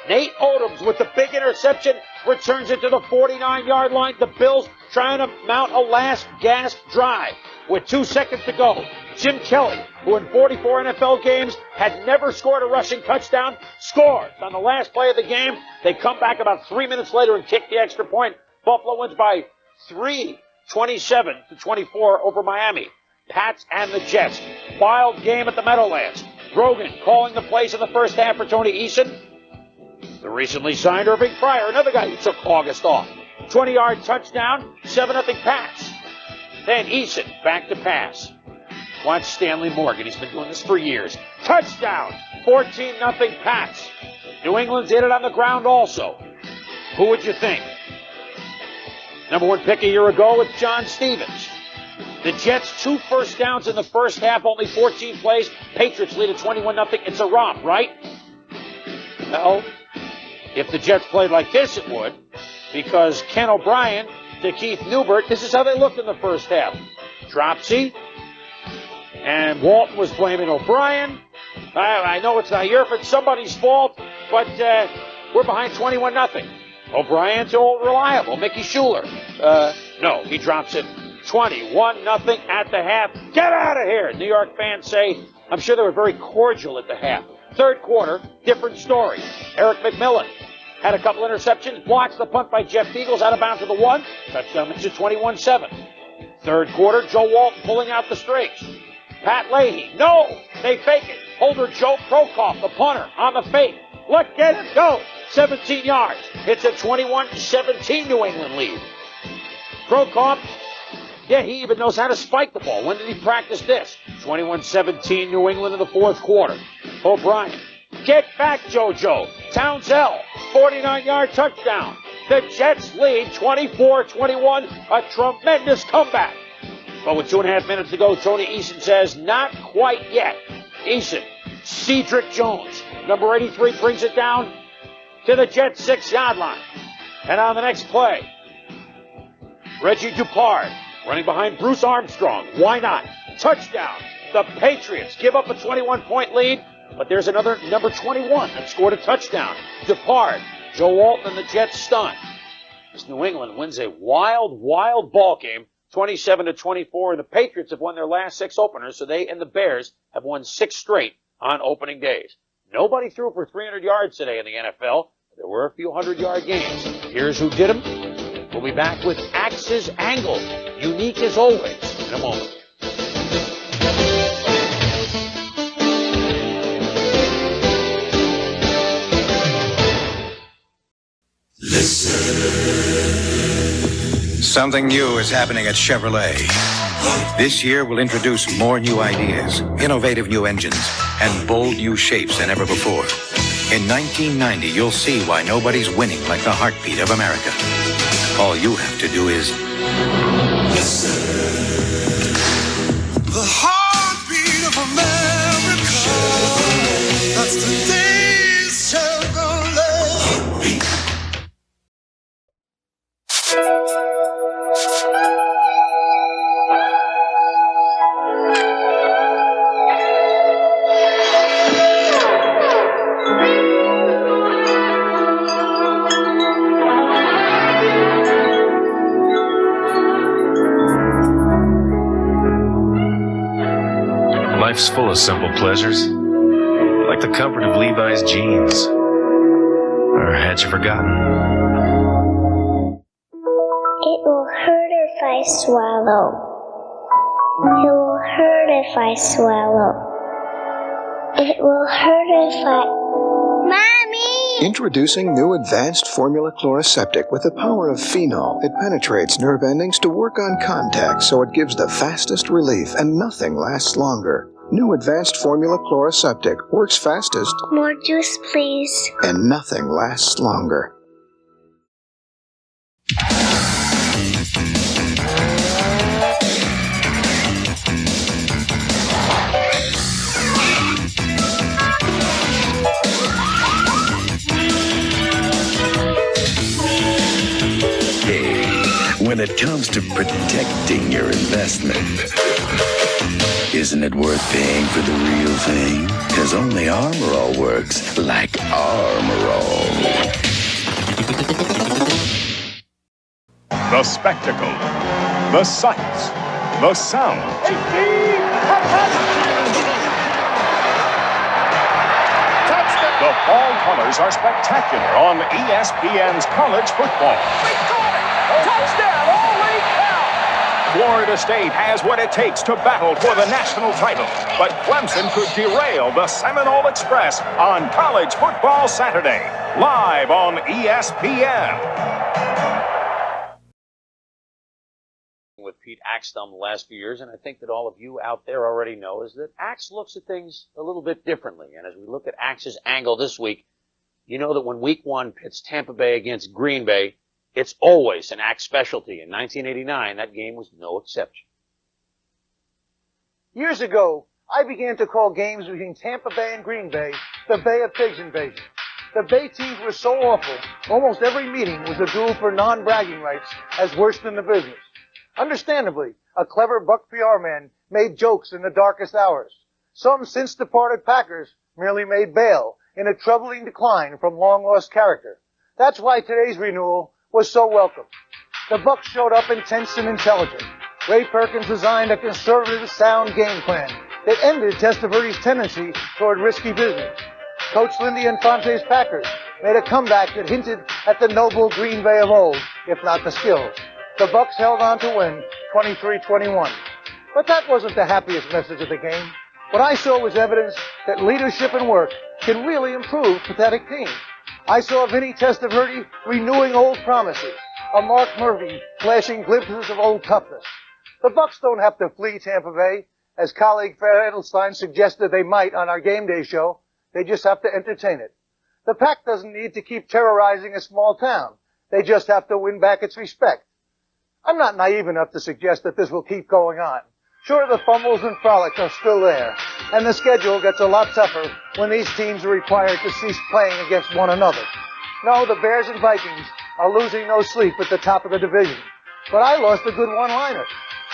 Nate Odoms with the big interception returns it to the 49-yard line. The Bills trying to mount a last gasp drive with 2 seconds to go. Jim Kelly, who in 44 NFL games had never scored a rushing touchdown, scores on the last play of the game. They come back about 3 minutes later and kick the extra point. Buffalo wins by 3, 27-24 over Miami. Pats and the Jets. Wild game at the Meadowlands. Grogan calling the plays in the first half for Tony Eason. The recently signed Irving Pryor, another guy who took August off. 20-yard touchdown, 7-0 pass. Then Eason back to pass. Watch Stanley Morgan. He's been doing this for years. Touchdown, 14-0 pass. New England's in it on the ground also. Who would you think? Number 1 pick a year ago with John Stevens. The Jets, 2 first downs in the first half, only 14 plays. Patriots lead at 21-0. It's a romp, right? Well, if the Jets played like this, it would. Because Ken O'Brien to Keith Newbert, this is how they looked in the first half. Dropsy. And Walton was blaming O'Brien. I know it's not your fault, somebody's fault, but we're behind 21-0. O'Brien to old reliable, Mickey Schuler. No, he drops it 21-0 at the half. Get out of here, New York fans say. I'm sure they were very cordial at the half. Third quarter, different story. Eric McMillan had a couple interceptions, blocks the punt by Jeff Eagles out of bounds to the 1. Touchdown makes it 21-7. Third quarter, Joe Walton pulling out the strings. Pat Leahy, no! They fake it. Holder Joe Prokoff, the punter, on the fake. Let it go. 17 yards. It's a 21-17 New England lead. Prokoff, yeah, he even knows how to spike the ball. When did he practice this? 21-17 New England in the fourth quarter. O'Brien. Get back, JoJo. Townsell, 49-yard touchdown. The Jets lead 24-21, a tremendous comeback. But with 2.5 minutes to go, Tony Eason says, not quite yet. Eason, Cedric Jones, number 83, brings it down to the Jets' 6-yard line. And on the next play, Reggie Dupard running behind Bruce Armstrong. Why not? Touchdown. The Patriots give up a 21-point lead, but there's another number 21 that scored a touchdown. Dupard. Joe Walton and the Jets stunned. As New England wins a wild, wild ball game, 27-24, and the Patriots have won their last 6 openers, so they and the Bears have won 6 straight on opening days. Nobody threw for 300 yards today in the NFL. There were a few 100-yard games. Here's who did them. We'll be back with Axe's Angle, unique as always, in a moment. Something new is happening at Chevrolet. This year we'll introduce more new ideas, innovative new engines, and bold new shapes than ever before. In 1990, you'll see why nobody's winning like the heartbeat of America. All you have to do is listen. The heartbeat of America. That's today's Chevrolet. Heartbeat. Life's full of simple pleasures, like the comfort of Levi's jeans. Or had you forgotten? It will hurt if I swallow. It will hurt if I swallow. It will hurt if I... Mommy! Introducing new advanced formula chloroseptic with the power of phenol. It penetrates nerve endings to work on contact, so it gives the fastest relief and nothing lasts longer. New advanced formula chloroseptic works fastest. More juice, please. And nothing lasts longer. When it comes to protecting your investment, isn't it worth paying for the real thing? Because only Armorall works like Armorall. The spectacle, the sights, the sounds. The fall colors are spectacular on ESPN's college football. Touchdown, holy cow! Florida State has what it takes to battle for the national title, but Clemson could derail the Seminole Express on College Football Saturday, live on ESPN. With Pete Axe the last few years, and I think that all of you out there already know, is that Axe looks at things a little bit differently. And as we look at Axe's Angle this week, you know that when Week 1 pits Tampa Bay against Green Bay, it's always an Axe specialty. In 1989, that game was no exception. Years ago, I began to call games between Tampa Bay and Green Bay the Bay of Pigs invasion. The Bay teams were so awful, almost every meeting was a duel for non-bragging rights as worse than the business. Understandably, a clever Buck PR man made jokes in the darkest hours. Some since-departed Packers merely made bail in a troubling decline from long-lost character. That's why today's renewal was so welcome. The Bucks showed up intense and intelligent. Ray Perkins designed a conservative, sound game plan that ended Testaverde's tendency toward risky business. Coach Lindy Infante's Packers made a comeback that hinted at the noble Green Bay of old, if not the skills. The Bucks held on to win 23-21. But that wasn't the happiest message of the game. What I saw was evidence that leadership and work can really improve pathetic teams. I saw Vinny Testaverde renewing old promises, a Mark Murphy flashing glimpses of old toughness. The Bucks don't have to flee Tampa Bay, as colleague Fair Edelstein suggested they might on our game day show. They just have to entertain it. The Pack doesn't need to keep terrorizing a small town. They just have to win back its respect. I'm not naive enough to suggest that this will keep going on. Sure, the fumbles and frolics are still there, and the schedule gets a lot tougher when these teams are required to cease playing against one another. No, the Bears and Vikings are losing no sleep at the top of the division. But I lost a good one-liner.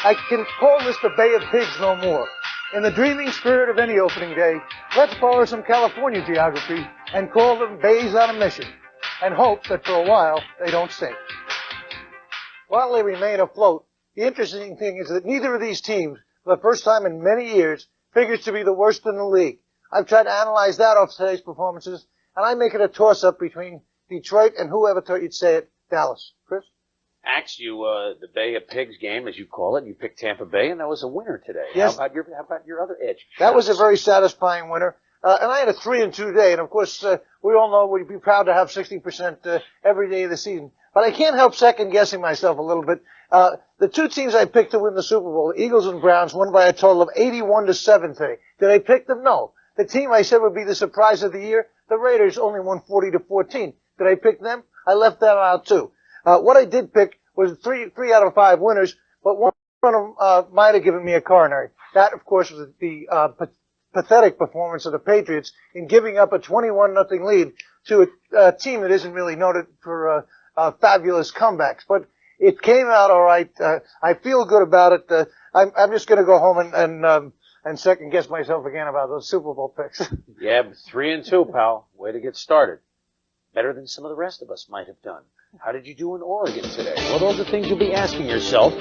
I can call this the Bay of Pigs no more. In the dreaming spirit of any opening day, let's borrow some California geography and call them bays on a mission, and hope that for a while they don't sink. While they remain afloat, the interesting thing is that neither of these teams, for the first time in many years, figures to be the worst in the league. I've tried to analyze that off today's performances, and I make it a toss-up between Detroit and whoever thought you'd say it, Dallas. Chris? Axe, you, the Bay of Pigs game, as you call it, you picked Tampa Bay, and that was a winner today. Yes. How about your other edge? That was a very satisfying winner. And I had a 3-2 day, and of course, we all know we'd be proud to have 60% every day of the season. But I can't help second-guessing myself a little bit. The two teams I picked to win the Super Bowl, the Eagles and Browns, won by a total of 81-7 today. Did I pick them? No. The team I said would be the surprise of the year, the Raiders, only won 40-14. Did I pick them? I left them out too. What I did pick was three out of 5 winners, but one of them might have given me a coronary. That, of course, was the pathetic performance of the Patriots in giving up a 21-0 lead to a team that isn't really noted for fabulous comebacks. But it came out all right. I feel good about it. I'm just going to go home and second guess myself again about those Super Bowl picks. Yeah, but 3-2, pal. Way to get started. Better than some of the rest of us might have done. How did you do in Oregon today? Well, those are things you'll be asking yourself.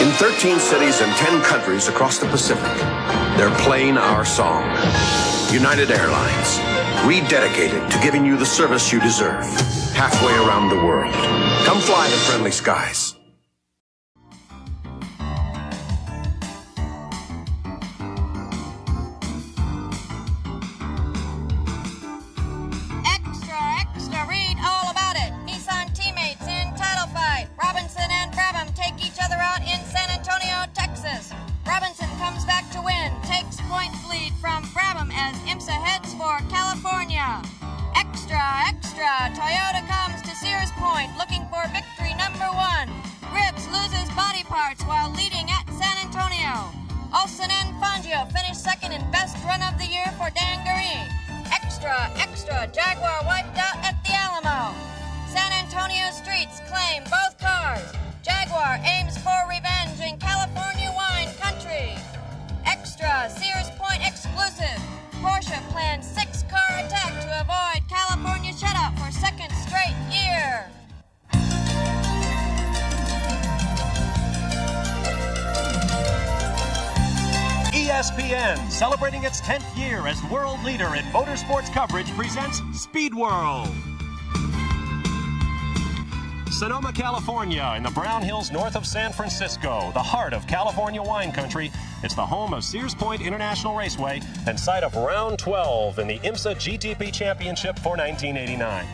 In 13 cities and 10 countries across the Pacific, they're playing our song. United Airlines, rededicated to giving you the service you deserve, halfway around the world. Come fly the friendly skies. Extra, read all about it. Nissan teammates in title fight. Robinson and Brabham take each other out in San Antonio, Texas. Robinson comes back to win, takes point lead from Brabham as IMSA heads for California. Extra, Toyota comes to Sears Point looking for victory number 1. Ribbs loses body parts while leading at San Antonio. Olsen and Fangio finish second in best run of the year for Dangaree. Extra, Jaguar wiped out at the Alamo. San Antonio streets claim both cars. Jaguar aims for revenge in California wine country. Extra, Sears Point exclusive. Porsche plans 6-car attack to avoid California shutout for second straight year. ESPN, celebrating its 10th year as world leader in motorsports coverage, presents Speed World. Sonoma, California, in the Brown Hills north of San Francisco, the heart of California wine country. It's the home of Sears Point International Raceway and site of round 12 in the IMSA GTP Championship for 1989.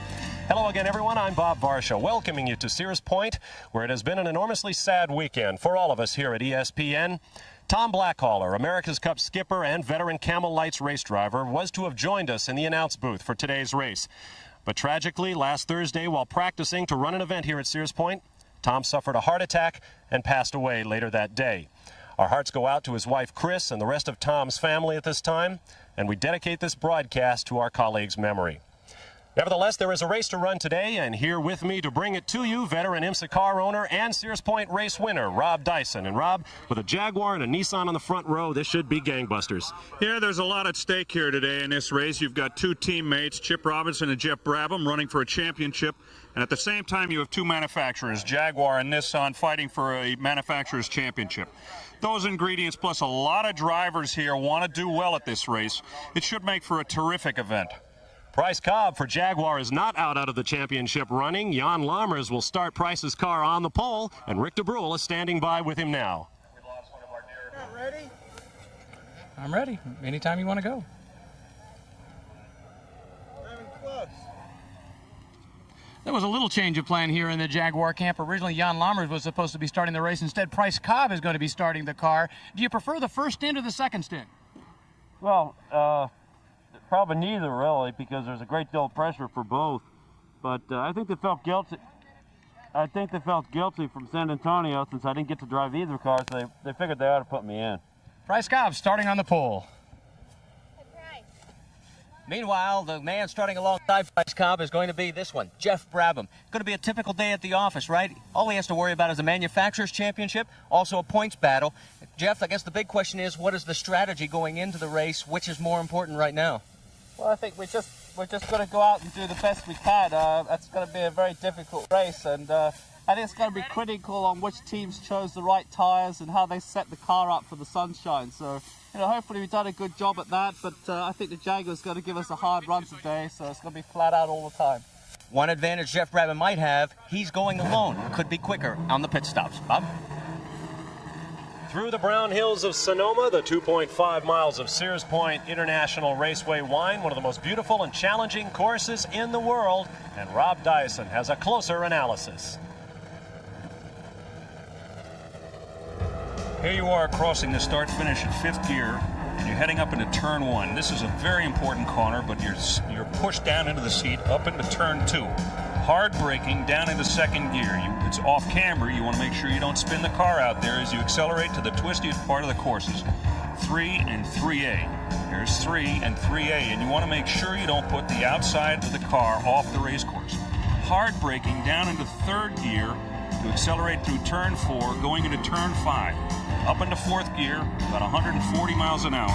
Hello again, everyone. I'm Bob Varsha, welcoming you to Sears Point, where it has been an enormously sad weekend for all of us here at ESPN. Tom Blackhaller, America's Cup skipper and veteran Camel Lights race driver, was to have joined us in the announce booth for today's race. But tragically, last Thursday, while practicing to run an event here at Sears Point, Tom suffered a heart attack and passed away later that day. Our hearts go out to his wife, Chris, and the rest of Tom's family at this time, and we dedicate this broadcast to our colleague's memory. Nevertheless, there is a race to run today, and here with me to bring it to you, veteran IMSA car owner and Sears Point race winner, Rob Dyson. And Rob, with a Jaguar and a Nissan on the front row, this should be gangbusters. Yeah, there's a lot at stake here today in this race. You've got two teammates, Chip Robinson and Jeff Brabham, running for a championship. And at the same time, you have two manufacturers, Jaguar and Nissan, fighting for a manufacturer's championship. Those ingredients, plus a lot of drivers here, want to do well at this race. It should make for a terrific event. Price Cobb for Jaguar is not out of the championship running. Jan Lammers will start Price's car on the pole, and Rick DeBrule is standing by with him now. Ready? I'm ready. Anytime you want to go. There was a little change of plan here in the Jaguar camp. Originally, Jan Lammers was supposed to be starting the race. Instead, Price Cobb is going to be starting the car. Do you prefer the first stint or the second stint? Well, probably neither, really, because there's a great deal of pressure for both. But I think they felt guilty. I think they felt guilty from San Antonio since I didn't get to drive either car, so they figured they ought to put me in. Price Cobb starting on the pole. Meanwhile, the man starting alongside Price Cobb is going to be this one, Jeff Brabham. Going to be a typical day at the office, right? All he has to worry about is a manufacturer's championship, also a points battle. Jeff, I guess the big question is, what is the strategy going into the race? Which is more important right now? Well, I think we're just going to go out and do the best we can. That's going to be a very difficult race, and I think it's going to be critical on which teams chose the right tyres and how they set the car up for the sunshine. So, hopefully we've done a good job at that, but I think the Jaguar's going to give us a hard run today, so it's going to be flat out all the time. One advantage Jeff Brabham might have, he's going alone. Could be quicker on the pit stops. Bob? Through the brown hills of Sonoma, the 2.5 miles of Sears Point International Raceway wind, one of the most beautiful and challenging courses in the world, and Rob Dyson has a closer analysis. Here you are crossing the start-finish in fifth gear, and you're heading up into turn one. This is a very important corner, but you're pushed down into the seat, up into turn two. Hard braking down into second gear. It's off camber. You want to make sure you don't spin the car out there as you accelerate to the twistiest part of the courses. 3 and 3A. Here's 3 and 3A, and you want to make sure you don't put the outside of the car off the race course. Hard braking down into third gear to accelerate through turn 4, going into turn 5. Up into fourth gear, about 140 miles an hour.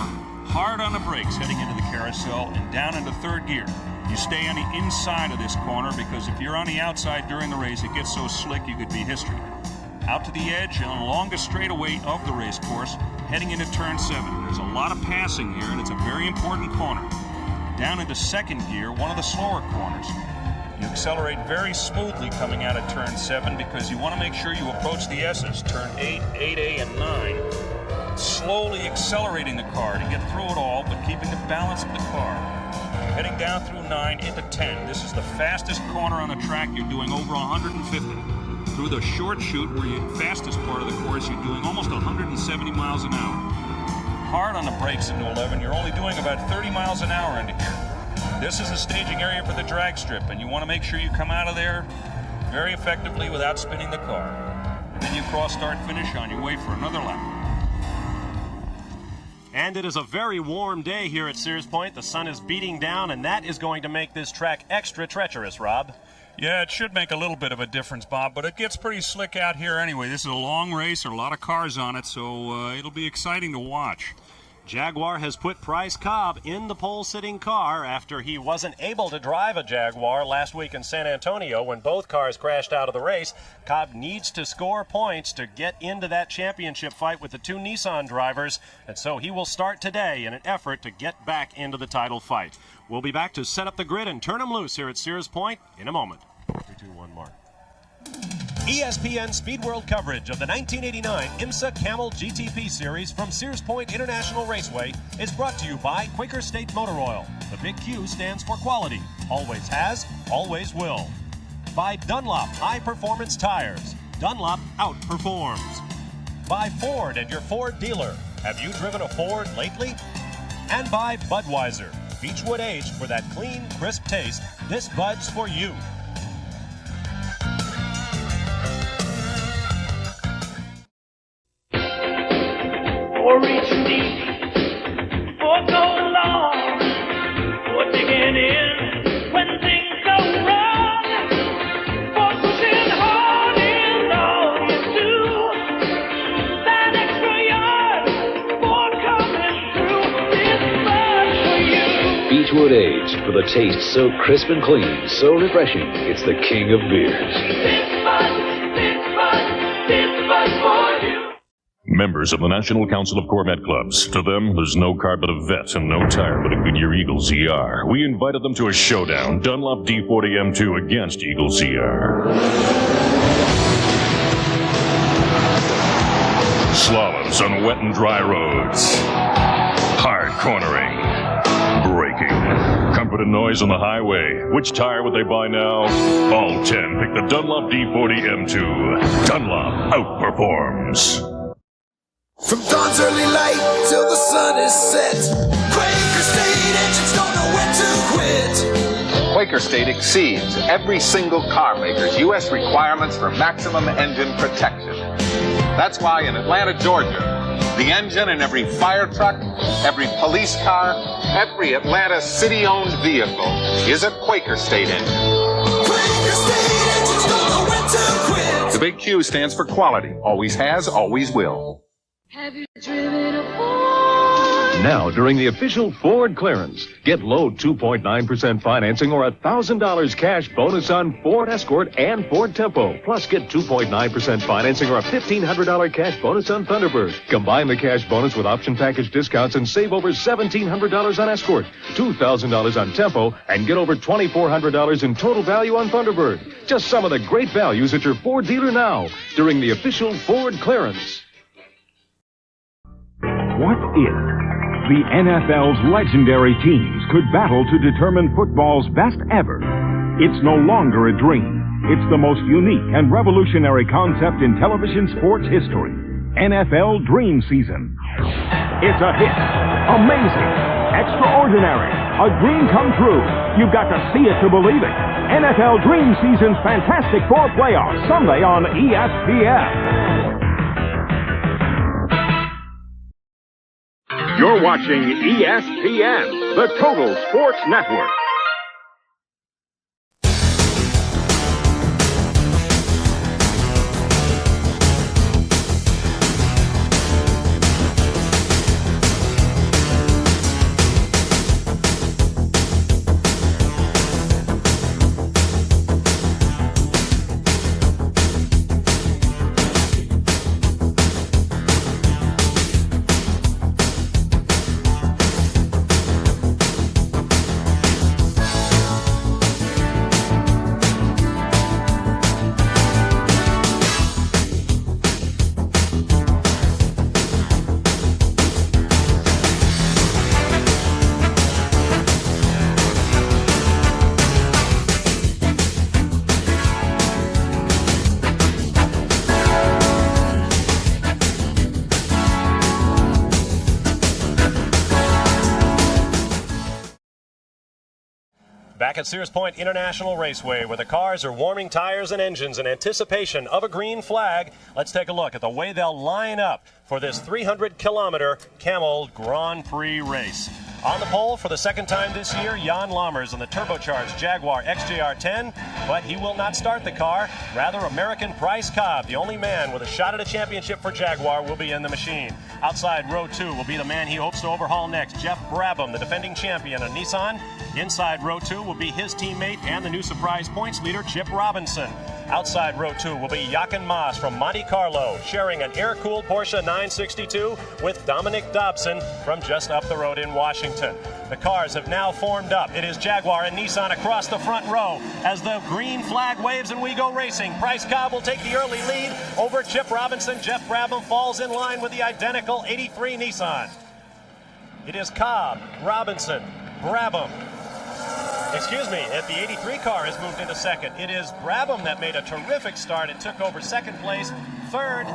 Hard on the brakes heading into the carousel and down into third gear. You stay on the inside of this corner because if you're on the outside during the race, it gets so slick you could be history. Out to the edge on the longest straightaway of the race course, heading into turn 7. There's a lot of passing here, and it's a very important corner. Down into second gear, one of the slower corners. You accelerate very smoothly coming out of turn 7 because you want to make sure you approach the S's, turn 8, 8A, and 9. Slowly accelerating the car to get through it all, but keeping the balance of the car. Heading down through 9 into 10. This is the fastest corner on the track. You're doing over 150. Through the short chute, where you're the fastest part of the course, you're doing almost 170 miles an hour. Hard on the brakes into 11. You're only doing about 30 miles an hour into here. This is the staging area for the drag strip, and you want to make sure you come out of there very effectively without spinning the car. And then you cross start finish on your way for another lap. And it is a very warm day here at Sears Point. The sun is beating down, and that is going to make this track extra treacherous, Rob. Yeah, it should make a little bit of a difference, Bob, but it gets pretty slick out here anyway. This is a long race, there are a lot of cars on it, so it'll be exciting to watch. Jaguar has put Price Cobb in the pole-sitting car after he wasn't able to drive a Jaguar last week in San Antonio when both cars crashed out of the race. Cobb needs to score points to get into that championship fight with the two Nissan drivers, and so he will start today in an effort to get back into the title fight. We'll be back to set up the grid and turn him loose here at Sears Point in a moment. 3, 2, 1, mark. ESPN Speed World coverage of the 1989 IMSA Camel GTP Series from Sears Point International Raceway is brought to you by Quaker State Motor Oil. The big Q stands for quality. Always has, always will. By Dunlop High Performance Tires. Dunlop outperforms. By Ford and your Ford dealer. Have you driven a Ford lately? And by Budweiser. Beechwood aged for that clean, crisp taste. This Bud's for you. For reaching deep, for going long, for digging in when things quenched for the taste so crisp and clean, so refreshing. It's the king of beers. Members of the National Council of Corvette Clubs. To them, there's no car but a vet and no tire but a Goodyear Eagle ZR. We invited them to a showdown. Dunlop D40 M2 against Eagle ZR. Slaloms on wet and dry roads. Hard cornering. Braking. Comfort and noise on the highway. Which tire would they buy now? All 10 pick the Dunlop D40 M2. Dunlop outperforms. From dawn's early light till the sun is set, Quaker State engines don't know when to quit. Quaker State exceeds every single car maker's U.S. requirements for maximum engine protection. That's why in Atlanta, Georgia, the engine in every fire truck, every police car, every Atlanta city-owned vehicle is a Quaker State engine. Quaker State engines don't know when to quit. The big Q stands for quality. Always has, always will. Have you driven a Ford? Now, during the official Ford clearance, get low 2.9% financing or $1,000 cash bonus on Ford Escort and Ford Tempo. Plus, get 2.9% financing or a $1,500 cash bonus on Thunderbird. Combine the cash bonus with option package discounts and save over $1,700 on Escort, $2,000 on Tempo, and get over $2,400 in total value on Thunderbird. Just some of the great values at your Ford dealer now during the official Ford clearance. What if the NFL's legendary teams could battle to determine football's best ever? It's no longer a dream. It's the most unique and revolutionary concept in television sports history. NFL Dream Season. It's a hit. Amazing. Extraordinary. A dream come true. You've got to see it to believe it. NFL Dream Season's Fantastic Four playoffs, Sunday on ESPN. You're watching ESPN, the Total Sports Network. Back at Sears Point International Raceway, where the cars are warming tires and engines in anticipation of a green flag, let's take a look at the way they'll line up for this 300-kilometer Camel Grand Prix race. On the pole for the second time this year, Jan Lammers in the turbocharged Jaguar XJR10, but he will not start the car. Rather, American Price Cobb, the only man with a shot at a championship for Jaguar, will be in the machine. Outside row 2 will be the man he hopes to overhaul next, Jeff Brabham, the defending champion of Nissan. Inside row 2 will be his teammate and the new surprise points leader, Chip Robinson. Outside row 2 will be Jochen Maas from Monte Carlo, sharing an air-cooled Porsche 962 with Dominic Dobson from just up the road in Washington. The cars have now formed up. It is Jaguar and Nissan across the front row. As the green flag waves and we go racing, Price Cobb will take the early lead over Chip Robinson. Jeff Brabham falls in line with the identical 83 Nissan. It is Cobb, Robinson, Brabham. Excuse me, the 83 car has moved into second. It is Brabham that made a terrific start. It took over second place. Third,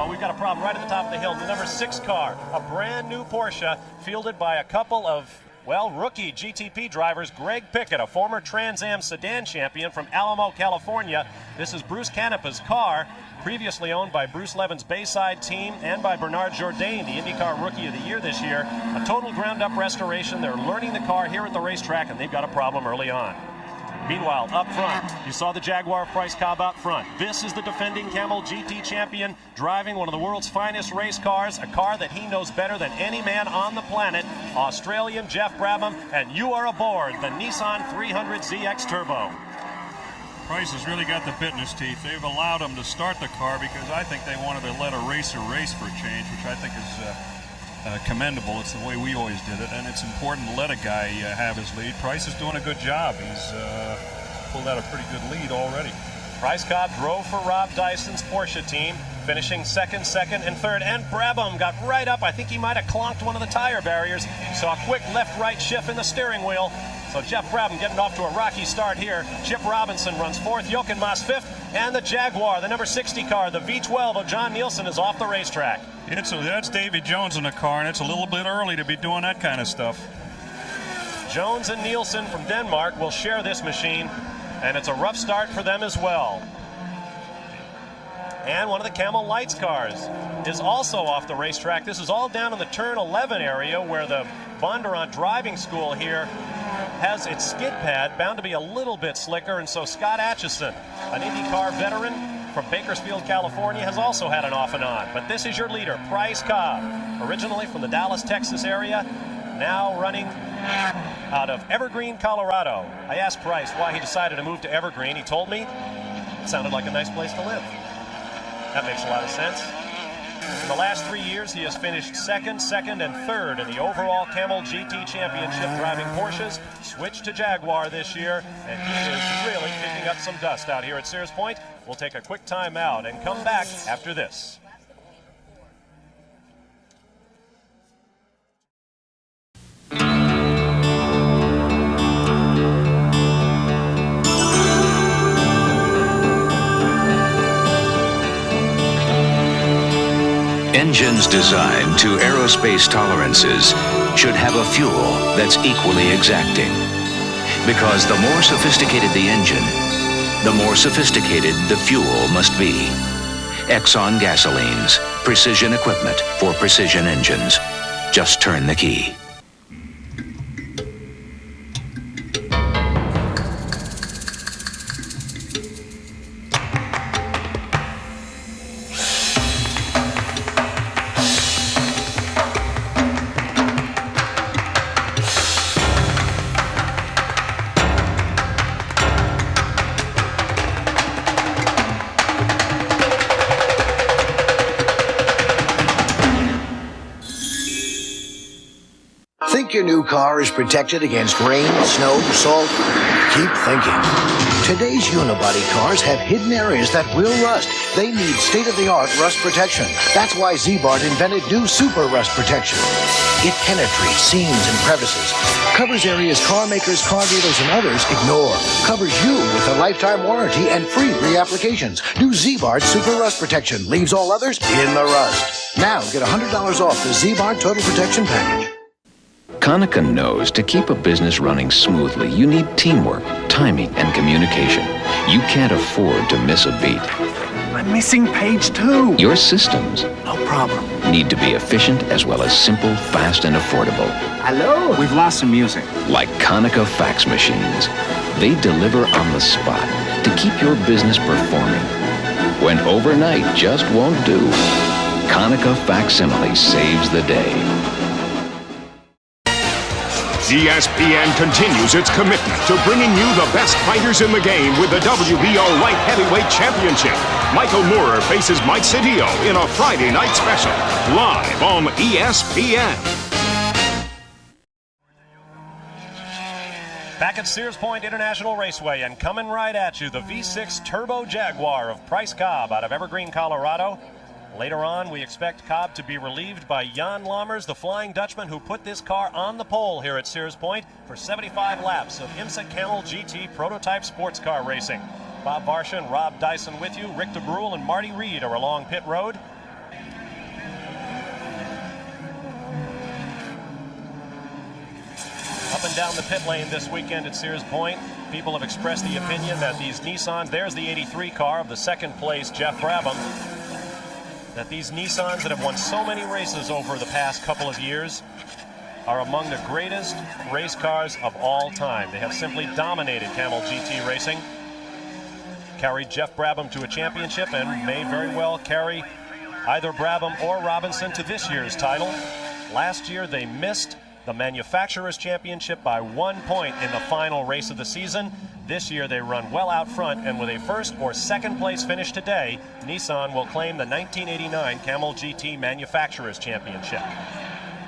we've got a problem right at the top of the hill. The number 6 car, a brand new Porsche, fielded by a couple of, rookie GTP drivers. Greg Pickett, a former Trans Am sedan champion from Alamo, California. This is Bruce Canepa's car, previously owned by Bruce Levin's Bayside team and by Bernard Jourdain, the IndyCar Rookie of the Year this year. A total ground-up restoration. They're learning the car here at the racetrack, and they've got a problem early on. Meanwhile, up front, you saw the Jaguar Price Cobb out front. This is the defending Camel GT champion, driving one of the world's finest race cars, a car that he knows better than any man on the planet. Australian Jeff Brabham, and you are aboard the Nissan 300ZX Turbo. Price has really got the bit in his teeth. They've allowed him to start the car because I think they wanted to let a racer race for a change, which I think is commendable. It's the way we always did it, and it's important to let a guy have his lead. Price is doing a good job. He's pulled out a pretty good lead already. Price Cobb drove for Rob Dyson's Porsche team, finishing second, and third. And Brabham got right up. I think he might have clonked one of the tire barriers. Saw a quick left-right shift in the steering wheel. So Jeff Brabham getting off to a rocky start here. Chip Robinson runs fourth, Jochen Maas fifth, and the Jaguar, the number 60 car, the V12 of John Nielsen, is off the racetrack. That's Davy Jones in the car, and it's a little bit early to be doing that kind of stuff. Jones and Nielsen from Denmark will share this machine, and it's a rough start for them as well. And one of the Camel Lights cars is also off the racetrack. This is all down in the turn 11 area where the Bondurant driving school here has its skid pad, bound to be a little bit slicker, and so Scott Atchison, an IndyCar veteran from Bakersfield, California, has also had an off and on. But this is your leader, Price Cobb, originally from the Dallas, Texas area, now running out of Evergreen, Colorado. I asked Price why he decided to move to Evergreen. He told me it sounded like a nice place to live. That makes a lot of sense. In the last 3 years, he has finished second, and third in the overall Camel GT Championship driving Porsches. Switched to Jaguar this year, and he is really kicking up some dust out here at Sears Point. We'll take a quick time out and come back after this. Engines designed to aerospace tolerances should have a fuel that's equally exacting. Because the more sophisticated the engine, the more sophisticated the fuel must be. Exxon Gasolines, precision equipment for precision engines. Just turn the key. Think your new car is protected against rain, snow, salt? Keep thinking. Today's unibody cars have hidden areas that will rust. They need state-of-the-art rust protection. That's why Z-Bart invented new Super Rust Protection. It penetrates seams and crevices, covers areas car makers, car dealers, and others ignore, covers you with a lifetime warranty and free reapplications. New Z-Bart Super Rust Protection leaves all others in the rust. Now get $100 off the Z-Bart Total Protection Package. Konica knows to keep a business running smoothly, you need teamwork, timing, and communication. You can't afford to miss a beat. I'm missing page 2. Your systems, no problem, need to be efficient as well as simple, fast, and affordable. Hello? We've lost some music. Like Konica fax machines. They deliver on the spot to keep your business performing. When overnight just won't do, Konica Facsimile saves the day. ESPN continues its commitment to bringing you the best fighters in the game with the WBO Light Heavyweight Championship. Michael Moorer faces Mike Cedillo in a Friday night special, live on ESPN. Back at Sears Point International Raceway, and coming right at you, the V6 Turbo Jaguar of Price Cobb out of Evergreen, Colorado. Later on, we expect Cobb to be relieved by Jan Lammers, the Flying Dutchman, who put this car on the pole here at Sears Point for 75 laps of IMSA Camel GT prototype sports car racing. Bob Varsha and Rob Dyson with you. Rick DeBrule and Marty Reed are along pit road. Up and down the pit lane this weekend at Sears Point, people have expressed the opinion that these Nissans, there's the 83 car of the second place, Jeff Brabham, that these Nissans that have won so many races over the past couple of years are among the greatest race cars of all time. They have simply dominated Camel GT racing, carried Jeff Brabham to a championship, and may very well carry either Brabham or Robinson to this year's title. Last year they missed the Manufacturers Championship by 1 point in the final race of the season. This year they run well out front, and with a first or second place finish today, Nissan will claim the 1989 Camel GT Manufacturers Championship.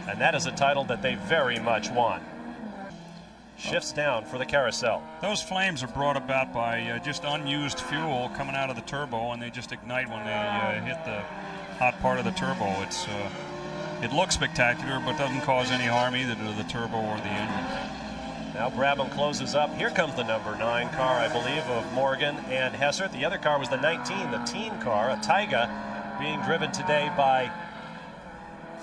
And that is a title that they very much want. Shifts down for the carousel. Those flames are brought about by just unused fuel coming out of the turbo, and they just ignite when they hit the hot part of the turbo. It looks spectacular, but doesn't cause any harm either to the turbo or the engine. Now Brabham closes up. Here comes the number 9 car, I believe, of Morgan and Hessert. The other car was the 19, the teen car, a Taiga, being driven today by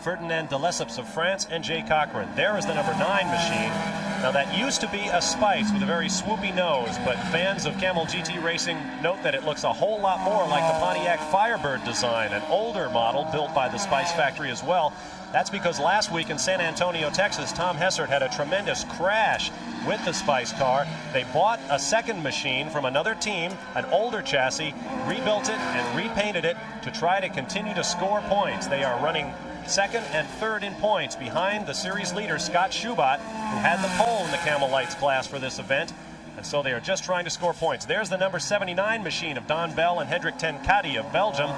Ferdinand de Lesseps of France and Jay Cochran. There is the number 9 machine. Now that used to be a Spice with a very swoopy nose, but fans of Camel GT racing note that it looks a whole lot more like the Pontiac Firebird design, an older model built by the Spice factory as well. That's because last week in San Antonio, Texas, Tom Hessert had a tremendous crash with the Spice car. They bought a second machine from another team, an older chassis, rebuilt it and repainted it to try to continue to score points. They are running second and third in points behind the series leader, Scott Schubert, who had the pole in the Camel Lights class for this event. And so they are just trying to score points. There's the number 79 machine of Don Bell and Hendrik ten Kati of Belgium.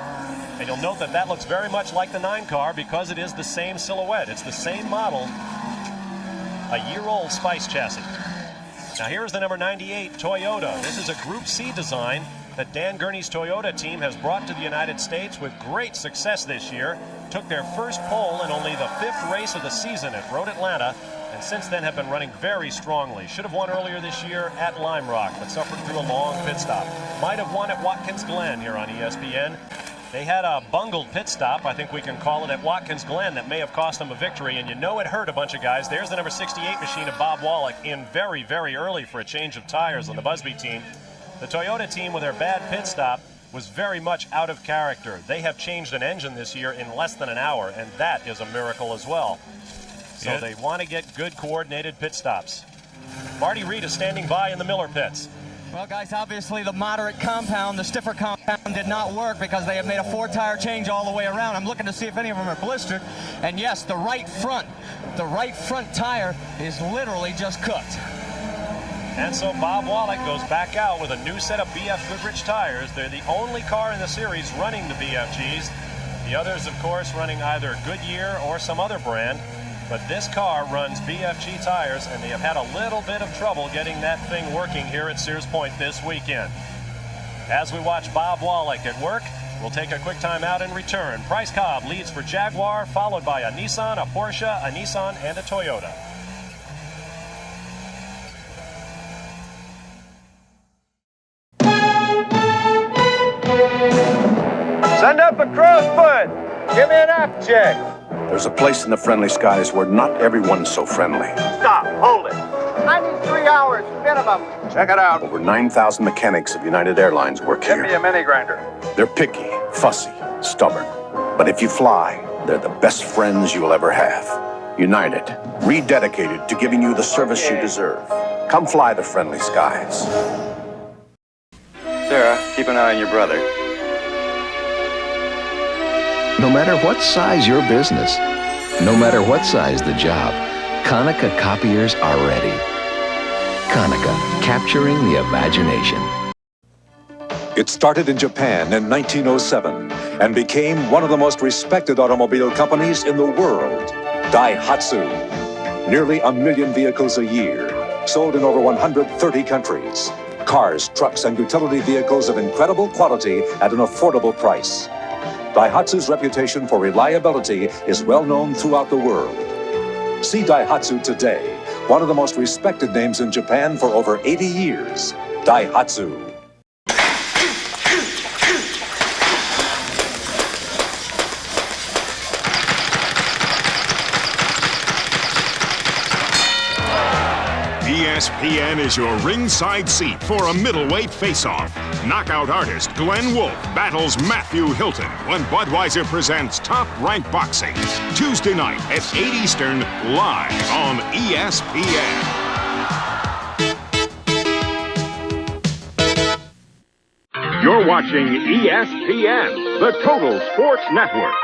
And you'll note that that looks very much like the 9 car because it is the same silhouette. It's the same model, a year-old Spice chassis. Now here's the number 98 Toyota. This is a Group C design that Dan Gurney's Toyota team has brought to the United States with great success this year. Took their first pole in only the 5th race of the season at Road Atlanta, and since then have been running very strongly. Should have won earlier this year at Lime Rock, but suffered through a long pit stop. Might have won at Watkins Glen here on ESPN. They had a bungled pit stop, I think we can call it, at Watkins Glen that may have cost them a victory, and you know it hurt a bunch of guys. There's the number 68 machine of Bob Wallach in very, very early for a change of tires on the Busby team. The Toyota team, with their bad pit stop, was very much out of character. They have changed an engine this year in less than an hour, and that is a miracle as well. So they want to get good coordinated pit stops. Marty Reed is standing by in the Miller pits. Well, guys, obviously the moderate compound, the stiffer compound did not work because they have made a 4-tire change all the way around. I'm looking to see if any of them are blistered. And yes, the right front tire is literally just cooked. And so Bob Wallach goes back out with a new set of BF Goodrich tires. They're the only car in the series running the BFGs. The others, of course, running either Goodyear or some other brand. But this car runs BFG tires, and they have had a little bit of trouble getting that thing working here at Sears Point this weekend. As we watch Bob Wallach at work, we'll take a quick time out and return. Bryce Cobb leads for Jaguar, followed by a Nissan, a Porsche, a Nissan, and a Toyota. Send up a crow's foot. Give me an aft check. There's a place in the friendly skies where not everyone's so friendly. Stop. Hold it. I need 3 hours minimum. Check it out. Over 9,000 mechanics of United Airlines work Give here. me a mini grinder. They're picky, fussy, stubborn. But if you fly, they're the best friends you'll ever have. United, rededicated to giving you the service you deserve. Come fly the friendly skies. Sarah, keep an eye on your brother. No matter what size your business, no matter what size the job, Konica copiers are ready. Konica, capturing the imagination. It started in Japan in 1907 and became one of the most respected automobile companies in the world, Daihatsu. Nearly 1 million vehicles a year, sold in over 130 countries. Cars, trucks, and utility vehicles of incredible quality at an affordable price. Daihatsu's reputation for reliability is well known throughout the world. See Daihatsu today, one of the most respected names in Japan for over 80 years. Daihatsu. ESPN is your ringside seat for a middleweight face-off. Knockout artist Glenn Wolfe battles Matthew Hilton when Budweiser presents Top Rank Boxing. Tuesday night at 8 Eastern, live on ESPN. You're watching ESPN, the Total Sports Network.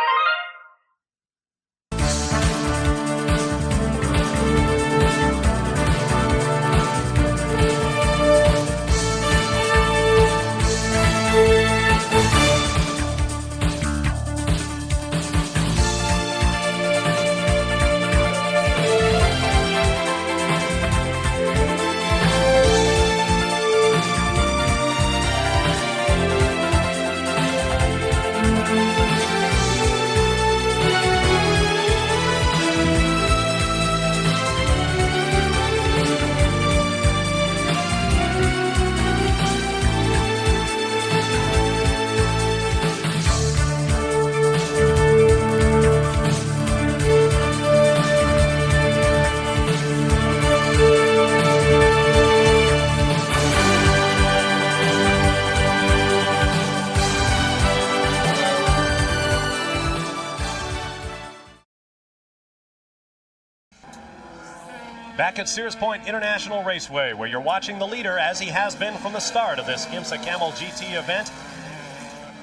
Back at Sears Point International Raceway, where you're watching the leader, as he has been from the start of this IMSA Camel GT event.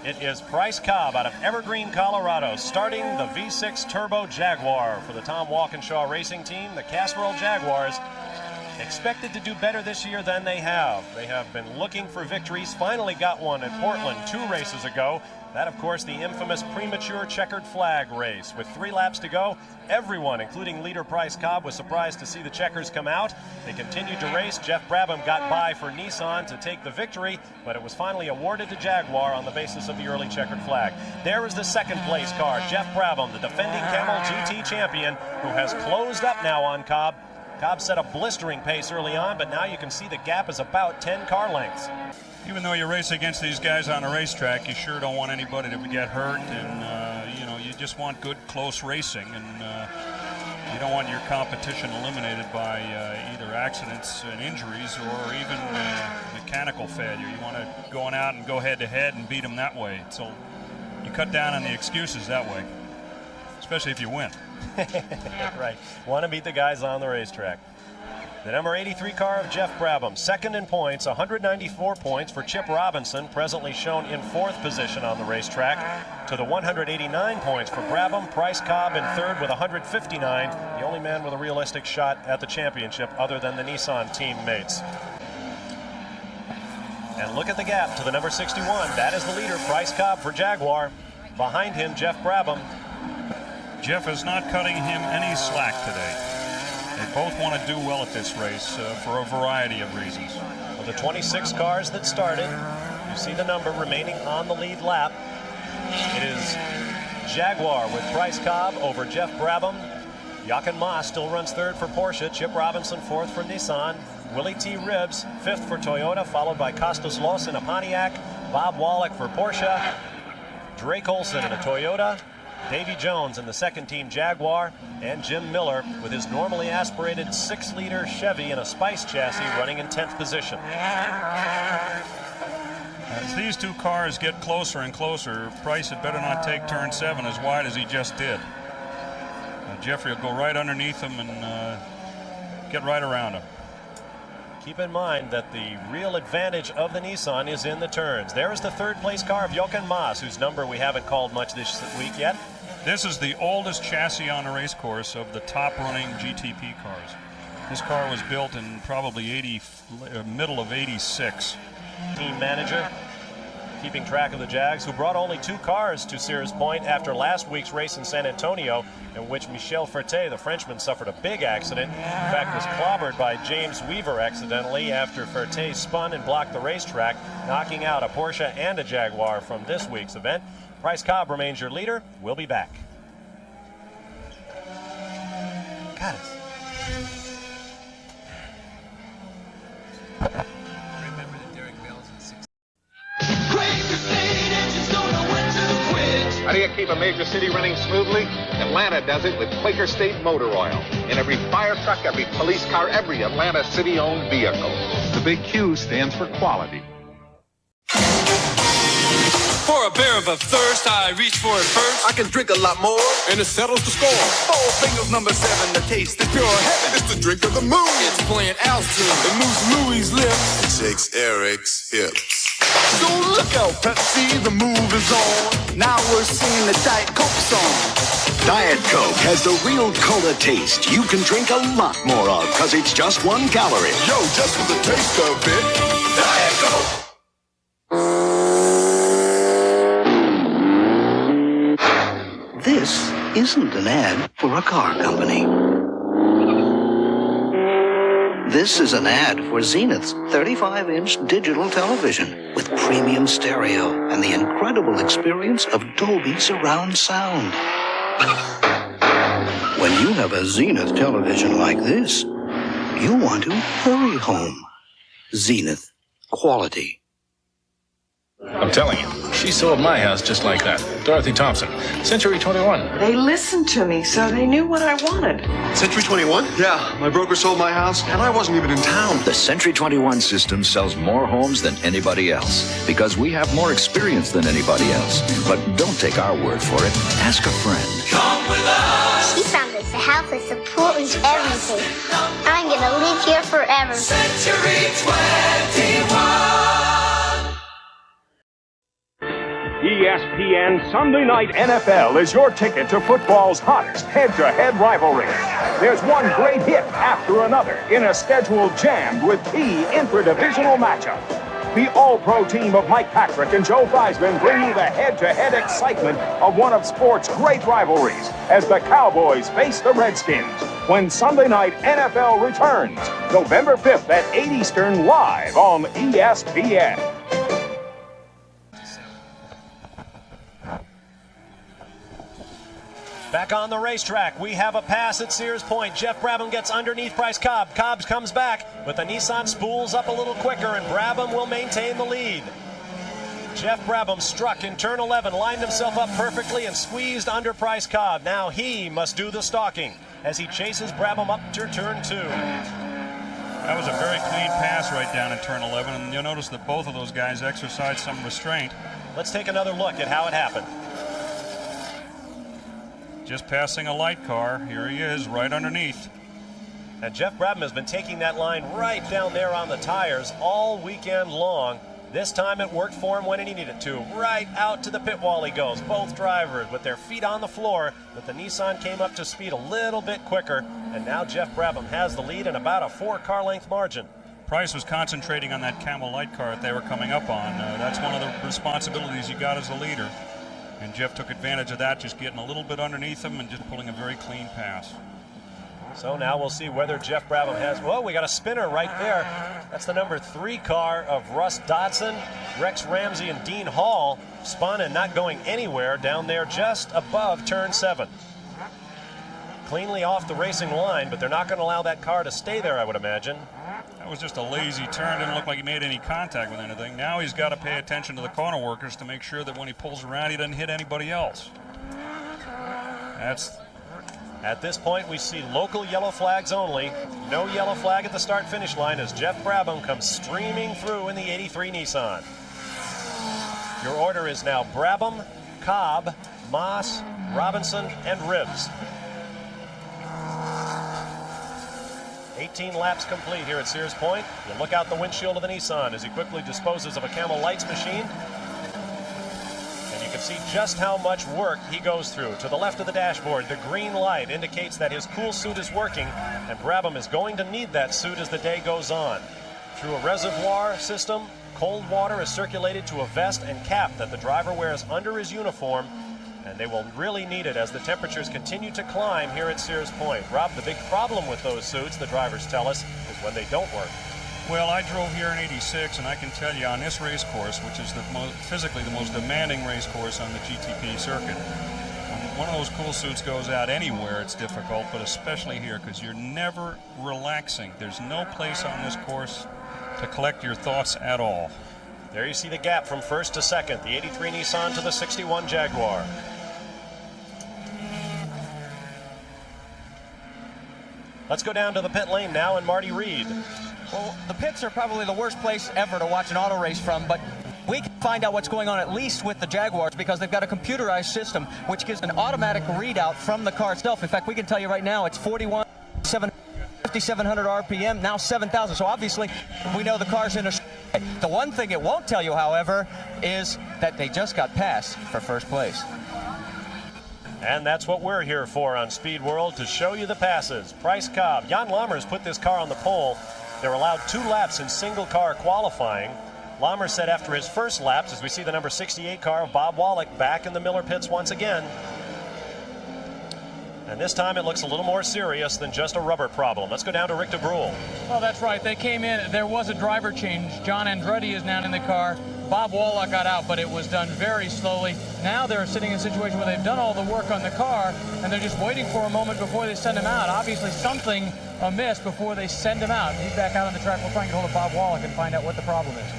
It is Bryce Cobb out of Evergreen, Colorado, starting the V6 Turbo Jaguar for the Tom Walkinshaw Racing Team. The Casserole Jaguars expected to do better this year than they have. They have been looking for victories, finally got one at Portland 2 races ago. That, of course, the infamous premature checkered flag race. With 3 laps to go, everyone, including leader Bryce Cobb, was surprised to see the checkers come out. They continued to race. Jeff Brabham got by for Nissan to take the victory, but it was finally awarded to Jaguar on the basis of the early checkered flag. There is the second place car, Jeff Brabham, the defending Camel GT champion, who has closed up now on Cobb. Cobb set a blistering pace early on, but now you can see the gap is about 10 car lengths. Even though you race against these guys on a racetrack, you sure don't want anybody to get hurt, and you just want good, close racing, and you don't want your competition eliminated by either accidents and injuries or even mechanical failure. You want to go out and go head-to-head and beat them that way. So you cut down on the excuses that way, especially if you win. Right. Want to beat the guys on the racetrack. The number 83 car of Jeff Brabham, second in points, 194 points for Chip Robinson, presently shown in 4th position on the racetrack, to the 189 points for Brabham. Bryce Cobb in 3rd with 159, the only man with a realistic shot at the championship other than the Nissan teammates. And look at the gap to the number 61. That is the leader, Bryce Cobb for Jaguar. Behind him, Jeff Brabham. Jeff is not cutting him any slack today. They both want to do well at this race for a variety of reasons. Of the 26 cars that started, you see the number remaining on the lead lap. It is Jaguar with Bryce Cobb over Jeff Brabham. Jochen Maas still runs 3rd for Porsche. Chip Robinson 4th for Nissan. Willie T. Ribbs 5th for Toyota, followed by Costas Loss in a Pontiac. Bob Wallach for Porsche. Drake Olson in a Toyota. Davy Jones in the second team Jaguar, and Jim Miller with his normally aspirated 6-liter Chevy in a Spice chassis running in 10th position. As these 2 cars get closer and closer, Bryce had better not take turn 7 as wide as he just did. Jeffrey will go right underneath him and get right around him. Keep in mind that the real advantage of the Nissan is in the turns. There is the 3rd place car of Jochen Maas, whose number we haven't called much this week yet. This is the oldest chassis on a race course of the top running GTP cars. This car was built in probably middle of 86. Team manager keeping track of the Jags, who brought only 2 cars to Sears Point after last week's race in San Antonio, in which Michel Ferté, the Frenchman, suffered a big accident. In fact, was clobbered by James Weaver accidentally after Ferté spun and blocked the racetrack, knocking out a Porsche and a Jaguar from this week's event. Bryce Cobb remains your leader. We'll be back. Got it. How do you keep a major city running smoothly? Atlanta does it with Quaker State Motor Oil. In every fire truck, every police car, every Atlanta city-owned vehicle. The big Q stands for quality. For a bear of a thirst, I reach for it first. I can drink a lot more, and it settles the score. 4 fingers, number 7, the taste is pure heaven. It's the drink of the moon. It's playing altitude. It moves Louis' lips. It shakes Eric's hips. So look out, Pepsi, the move is on. Now we're singing the Diet Coke song. Diet Coke has the real cola taste you can drink a lot more of because it's just 1 calorie. Yo, just for the taste of it, Diet Coke. This isn't an ad for a car company. This is an ad for Zenith's 35-inch digital television with premium stereo and the incredible experience of Dolby surround sound. When you have a Zenith television like this, you want to hurry home. Zenith. Quality. I'm telling you, she sold my house just like that. Dorothy Thompson, Century 21. They listened to me, so they knew what I wanted. Century 21? Yeah, my broker sold my house, and I wasn't even in town. The Century 21 system sells more homes than anybody else because we have more experience than anybody else. But don't take our word for it. Ask a friend. Come with us. She found us a house. I support everything. I'm going to live here forever. Century 21. ESPN Sunday Night NFL is your ticket to football's hottest head-to-head rivalry. There's one great hit after another in a schedule jammed with key intra-divisional matchups. The All-Pro team of Mike Patrick and Joe Theismann bring you the head-to-head excitement of one of sport's great rivalries as the Cowboys face the Redskins when Sunday Night NFL returns November 5th at 8 Eastern live on ESPN. Back on the racetrack, we have a pass at Sears Point. Jeff Brabham gets underneath Bryce Cobb. Cobb comes back, but the Nissan spools up a little quicker, and Brabham will maintain the lead. Jeff Brabham struck in turn 11, lined himself up perfectly, and squeezed under Bryce Cobb. Now he must do the stalking as he chases Brabham up to turn 2. That was a very clean pass right down in turn 11, and you'll notice that both of those guys exercised some restraint. Let's take another look at how it happened. Just passing a light car. Here he is, right underneath. And Jeff Brabham has been taking that line right down there on the tires all weekend long. This time it worked for him when he needed to. Right out to the pit wall he goes. Both drivers with their feet on the floor, but the Nissan came up to speed a little bit quicker, and now Jeff Brabham has the lead in about a 4-car length margin. Price was concentrating on that Camel light car that they were coming up on. That's one of the responsibilities you got as a leader. And Jeff took advantage of that, just getting a little bit underneath him and just pulling a very clean pass. So now we'll see whether Jeff Brabham has... Whoa, we got a spinner right there. That's the number 3 car of Russ Dodson, Rex Ramsey, and Dean Hall. Spun and not going anywhere down there just above turn 7. Cleanly off the racing line, but they're not going to allow that car to stay there, I would imagine. That was just a lazy turn. Didn't look like he made any contact with anything. Now he's got to pay attention to the corner workers to make sure that when he pulls around, he doesn't hit anybody else. At this point, we see local yellow flags only. No yellow flag at the start-finish line as Jeff Brabham comes streaming through in the 83 Nissan. Your order is now Brabham, Cobb, Moss, Robinson, and Ribbs. 18 laps complete here at Sears Point. You look out the windshield of the Nissan as he quickly disposes of a Camel Lights machine. And you can see just how much work he goes through. To the left of the dashboard, the green light indicates that his cool suit is working, and Brabham is going to need that suit as the day goes on. Through a reservoir system, cold water is circulated to a vest and cap that the driver wears under his uniform, and they will really need it as the temperatures continue to climb here at Sears Point. Rob, the big problem with those suits, the drivers tell us, is when they don't work. Well, I drove here in '86, and I can tell you on this race course, which is physically the most demanding race course on the GTP circuit, when one of those cool suits goes out anywhere, it's difficult, but especially here, because you're never relaxing. There's no place on this course to collect your thoughts at all. There you see the gap from first to second, the 83 Nissan to the 61 Jaguar. Let's go down to the pit lane now and Marty Reed. Well, the pits are probably the worst place ever to watch an auto race from, but we can find out what's going on at least with the Jaguars because they've got a computerized system which gives an automatic readout from the car itself. In fact, we can tell you right now it's 5,700 RPM, now 7,000. So obviously we know the car's in a... The one thing it won't tell you, however, is that they just got passed for first place. And that's what we're here for on Speed World, to show you the passes. Bryce Cobb, Jan Lammers put this car on the pole. They're allowed 2 laps in single car qualifying. Lammers said after his first laps, as we see the number 68 car of Bob Wallach back in the Miller pits once again. And this time it looks a little more serious than just a rubber problem. Let's go down to Rick DeBrule. Well, that's right. They came in. There was a driver change. John Andretti is now in the car. Bob Wallach got out, but it was done very slowly. Now they're sitting in a situation where they've done all the work on the car, and they're just waiting for a moment before they send him out. Obviously something amiss before they send him out. He's back out on the track. We'll try and get hold of Bob Wallach and find out what the problem is.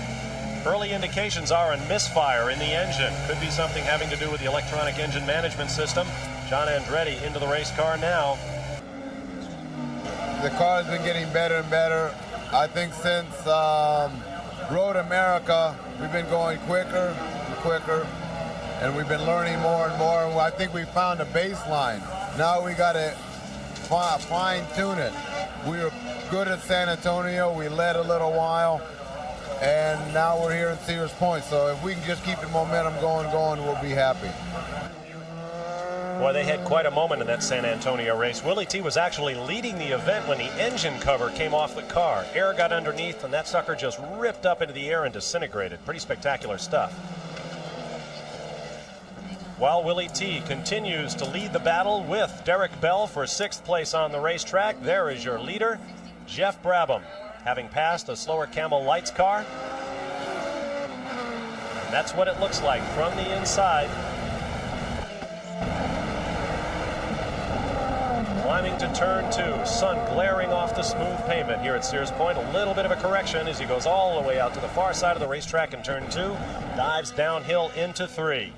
Early indications are a misfire in the engine. Could be something having to do with the electronic engine management system. John Andretti into the race car now. The car's been getting better and better. I think since Road America, we've been going quicker and quicker, and we've been learning more and more. I think we found a baseline. Now we got to fine-tune it. We were good at San Antonio. We led a little while, and now we're here in Sears Point. So if we can just keep the momentum going, we'll be happy. Boy, they had quite a moment in that San Antonio race. Willie T was actually leading the event when the engine cover came off the car. Air got underneath, and that sucker just ripped up into the air and disintegrated. Pretty spectacular stuff. While Willie T continues to lead the battle with Derek Bell for 6th place on the racetrack, there is your leader, Jeff Brabham, having passed a slower Camel Lights car. And that's what it looks like from the inside. Climbing to turn 2, sun glaring off the smooth pavement here at Sears Point. A little bit of a correction as he goes all the way out to the far side of the racetrack in turn 2, dives downhill into 3.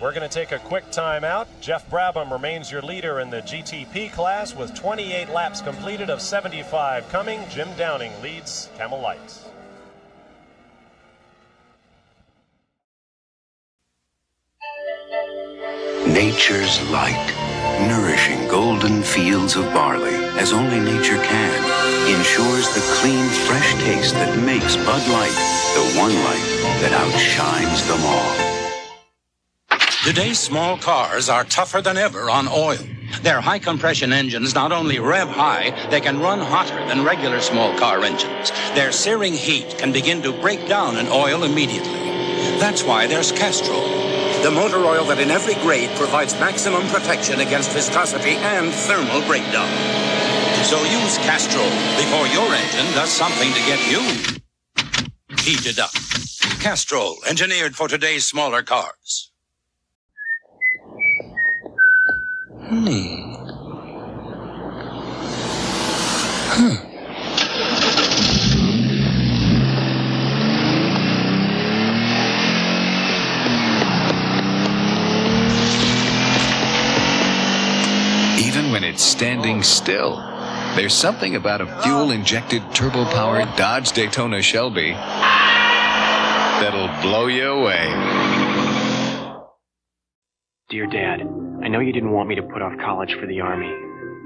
We're going to take a quick timeout. Jeff Brabham remains your leader in the GTP class with 28 laps completed of 75 coming. Jim Downing leads Camel Lights. Nature's light, nourishing golden fields of barley, as only nature can, ensures the clean, fresh taste that makes Bud Light the one light that outshines them all. Today's small cars are tougher than ever on oil. Their high-compression engines not only rev high, they can run hotter than regular small car engines. Their searing heat can begin to break down an oil immediately. That's why there's Castrol, the motor oil that in every grade provides maximum protection against viscosity and thermal breakdown. So use Castrol before your engine does something to get you heated up. Castrol, engineered for today's smaller cars. Even when it's standing still, there's something about a fuel-injected, turbo-powered Dodge Daytona Shelby that'll blow you away. Dear Dad, I know you didn't want me to put off college for the Army,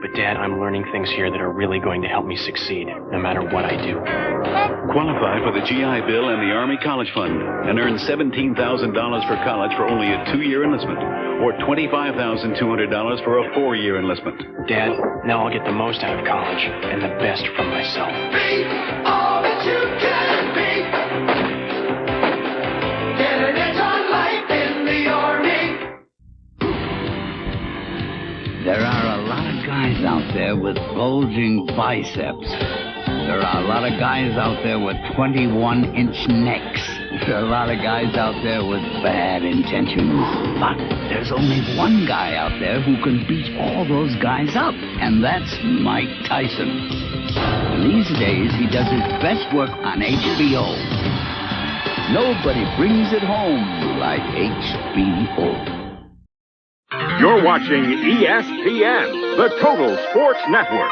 but Dad, I'm learning things here that are really going to help me succeed, no matter what I do. Qualify for the GI Bill and the Army College Fund and earn $17,000 for college for only a 2-year enlistment, or $25,200 for a 4-year enlistment. Dad, now I'll get the most out of college and the best from myself. Be all that you can be. Get an edge on life in the Army. There are a lot of guys out there with bulging biceps. There are a lot of guys out there with 21-inch necks. There are a lot of guys out there with bad intentions. But there's only one guy out there who can beat all those guys up, and that's Mike Tyson. These days, he does his best work on HBO. Nobody brings it home like HBO. You're watching ESPN, the Total Sports Network.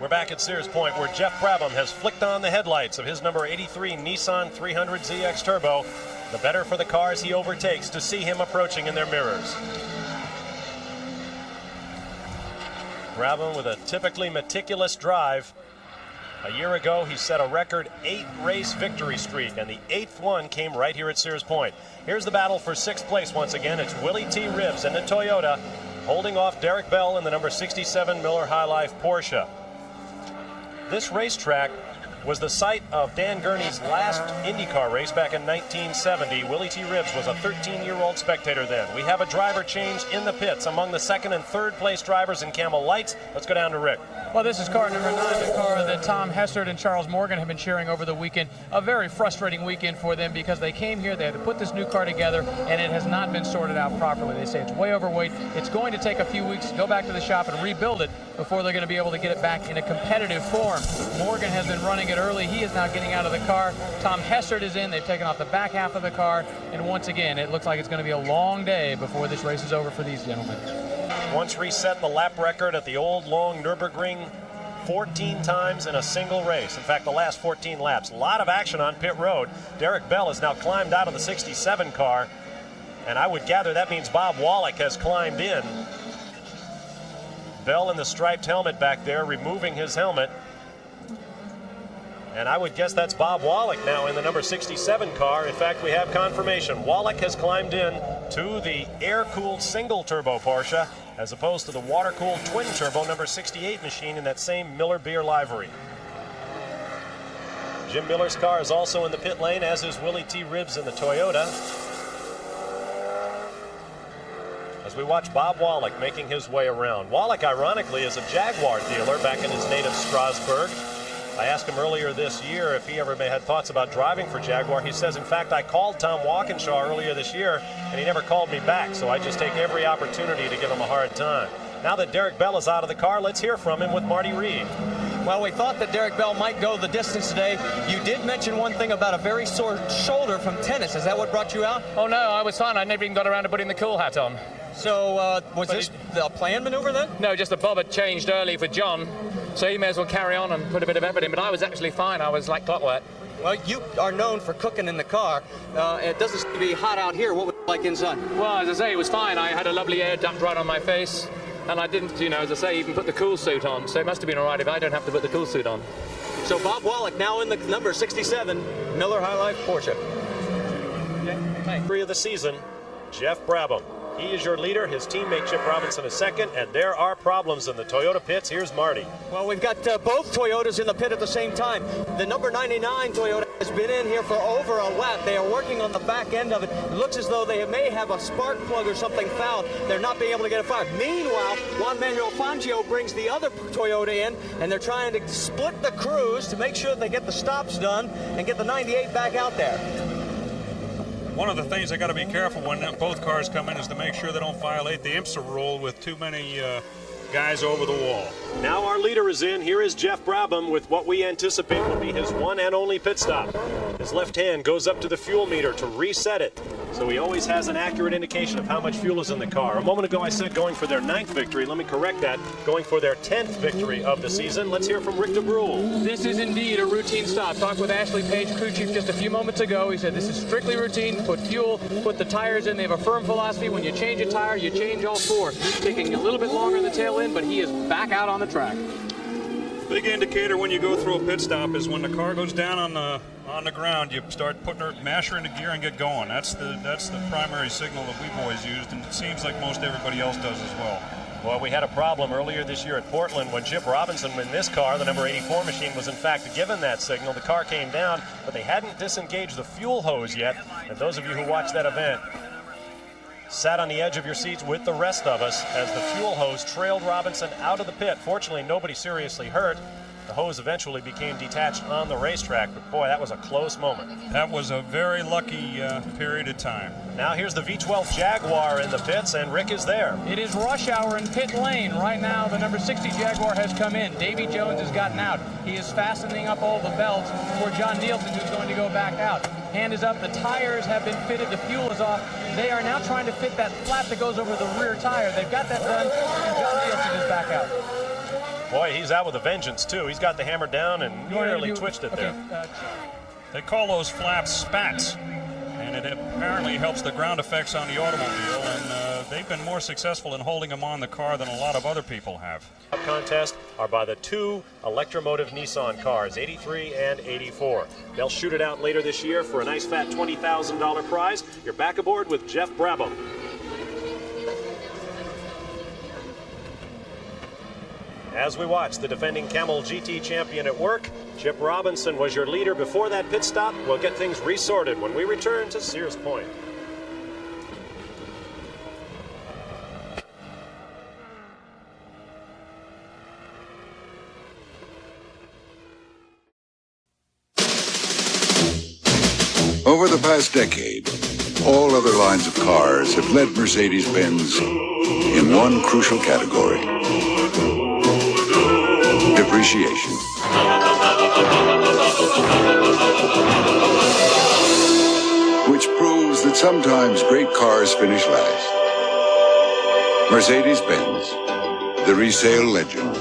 Back at Sears Point, where Jeff Brabham has flicked on the headlights of his number 83 Nissan 300ZX Turbo, the better for the cars he overtakes to see him approaching in their mirrors. Brabham with a typically meticulous drive. A year ago, he set a record 8-race victory streak, and the 8th one came right here at Sears Point. Here's the battle for 6th place once again. It's Willie T. Ribbs in the Toyota, holding off Derek Bell in the number 67 Miller High Life Porsche. This racetrack was the site of Dan Gurney's last IndyCar race back in 1970. Willie T. Ribbs was a 13-year-old spectator then. We have a driver change in the pits among the second and third place drivers in Camel Lights. Let's go down to Rick. Well, this is car number 9, the car that Tom Hessert and Charles Morgan have been sharing over the weekend. A very frustrating weekend for them because they came here, they had to put this new car together, and it has not been sorted out properly. They say it's way overweight. It's going to take a few weeks to go back to the shop and rebuild it before they're going to be able to get it back in a competitive form. Morgan has been running it early. He is now getting out of the car. Tom Hessert is in. They've taken off the back half of the car, and once again, it looks like it's going to be a long day before this race is over for these gentlemen. Once reset the lap record at the old long Nürburgring 14 times in a single race. In fact, the last 14 laps. A lot of action on pit road. Derek Bell has now climbed out of the 67 car, and I would gather that means Bob Wallach has climbed in. Bell in the striped helmet back there, removing his helmet. And I would guess that's Bob Wallach now in the number 67 car. In fact, we have confirmation. Wallach has climbed in to the air-cooled single-turbo Porsche as opposed to the water-cooled twin-turbo number 68 machine in that same Miller Beer livery. Jim Miller's car is also in the pit lane, as is Willie T. Ribbs in the Toyota. As we watch Bob Wallach making his way around. Wallach, ironically, is a Jaguar dealer back in his native Strasbourg. I asked him earlier this year if he ever had thoughts about driving for Jaguar. He says, in fact, I called Tom Walkinshaw earlier this year, and he never called me back, so I just take every opportunity to give him a hard time. Now that Derek Bell is out of the car, let's hear from him with Marty Reed. Well, we thought that Derek Bell might go the distance today. You did mention one thing about a very sore shoulder from tennis. Is that what brought you out? Oh, no, I was fine. I never even got around to putting the cool hat on. So, was this a planned maneuver then? No, just that Bob had changed early for John, so he may as well carry on and put a bit of effort in. But I was actually fine. I was like clockwork. Well, you are known for cooking in the car. It doesn't seem to be hot out here. What was it like inside? Well, as I say, it was fine. I had a lovely air dumped right on my face. And I didn't, as I say, even put the cool suit on. So it must have been all right if I don't have to put the cool suit on. So Bob Wallach now in the number 67 Miller High Life Porsche. Three of the season, Jeff Brabham. He is your leader. His teammate Chip Robinson is second, and there are problems in the Toyota pits. Here's Marty. Well, we've got both Toyotas in the pit at the same time. The number 99 Toyota has been in here for over a lap. They are working on the back end of it. It looks as though they may have a spark plug or something fouled. They're not being able to get it fired. Meanwhile, Juan Manuel Fangio brings the other Toyota in, and they're trying to split the crews to make sure they get the stops done and get the 98 back out there. One of the things they got to be careful when both cars come in is to make sure they don't violate the IMSA rule with too many guys over the wall. Now our leader is in. Here is Jeff Brabham with what we anticipate will be his one and only pit stop. His left hand goes up to the fuel meter to reset it, so he always has an accurate indication of how much fuel is in the car. A moment ago I said going for their 9th victory. Let me correct that. Going for their 10th victory of the season. Let's hear from Rick DeBrule. This is indeed a routine stop. Talked with Ashley Page, crew chief, just a few moments ago. He said this is strictly routine. Put fuel, put the tires in. They have a firm philosophy. When you change a tire, you change all four. Taking a little bit longer in the tail end, but he is back out on the track. Big indicator when you go through a pit stop is when the car goes down on the ground, you start putting her masher into gear and get going. That's the primary signal that we've always used, and it seems like most everybody else does as well. Well, we had a problem earlier this year at Portland when Chip Robinson in this car, the number 84 machine, was in fact given that signal. The car came down, but they hadn't disengaged the fuel hose yet. And those of you who watched that event sat on the edge of your seats with the rest of us as the fuel hose trailed Robinson out of the pit. Fortunately, nobody seriously hurt. The hose eventually became detached on the racetrack, but boy, that was a close moment. That was a very lucky period of time. Now here's the V12 Jaguar in the pits, and Rick is there. It is rush hour in pit lane. Right now, the number 60 Jaguar has come in. Davy Jones has gotten out. He is fastening up all the belts for John Nielsen, who's going to go back out. Hand is up. The tires have been fitted. The fuel is off. They are now trying to fit that flap that goes over the rear tire. They've got that done, and John Nielsen is back out. Boy, he's out with a vengeance, too. He's got the hammer down and nearly twitched it there. They call those flaps spats, and it apparently helps the ground effects on the automobile, and they've been more successful in holding them on the car than a lot of other people have. Contest are by the two Electromotive Nissan cars, 83 and 84. They'll shoot it out later this year for a nice fat $20,000 prize. You're back aboard with Jeff Brabham. as we watch the defending Camel GT champion at work. Chip Robinson was your leader before that pit stop. We'll get things resorted when we return to Sears Point. Over the past decade, all other lines of cars have led Mercedes-Benz in one crucial category: depreciation. Which proves that sometimes great cars finish last. Mercedes-Benz, the resale legend.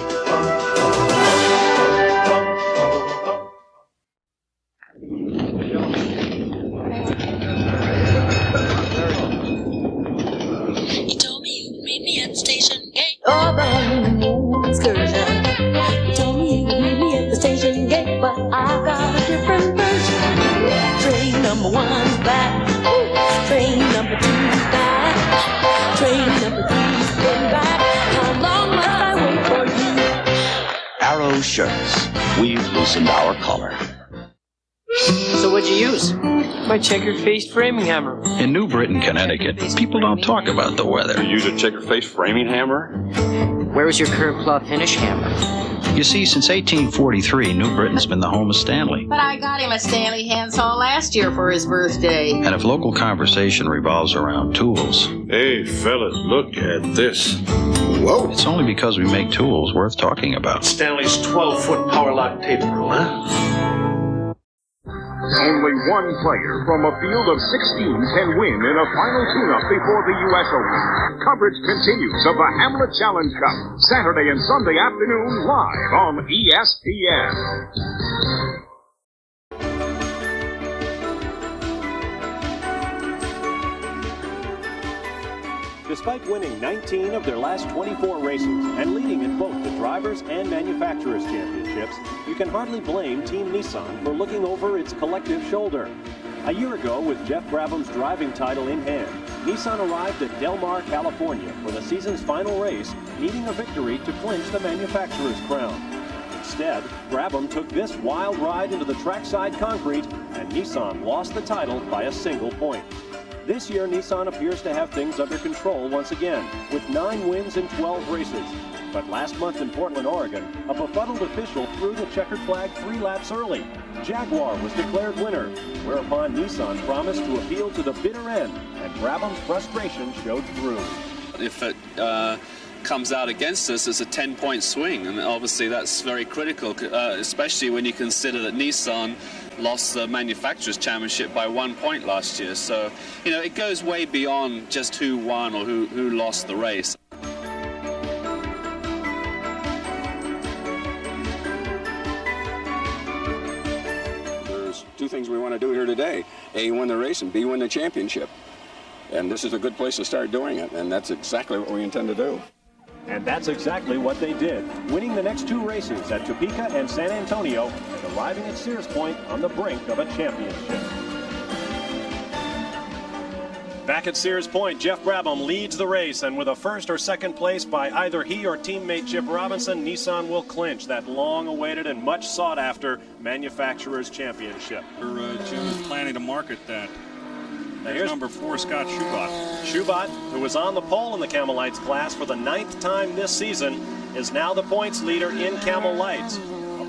Oh, the excursion. You told me you would meet me at the station gate, but I got a different version. Train number 1's back. Train number 2's back. Train number 3's been back. How long must I wait for you? Arrow shirts. We've loosened our collar. So what'd you use? My checker-faced framing hammer. In New Britain, Connecticut, people don't talk about the weather. You use a checker-faced framing hammer? Where was your curved claw finish hammer? You see, since 1843, New Britain's been the home of Stanley. But I got him a Stanley handsaw last year for his birthday. And if local conversation revolves around tools... Hey, fellas, look at this. Whoa. It's only because we make tools worth talking about. Stanley's 12-foot power lock tape rule, huh? Only one player from a field of 16 can win in a final tune-up before the U.S. Open. Coverage continues of the Hamlet Challenge Cup, Saturday and Sunday afternoon, live on ESPN. Despite winning 19 of their last 24 races and leading in both the Drivers' and Manufacturers' Championships, you can hardly blame Team Nissan for looking over its collective shoulder. A year ago, with Jeff Brabham's driving title in hand, Nissan arrived at Del Mar, California for the season's final race, needing a victory to clinch the manufacturer's crown. Instead, Brabham took this wild ride into the trackside concrete, and Nissan lost the title by a single point. This year, Nissan appears to have things under control once again, with 9 wins in 12 races. But last month in Portland, Oregon, a befuddled official threw the checkered flag 3 laps early. Jaguar was declared winner, whereupon Nissan promised to appeal to the bitter end, and Brabham's frustration showed through. If it comes out against us, it's a 10-point swing, and obviously that's very critical, especially when you consider that Nissan lost the Manufacturers' Championship by 1 point last year. So, you know, it goes way beyond just who won or who lost the race. There's 2 things we want to do here today. A, win the race, and B, win the championship. And this is a good place to start doing it, and that's exactly what we intend to do. And that's exactly what they did, winning the next 2 races at Topeka and San Antonio and arriving at Sears Point on the brink of a championship. Back at Sears Point, Jeff Brabham leads the race, and with a first or second place by either he or teammate Chip Robinson, Nissan will clinch that long-awaited and much sought-after Manufacturers' Championship. Jim is planning to market that. Here's number 4, Scott Schubot. Schubot, who was on the pole in the Camel Lights class for the 9th time this season, is now the points leader in Camel Lights.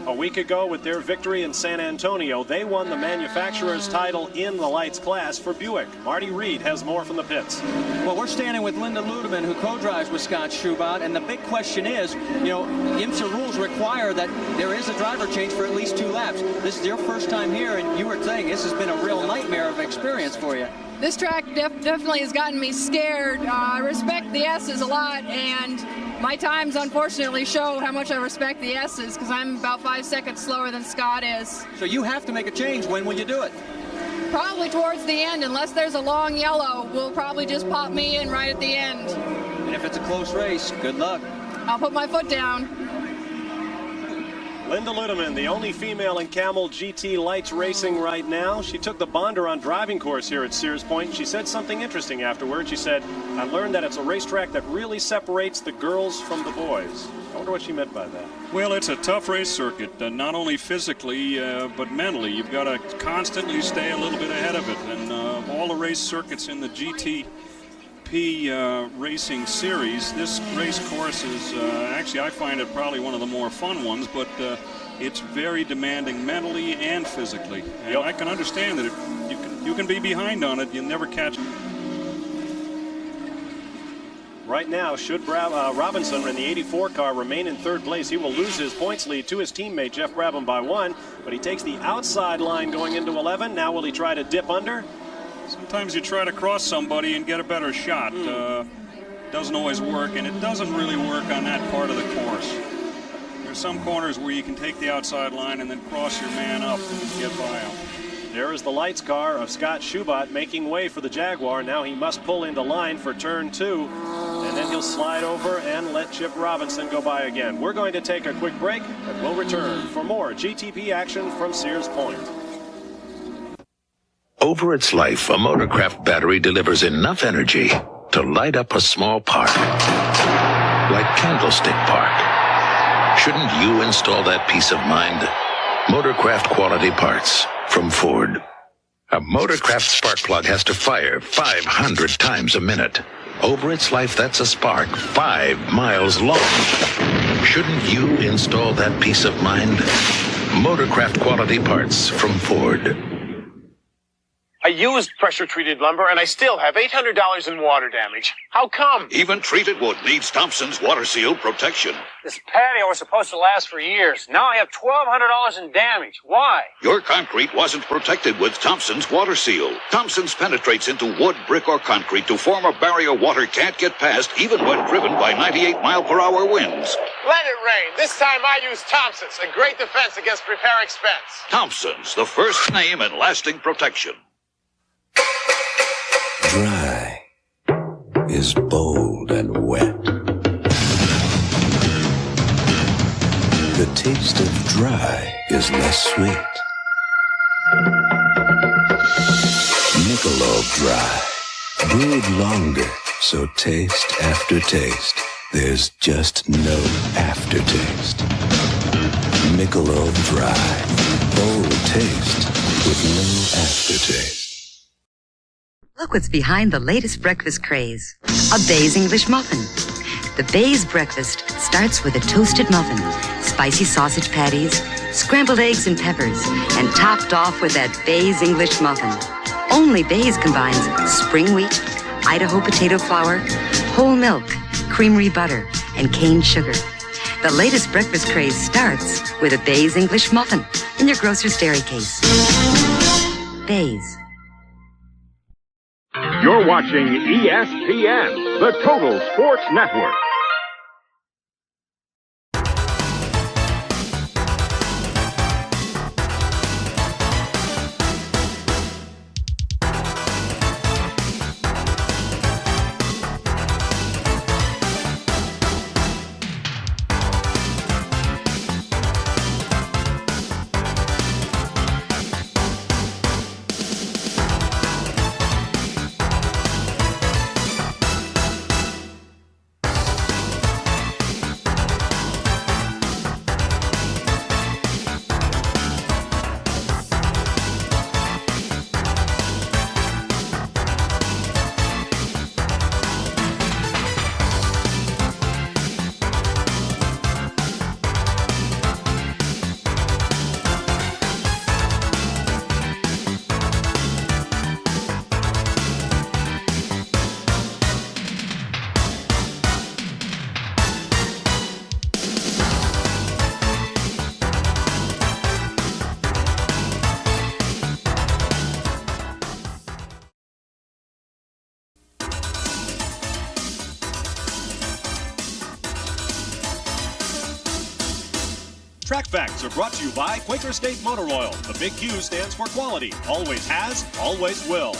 A week ago, with their victory in San Antonio, they won the manufacturer's title in the Lights class for Buick. Marty Reed has more from the pits. Well, we're standing with Linda Ludeman, who co-drives with Scott Schubot, and the big question is, you know, IMSA rules require that there is a driver change for at least 2 laps. This is your first time here, and you were saying this has been a real nightmare of experience for you. This track definitely has gotten me scared. I respect the S's a lot, and my times unfortunately show how much I respect the S's because I'm about 5 seconds slower than Scott is. So you have to make a change. When will you do it? Probably towards the end. Unless there's a long yellow, we'll probably just pop me in right at the end. And if it's a close race, good luck. I'll put my foot down. Linda Ludeman, the only female in Camel GT Lights racing right now. She took the Bondurant driving course here at Sears Point. She said something interesting afterwards. She said, I learned that it's a racetrack that really separates the girls from the boys. I wonder what she meant by that. Well, it's a tough race circuit, not only physically, but mentally. You've got to constantly stay a little bit ahead of it. And all the race circuits in the GTP racing series, this race course is actually, I find it probably one of the more fun ones, but it's very demanding mentally and physically. And I can understand that if you can be behind on it, you'll never catch it. Right now, should Robinson in the 84 car remain in third place, he will lose his points lead to his teammate Jeff Brabham by 1, but he takes the outside line going into 11. Now will he try to dip under? Sometimes you try to cross somebody and get a better shot. Doesn't always work, and it doesn't really work on that part of the course. There's some corners where you can take the outside line and then cross your man up and get by him. There is the lights car of Scott Schubert making way for the Jaguar. Now he must pull into line for turn 2, and then he'll slide over and let Chip Robinson go by again. We're going to take a quick break, and we'll return for more GTP action from Sears Point. Over its life, a Motorcraft battery delivers enough energy to light up a small park, like Candlestick Park. Shouldn't you install that peace of mind? Motorcraft quality parts from Ford. A Motorcraft spark plug has to fire 500 times a minute. Over its life, that's a spark 5 miles long. Shouldn't you install that peace of mind? Motorcraft quality parts from Ford. I used pressure-treated lumber, and I still have $800 in water damage. How come? Even treated wood needs Thompson's Water Seal protection. This patio was supposed to last for years. Now I have $1,200 in damage. Why? Your concrete wasn't protected with Thompson's Water Seal. Thompson's penetrates into wood, brick, or concrete to form a barrier water can't get past, even when driven by 98-mile-per-hour winds. Let it rain. This time I use Thompson's, a great defense against repair expense. Thompson's, the first name in lasting protection. Dry is bold and wet. The taste of dry is less sweet. Michelob Dry, brewed longer, so taste after taste, there's just no aftertaste. Michelob Dry, bold taste with no aftertaste. Look what's behind the latest breakfast craze. A Bay's English muffin. The Bay's breakfast starts with a toasted muffin, spicy sausage patties, scrambled eggs and peppers, and topped off with that Bay's English muffin. Only Bay's combines spring wheat, Idaho potato flour, whole milk, creamery butter, and cane sugar. The latest breakfast craze starts with a Bay's English muffin in your grocer's dairy case. Bay's. You're watching ESPN, the Total Sports Network. Track Facts are brought to you by Quaker State Motor Oil. The big Q stands for quality. Always has, always will.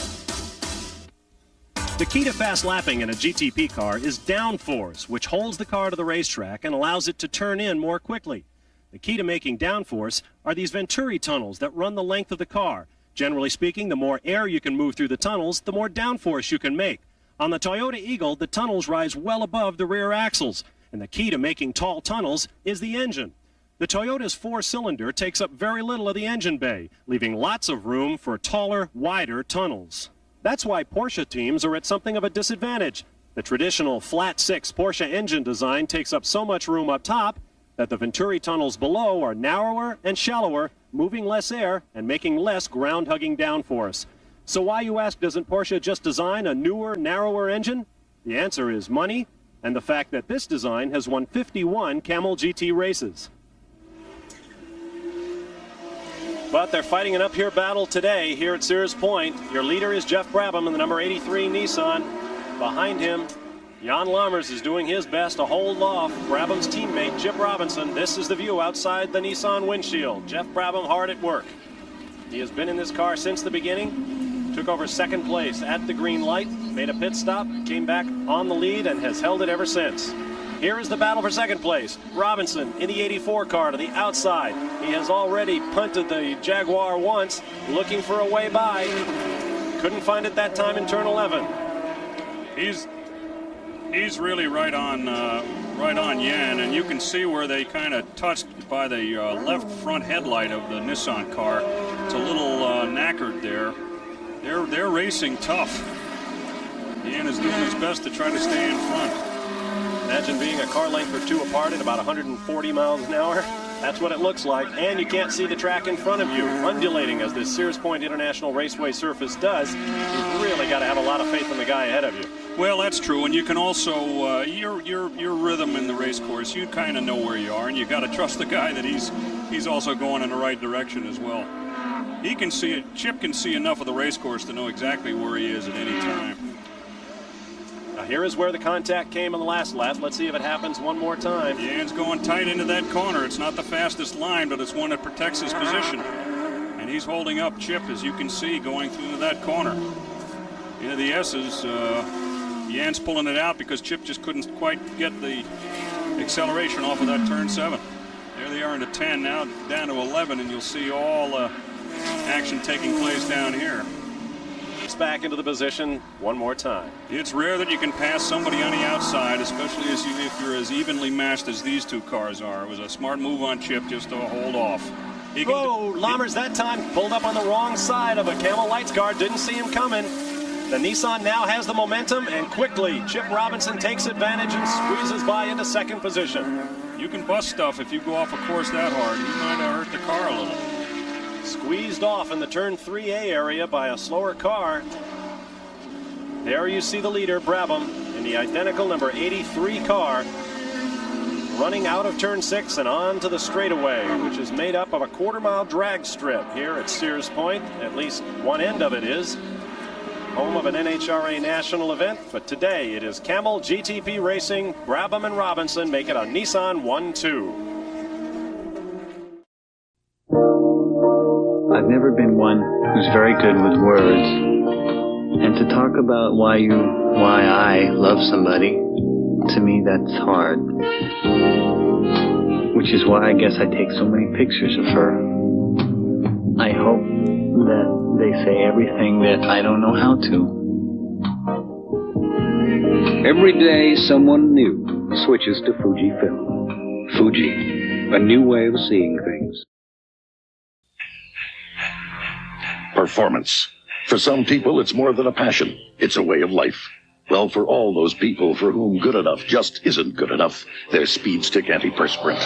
The key to fast lapping in a GTP car is downforce, which holds the car to the racetrack and allows it to turn in more quickly. The key to making downforce are these Venturi tunnels that run the length of the car. Generally speaking, the more air you can move through the tunnels, the more downforce you can make. On the Toyota Eagle, the tunnels rise well above the rear axles, and the key to making tall tunnels is the engine. The Toyota's 4-cylinder takes up very little of the engine bay, leaving lots of room for taller, wider tunnels. That's why Porsche teams are at something of a disadvantage. The traditional flat-6 Porsche engine design takes up so much room up top that the Venturi tunnels below are narrower and shallower, moving less air and making less ground-hugging downforce. So why, you ask, doesn't Porsche just design a newer, narrower engine? The answer is money and the fact that this design has won 51 Camel GT races. But they're fighting an up-here battle today here at Sears Point. Your leader is Jeff Brabham in the number 83 Nissan. Behind him, Jan Lammers is doing his best to hold off Brabham's teammate, Chip Robinson. This is the view outside the Nissan windshield. Jeff Brabham hard at work. He has been in this car since the beginning, took over second place at the green light, made a pit stop, came back on the lead, and has held it ever since. Here is the battle for second place. Robinson in the 84 car to the outside. He has already punted the Jaguar once, looking for a way by. Couldn't find it that time in turn 11. He's really right on Yan, and you can see where they kind of touched by the left front headlight of the Nissan car. It's a little knackered there. They're racing tough. Yan is doing his best to try to stay in front. Imagine being a car length or two apart at about 140 miles an hour. That's what it looks like, and you can't see the track in front of you, undulating as this Sears Point International Raceway surface does. You've really got to have a lot of faith in the guy ahead of you. Well, that's true, and you can also your rhythm in the race course. You kind of know where you are, and you got to trust the guy that he's also going in the right direction as well. He can see it. Chip can see enough of the race course to know exactly where he is at any time. Now here is where the contact came on the last lap. Let's see if it happens one more time. Jan's going tight into that corner. It's not the fastest line, but it's one that protects his position. And he's holding up Chip, as you can see, going through that corner. Into the S's. Jan's pulling it out because Chip just couldn't quite get the acceleration off of that turn 7. There they are into 10, now down to 11, and you'll see all action taking place down here. Back into the position one more time. It's rare that you can pass somebody on the outside, especially if you're as evenly matched as these two cars are. It was a smart move on Chip just to hold off. Whoa, Lammers that time pulled up on the wrong side of a Camel Lights car, didn't see him coming. The Nissan now has the momentum, and quickly Chip Robinson takes advantage and squeezes by into second position. You can bust stuff if you go off a course that hard. You might have hurt the car a little. Squeezed off in the turn 3A area by a slower car. There you see the leader, Brabham, in the identical number 83 car, running out of turn 6 and on to the straightaway, which is made up of a quarter-mile drag strip here at Sears Point. At least one end of it is home of an NHRA national event, but today it is Camel GTP Racing. Brabham and Robinson make it a Nissan 1-2. I've never been one who's very good with words. And to talk about why I love somebody, to me that's hard. Which is why I guess I take so many pictures of her. I hope that they say everything that I don't know how to. Every day someone new switches to Fujifilm. Fuji, a new way of seeing things. Performance. For some people, it's more than a passion. It's a way of life. Well, for all those people for whom good enough just isn't good enough, there's Speed Stick Antiperspirant.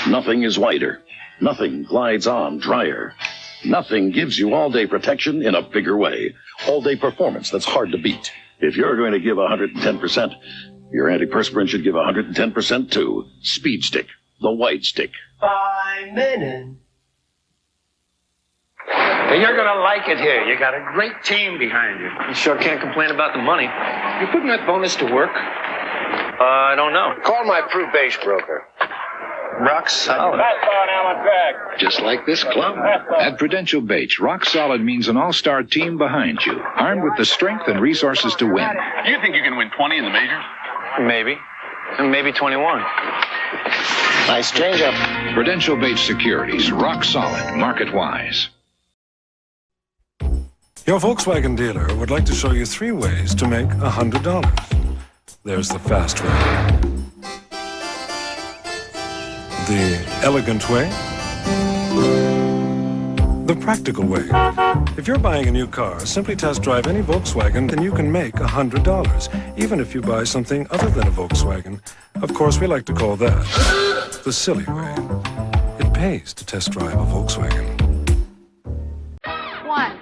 Nothing is wider. Nothing glides on drier. Nothing gives you all-day protection in a bigger way. All-day performance that's hard to beat. If you're going to give 110%, your antiperspirant should give 110% too. Speed Stick, the white stick. 5 minutes. Hey, you're going to like it here. You got a great team behind you. You sure can't complain about the money. You putting that bonus to work? I don't know. Call my Pru Beige broker. Rock solid. That's on Allen Drag. Just like this club. At Prudential Beige, rock solid means an all-star team behind you, armed with the strength and resources to win. You think you can win 20 in the majors? Maybe. Maybe 21. Nice change-up. Prudential-based securities, rock solid, market-wise. Your Volkswagen dealer would like to show you 3 ways to make $100. There's the fast way, the elegant way, the practical way. If you're buying a new car, simply test drive any Volkswagen and you can make $100, even if you buy something other than a Volkswagen. Of course, we like to call that the silly way. It pays to test drive a Volkswagen. 1,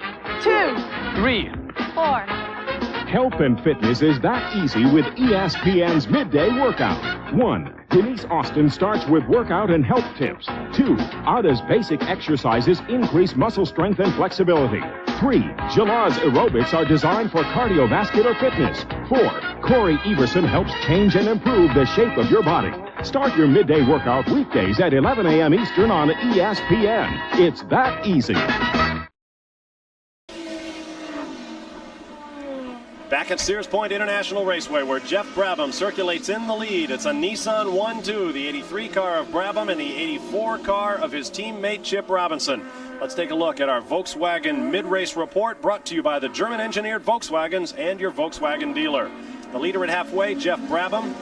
2, 3. 4. Health and fitness is that easy with ESPN's midday workout. 1. Denise Austin starts with workout and health tips. 2. Arda's basic exercises increase muscle strength and flexibility. 3. Jalaz aerobics are designed for cardiovascular fitness. 4. Corey Everson helps change and improve the shape of your body. Start your midday workout weekdays at 11 a.m. Eastern on ESPN. It's that easy. Back at Sears Point International Raceway, where Jeff Brabham circulates in the lead. It's a Nissan 1-2, the 83 car of Brabham and the 84 car of his teammate Chip Robinson. Let's take a look at our Volkswagen mid-race report, brought to you by the German-engineered Volkswagens and your Volkswagen dealer. The leader at halfway, Jeff Brabham,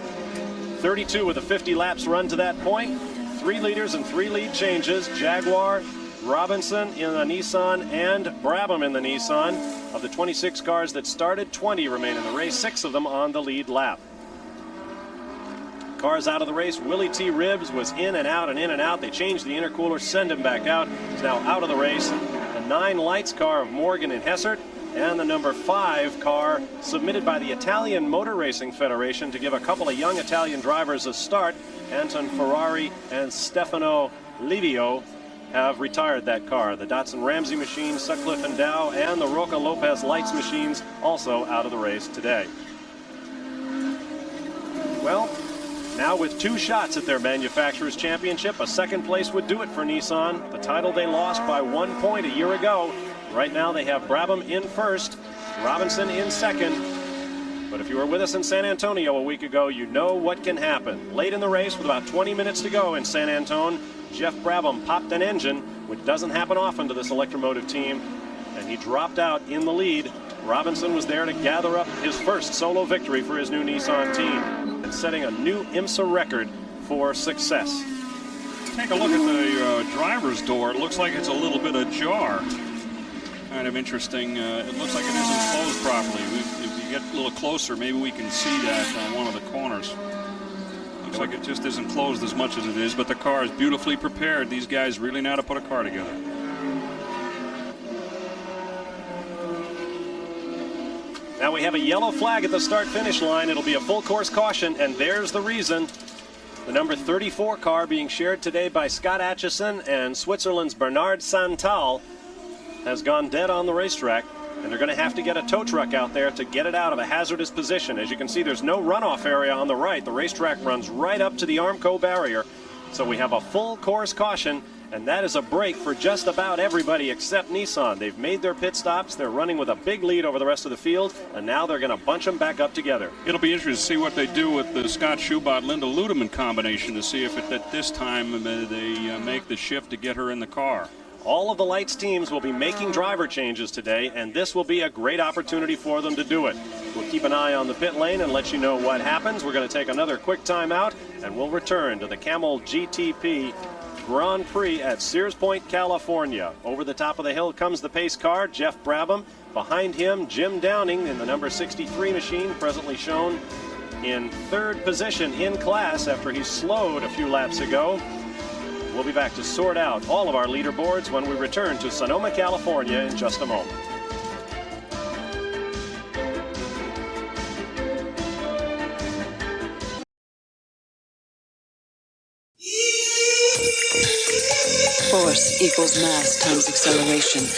32 with the 50 laps run to that point. 3 leaders and 3 lead changes. Jaguar, Robinson in the Nissan, and Brabham in the Nissan. Of the 26 cars that started, 20 remain in the race, 6 of them on the lead lap. Cars out of the race. Willie T. Ribbs was in and out and in and out. They changed the intercooler, send him back out. He's now out of the race. The 9 Lights car of Morgan and Hessert, and the number 5 car submitted by the Italian Motor Racing Federation to give a couple of young Italian drivers a start. Anton Ferrari and Stefano Livio have retired that car. The Datsun Ramsey machine, Sutcliffe and Dow, and the Roca Lopez Lights machines also out of the race today. Well, now with 2 shots at their Manufacturers' Championship, a second place would do it for Nissan. The title they lost by 1 point a year ago. Right now they have Brabham in first, Robinson in second. But if you were with us in San Antonio a week ago, you know what can happen. Late in the race, with about 20 minutes to go in San Antonio, Jeff Brabham popped an engine, which doesn't happen often to this electromotive team, and he dropped out in the lead. Robinson was there to gather up his first solo victory for his new Nissan team, and setting a new IMSA record for success. Take a look at the driver's door. It looks like it's a little bit ajar. Kind of interesting. It looks like it isn't closed properly. If you get a little closer, maybe we can see that on one of the corners. Looks like it just isn't closed as much as it is, but the car is beautifully prepared. These guys really know how to put a car together. Now we have a yellow flag at the start-finish line. It'll be a full course caution, and there's the reason. The number 34 car being shared today by Scott Atchison and Switzerland's Bernard Santal has gone dead on the racetrack, and they're going to have to get a tow truck out there to get it out of a hazardous position. As you can see, there's no runoff area on the right. The racetrack runs right up to the Armco barrier, so we have a full course caution, and that is a break for just about everybody except Nissan. They've made their pit stops. They're running with a big lead over the rest of the field, and now they're going to bunch them back up together. It'll be interesting to see what they do with the Scott Schubert-Linda Ludeman combination, to see if at this time they make the shift to get her in the car. All of the Lights teams will be making driver changes today, and this will be a great opportunity for them to do it. We'll keep an eye on the pit lane and let you know what happens. We're going to take another quick timeout, and we'll return to the Camel GTP Grand Prix at Sears Point, California. Over the top of the hill comes the pace car, Jeff Brabham. Behind him, Jim Downing in the number 63 machine, presently shown in 3rd position in class after he slowed a few laps ago. We'll be back to sort out all of our leaderboards when we return to Sonoma, California in just a moment. Force equals mass times acceleration.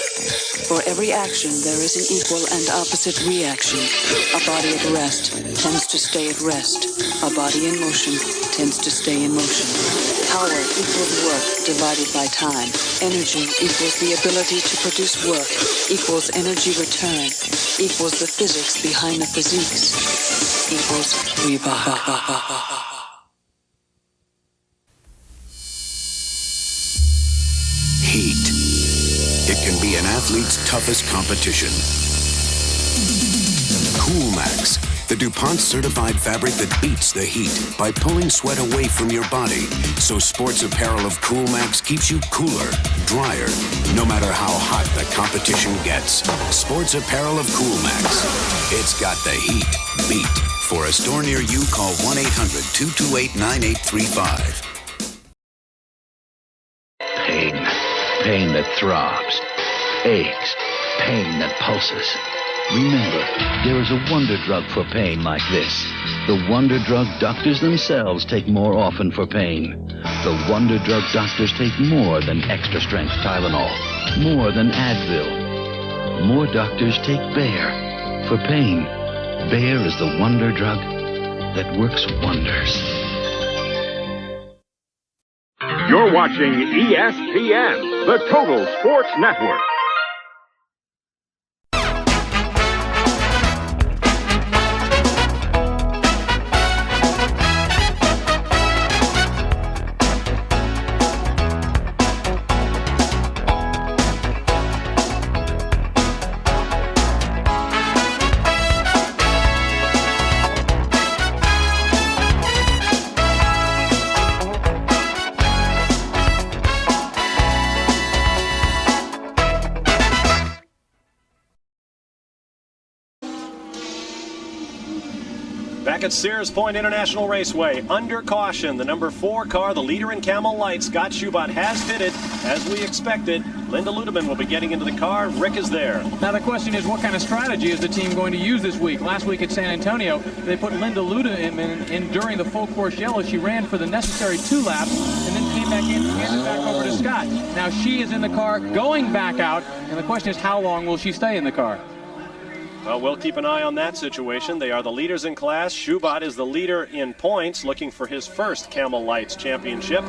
For every action, there is an equal and opposite reaction. A body at rest tends to stay at rest. A body in motion tends to stay in motion. Power equals work divided by time. Energy equals the ability to produce work, equals energy return, equals the physics behind the physiques, equals Reebok. can be an athlete's toughest competition. Coolmax, the DuPont certified fabric that beats the heat by pulling sweat away from your body. So sports apparel of Coolmax keeps you cooler, drier, no matter how hot the competition gets. Sports apparel of Coolmax. It's got the heat beat. For a store near you, call 1-800-228-9835. Pain that throbs, aches, pain that pulses. Remember, there is a wonder drug for pain like this. The wonder drug doctors themselves take more often for pain. The wonder drug doctors take more than extra strength Tylenol, more than Advil. More doctors take Bayer for pain. Bayer is the wonder drug that works wonders. You're watching ESPN, the Total Sports Network. Back at Sears Point International Raceway, under caution, the number 4 car, the leader in Camel Light, Scott Schubert, has pitted, as we expected. Linda Ludeman will be getting into the car. Rick is there. Now the question is, what kind of strategy is the team going to use this week? Last week at San Antonio, they put Linda Ludeman in during the full course yellow. She ran for the necessary 2 laps and then came back in and handed it back over to Scott. Now she is in the car going back out, and the question is, how long will she stay in the car? Well, we'll keep an eye on that situation. They are the leaders in class. Schubert is the leader in points, looking for his first Camel Lights championship.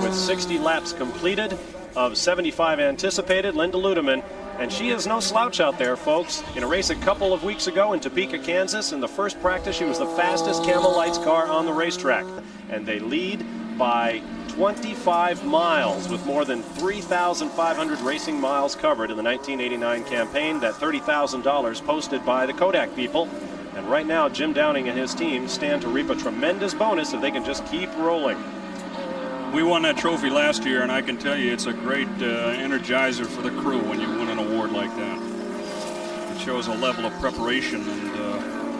With 60 laps completed of 75 anticipated, Linda Ludeman, and she is no slouch out there, folks. In a race a couple of weeks ago in Topeka, Kansas, in the first practice, she was the fastest Camel Lights car on the racetrack. And they lead by 25 miles with more than 3,500 racing miles covered in the 1989 campaign. That $30,000 posted by the Kodak people. And right now, Jim Downing and his team stand to reap a tremendous bonus if they can just keep rolling. We won that trophy last year, and I can tell you it's a great energizer for the crew when you win an award like that. It shows a level of preparation and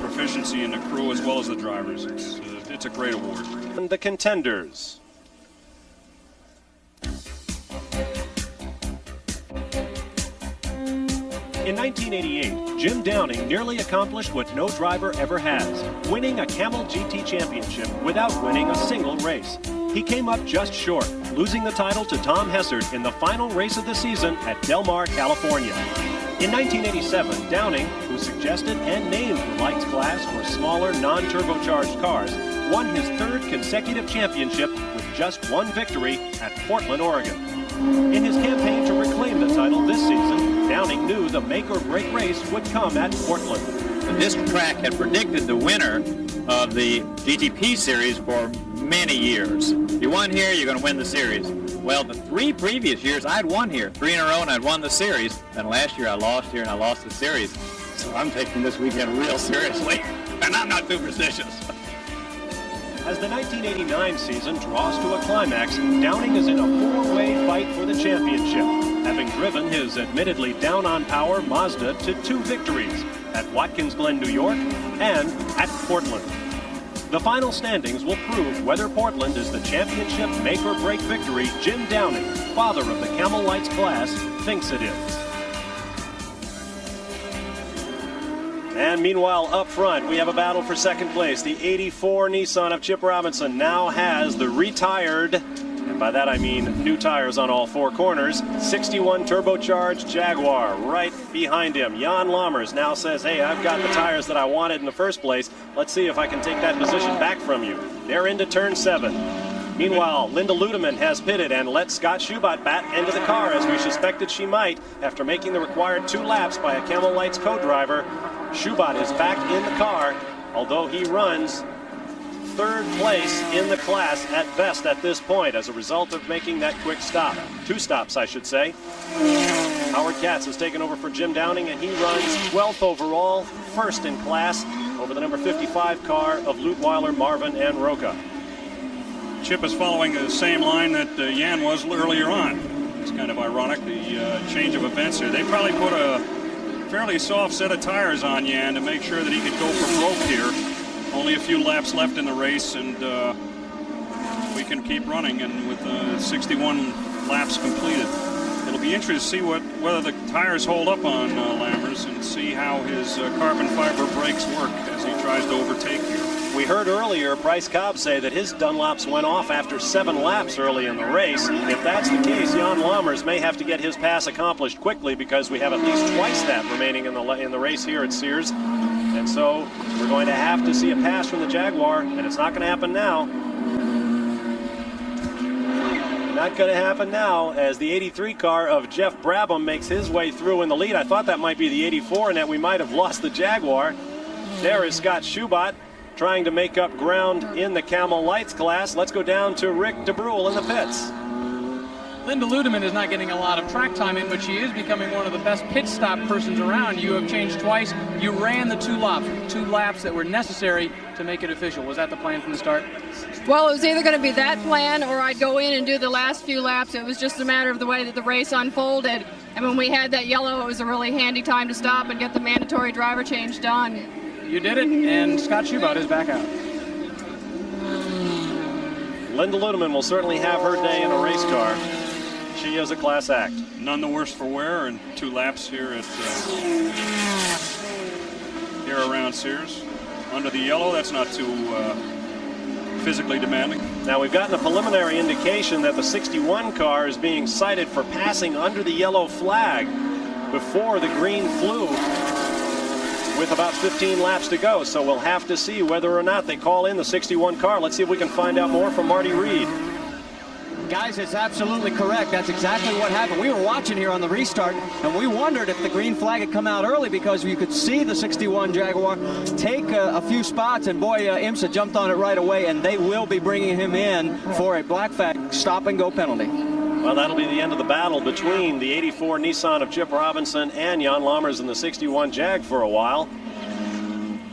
proficiency in the crew as well as the drivers. It's a great award. And the contenders. In 1988, Jim Downing nearly accomplished what no driver ever has, winning a Camel GT championship without winning a single race. He came up just short, losing the title to Tom Hessert in the final race of the season at Del Mar, California. In 1987, Downing, who suggested and named the Lights class for smaller, non-turbocharged cars, won his 3rd consecutive championship with just 1 victory at Portland, Oregon. In his campaign to reclaim the title this season, Downing knew the make-or-break race would come at Portland. This track had predicted the winner of the GTP series for many years. You won here, you're going to win the series. Well, the 3 previous years I'd won here, 3 in a row, and I'd won the series. Then last year I lost here and I lost the series. So I'm taking this weekend real seriously, and I'm not superstitious. As the 1989 season draws to a climax, Downing is in a 4-way fight for the championship, having driven his admittedly down-on-power Mazda to 2 victories at Watkins Glen, New York, and at Portland. The final standings will prove whether Portland is the championship make-or-break victory Jim Downing, father of the Camel Lights class, thinks it is. And meanwhile, up front, we have a battle for second place. The 84 Nissan of Chip Robinson now has the retired, and by that I mean new tires on all 4 corners, 61 turbocharged Jaguar right behind him. Jan Lammers now says, hey, I've got the tires that I wanted in the first place. Let's see if I can take that position back from you. They're into turn 7. Meanwhile, Linda Ludeman has pitted and let Scott Schubert bat into the car, as we suspected she might, after making the required 2 laps by a Camel Lights co-driver. Schubert is back in the car, although he runs 3rd place in the class at best at this point as a result of making that quick stop. 2 stops, I should say. Howard Katz has taken over for Jim Downing, and he runs 12th overall, first in class, over the number 55 car of Leutwiler, Marvin, and Roca. Chip is following the same line that Jan was earlier on. It's kind of ironic, the change of events here. They probably put a fairly soft set of tires on Jan to make sure that he could go for broke here. Only a few laps left in the race, and we can keep running, and with 61 laps completed. It'll be interesting to see whether the tires hold up on Lammers and see how his carbon fiber brakes work as he tries to overtake here. We heard earlier Bryce Cobb say that his Dunlops went off after 7 laps early in the race. If that's the case, Jan Lammers may have to get his pass accomplished quickly, because we have at least twice that remaining in the race here at Sears. And so we're going to have to see a pass from the Jaguar, and it's not going to happen now. Not going to happen now, as the 83 car of Jeff Brabham makes his way through in the lead. I thought that might be the 84 and that we might have lost the Jaguar. There is Scott Schubot trying to make up ground in the Camel Lights class. Let's go down to Rick DeBrule in the pits. Linda Ludeman is not getting a lot of track time in, but she is becoming one of the best pit stop persons around. You have changed twice. You ran the 2 laps that were necessary to make it official. Was that the plan from the start? Well, it was either going to be that plan or I'd go in and do the last few laps. It was just a matter of the way that the race unfolded. And when we had that yellow, it was a really handy time to stop and get the mandatory driver change done. You did it, and Scott Schubot is back out. Linda Ludeman will certainly have her day in a race car. She is a class act. None the worse for wear, and 2 laps here at here around Sears. Under the yellow, that's not too physically demanding. Now we've gotten a preliminary indication that the 61 car is being cited for passing under the yellow flag before the green flew, with about 15 laps to go. So we'll have to see whether or not they call in the 61 car. Let's see if we can find out more from Marty Reed. Guys, it's absolutely correct. That's exactly what happened. We were watching here on the restart, and we wondered if the green flag had come out early, because you could see the 61 Jaguar take a few spots, and boy, IMSA jumped on it right away, and they will be bringing him in for a black flag stop-and-go penalty. Well, that'll be the end of the battle between the 84 Nissan of Chip Robinson and Jan Lammers in the 61 Jag for a while.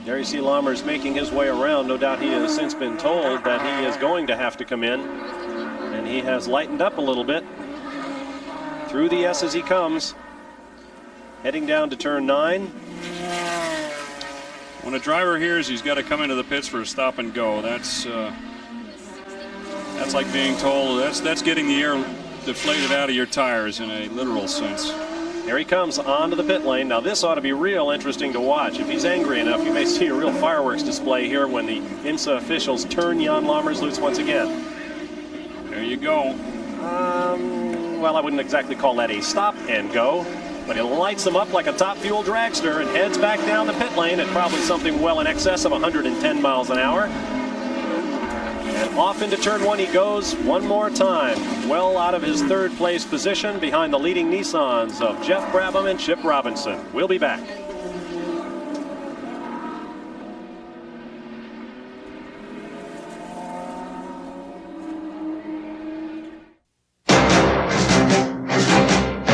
There you see Lammers making his way around. No doubt he has since been told that he is going to have to come in. And he has lightened up a little bit. Through the S as he comes. Heading down to turn 9. When a driver hears he's got to come into the pits for a stop and go, that's like being told, that's getting the air deflated out of your tires in a literal sense. Here he comes onto the pit lane. Now this ought to be real interesting to watch. If he's angry enough, you may see a real fireworks display here when the IMSA officials turn Jan Lammers loose once again. There you go. Well, I wouldn't exactly call that a stop and go, but he lights him up like a top fuel dragster and heads back down the pit lane at probably something well in excess of 110 miles an hour. And off into turn 1 he goes one more time, well out of his 3rd place position behind the leading Nissans of Jeff Brabham and Chip Robinson. We'll be back.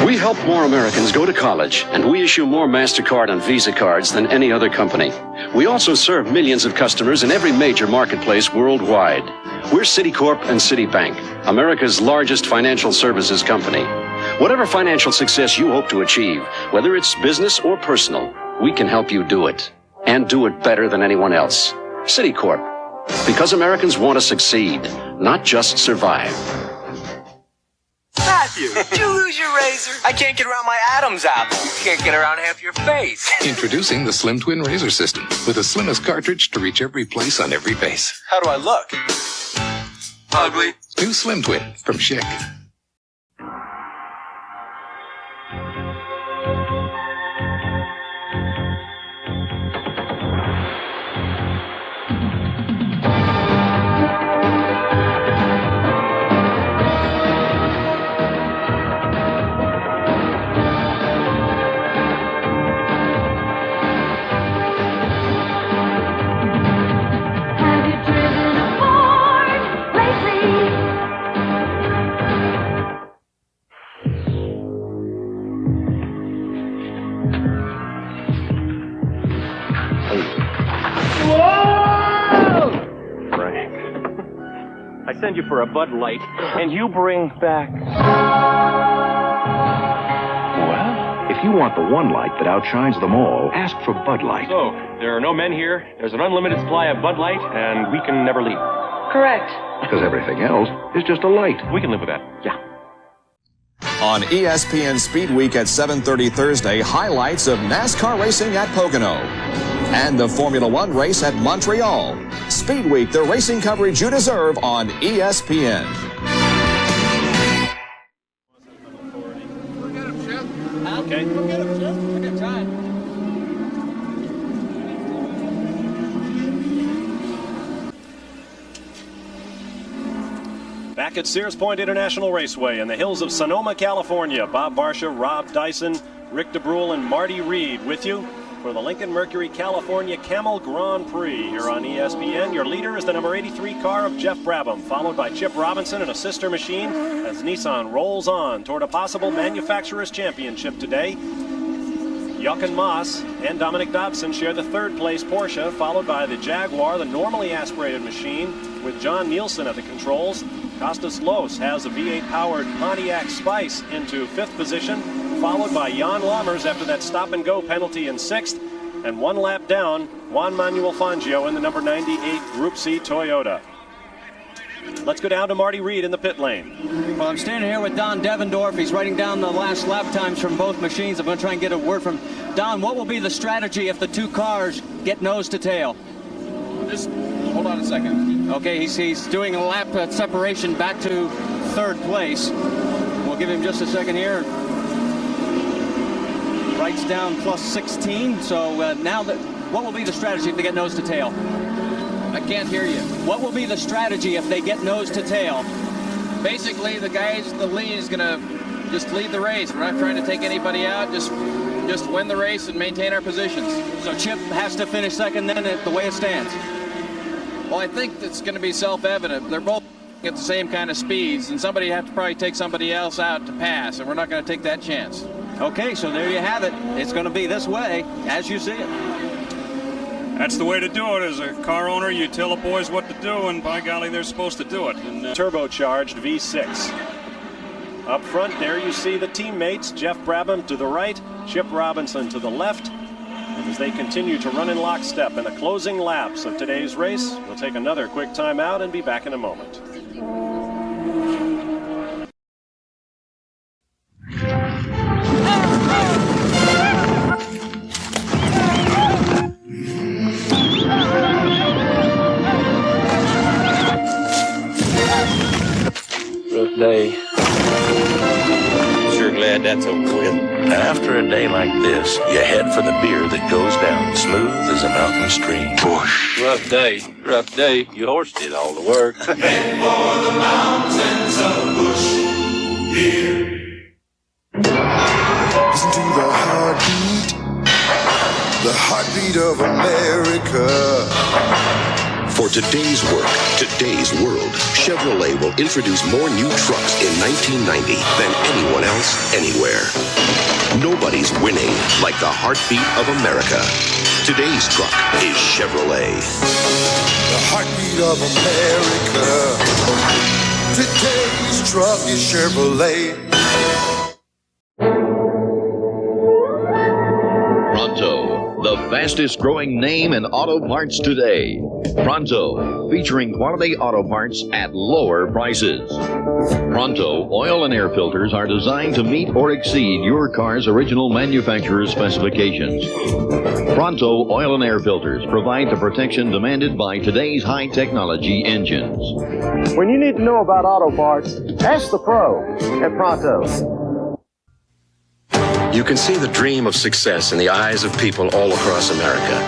We help more Americans go to college, and we issue more MasterCard and Visa cards than any other company. We also serve millions of customers in every major marketplace worldwide. We're Citicorp and Citibank, America's largest financial services company. Whatever financial success you hope to achieve, whether it's business or personal, we can help you do it, and do it better than anyone else. Citicorp, because Americans want to succeed, not just survive. Matthew, did you lose your razor? I can't get around my Adam's apple. Can't get around half your face. Introducing the Slim Twin Razor System, with the slimmest cartridge to reach every place on every face. How do I look? Ugly. New Slim Twin from Schick. Frank, I send you for a Bud Light, and you bring back... Well, if you want the one light that outshines them all, ask for Bud Light. So, there are no men here, there's an unlimited supply of Bud Light, and we can never leave. Correct. Because everything else is just a light. We can live with that. Yeah. On ESPN Speed Week at 7:30 Thursday, highlights of NASCAR racing at Pocono and the Formula One race at Montreal. Speed Week, the racing coverage you deserve on ESPN. Okay. Go get him, Jeff. I got time. Back at Sears Point International Raceway in the hills of Sonoma, California, Bob Barsha, Rob Dyson, Rick DeBrule, and Marty Reed with you for the Lincoln Mercury California Camel Grand Prix here on ESPN. Your leader is the number 83 car of Jeff Brabham, followed by Chip Robinson and a sister machine as Nissan rolls on toward a possible manufacturer's championship today. Jochen Maas and Dominic Dobson share the third place Porsche, followed by the Jaguar, the normally aspirated machine, with John Nielsen at the controls. Costas Los has a V8-powered Pontiac Spice into fifth position, followed by Jan Lammers after that stop-and-go penalty in sixth. And one lap down, Juan Manuel Fangio in the number 98 Group C Toyota. Let's go down to Marty Reed in the pit lane. Well, I'm standing here with Don Devendorf. He's writing down the last lap times from both machines. I'm going to try and get a word from Don. What will be the strategy if the two cars get nose to tail? Just hold on a second. Okay, he's doing a lap separation back to third place. We'll give him just a second here. Writes down plus 16. So now what will be the strategy if they get nose to tail? I can't hear you. What will be the strategy if they get nose to tail? Basically, the guys, the lead is going to just lead the race. We're not trying to take anybody out. Just win the race and maintain our positions. So Chip has to finish second then the way it stands? Well, I think it's going to be self-evident. They're both at the same kind of speeds, and somebody have to probably take somebody else out to pass, and we're not going to take that chance. Okay, so there you have it. It's going to be this way, as you see it. That's the way to do it. As a car owner, you tell the boys what to do, and by golly, they're supposed to do it. And, turbocharged V6. Up front, there you see the teammates. Jeff Brabham to the right, Chip Robinson to the left. And as they continue to run in lockstep in the closing laps of today's race, we'll take another quick timeout and be back in a moment. Rough day. Sure glad that's over with. After a day like this, you head for the beer that goes down smooth as a mountain stream. Bush. Rough day. Rough day. Your horse did all the work. Head for the mountains of Bush beer. Listen to the heartbeat of America. For today's work, today's world, Chevrolet will introduce more new trucks in 1990 than anyone else anywhere. Nobody's winning like the heartbeat of America. Today's truck is Chevrolet. The heartbeat of America. Today's truck is Chevrolet. Pronto, the fastest growing name in auto parts today. Pronto, featuring quality auto parts at lower prices. Pronto oil and air filters are designed to meet or exceed your car's original manufacturer's specifications. Pronto oil and air filters provide the protection demanded by today's high technology engines. When you need to know about auto parts, ask the pro at Pronto. You can see the dream of success in the eyes of people all across America.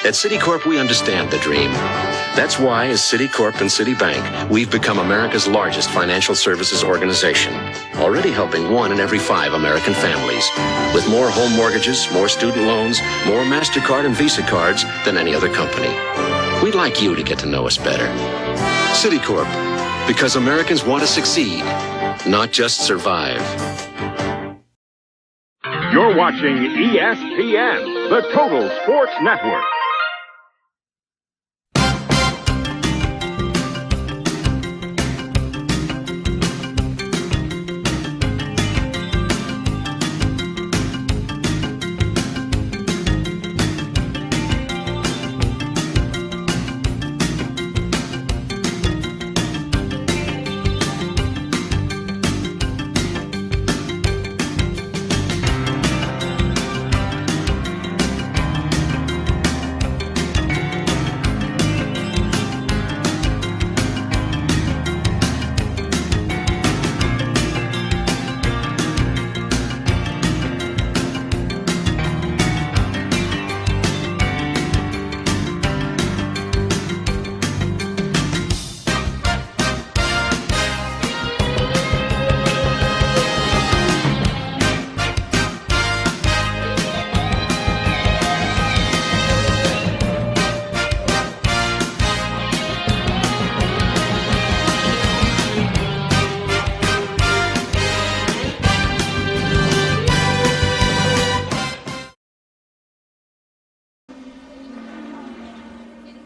At Citicorp, we understand the dream. That's why, as Citicorp and Citibank, we've become America's largest financial services organization, already helping 1 in every 5 American families, with more home mortgages, more student loans, more MasterCard and Visa cards than any other company. We'd like you to get to know us better. Citicorp, because Americans want to succeed, not just survive. You're watching ESPN, the Total Sports Network.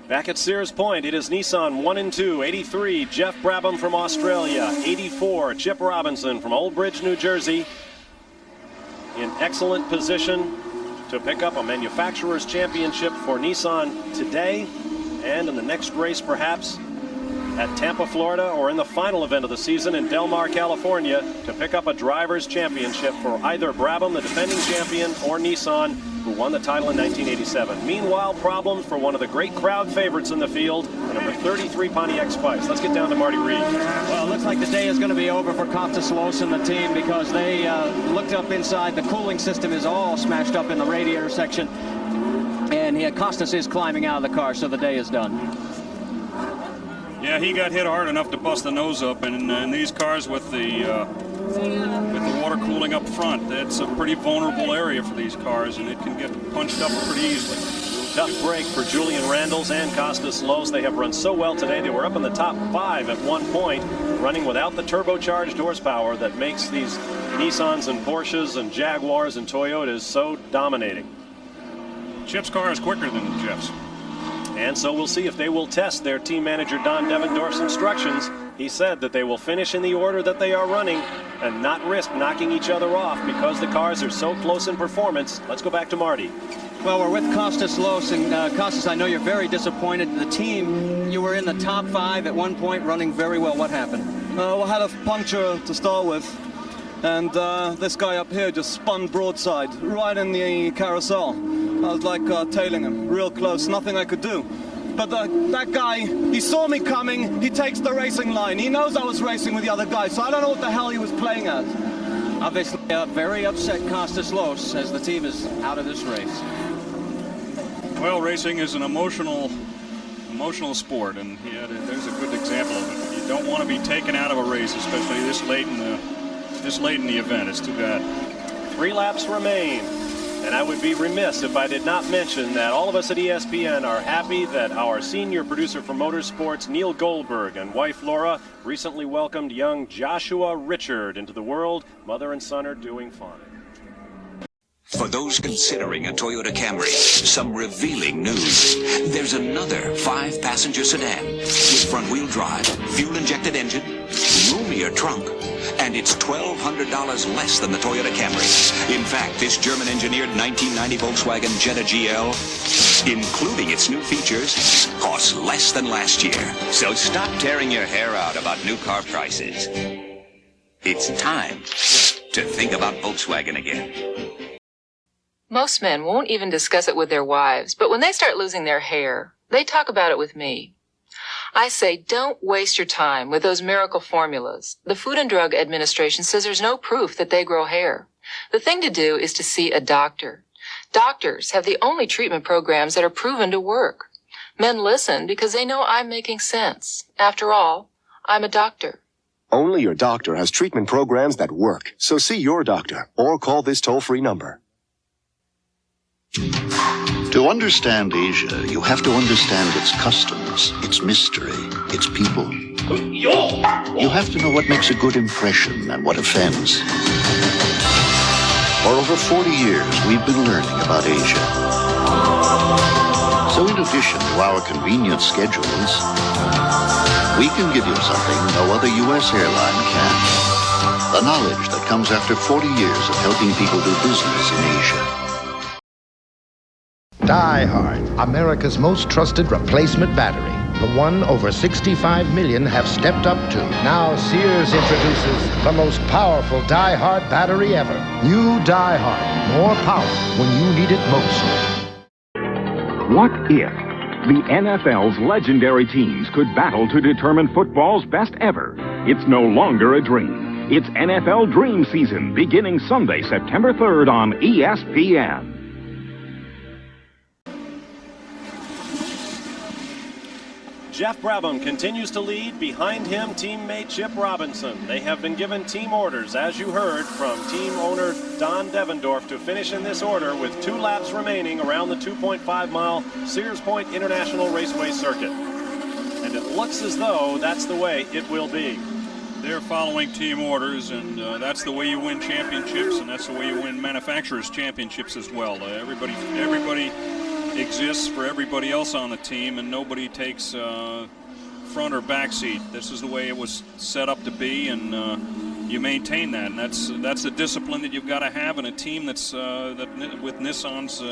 Back at Sears Point, it is Nissan 1 and 2, 83, Jeff Brabham from Australia, 84, Chip Robinson from Old Bridge, New Jersey, in excellent position to pick up a manufacturer's championship for Nissan today and in the next race perhaps at Tampa, Florida, or in the final event of the season in Del Mar, California, to pick up a driver's championship for either Brabham, the defending champion, or Nissan, who won the title in 1987. Meanwhile, problems for one of the great crowd favorites in the field, the number 33 Pontiac Spice. Let's get down to Marty Reed. Well, it looks like the day is going to be over for Costas Los and the team because they looked up inside. The cooling system is all smashed up in the radiator section, and Costas is climbing out of the car, so the day is done. Yeah, he got hit hard enough to bust the nose up, and in these cars with the water cooling up front, that's a pretty vulnerable area for these cars, and it can get punched up pretty easily. Tough break for Julian Randles and Costas Los. They have run so well today. They were up in the top 5 at one point, running without the turbocharged horsepower that makes these Nissans and Porsches and Jaguars and Toyotas so dominating. Chip's car is quicker than Jeff's. And so we'll see if they will test their team manager Don Devendorf's instructions. He said that they will finish in the order that they are running and not risk knocking each other off because the cars are so close in performance. Let's go back to Marty. Well, we're with Costas Los, and Costas, I know you're very disappointed. The team, you were in the top 5 at one point, running very well. What happened? We had a puncture to start with, and this guy up here just spun broadside right in the carousel. I was like tailing him, real close, nothing I could do. But that guy, he saw me coming, he takes the racing line. He knows I was racing with the other guy, so I don't know what the hell he was playing at. Obviously, very upset Costas Los as the team is out of this race. Well, racing is an emotional sport, and there's a good example of it. You don't want to be taken out of a race, especially this late in the event. It's too bad. 3 laps remain. And I would be remiss if I did not mention that all of us at ESPN are happy that our senior producer for motorsports, Neil Goldberg, and wife Laura recently welcomed young Joshua Richard into the world. Mother and son are doing fine. For those considering a Toyota Camry, some revealing news. There's another 5-passenger sedan with front-wheel drive, fuel-injected engine, roomier trunk, and it's $1,200 less than the Toyota Camry. In fact, this German-engineered 1990 Volkswagen Jetta GL, including its new features, costs less than last year. So stop tearing your hair out about new car prices. It's time to think about Volkswagen again. Most men won't even discuss it with their wives, but when they start losing their hair, they talk about it with me. I say don't waste your time with those miracle formulas. The Food and Drug Administration says there's no proof that they grow hair. The thing to do is to see a doctor. Doctors have the only treatment programs that are proven to work. Men listen because they know I'm making sense. After all, I'm a doctor. Only your doctor has treatment programs that work. So see your doctor or call this toll-free number. To understand Asia, you have to understand its customs, its mystery, its people. You have to know what makes a good impression and what offends. For over 40 years, we've been learning about Asia. So in addition to our convenient schedules, we can give you something no other U.S. airline can. The knowledge that comes after 40 years of helping people do business in Asia. Die Hard, America's most trusted replacement battery. The one over 65 million have stepped up to. Now Sears introduces the most powerful Die Hard battery ever. New Die Hard, more power when you need it most. What if the NFL's legendary teams could battle to determine football's best ever? It's no longer a dream. It's NFL Dream Season, beginning Sunday, September 3rd on ESPN. Jeff Brabham continues to lead. Behind him, teammate Chip Robinson. They have been given team orders, as you heard, from team owner Don Devendorf to finish in this order with 2 laps remaining around the 2.5-mile Sears Point International Raceway circuit. And it looks as though that's the way it will be. They're following team orders, and that's the way you win championships, and that's the way you win manufacturers' championships as well. Everybody exists for everybody else on the team, and nobody takes front or back seat. This is the way it was set up to be, and you maintain that, and that's the discipline that you've got to have in a team that's with Nissan's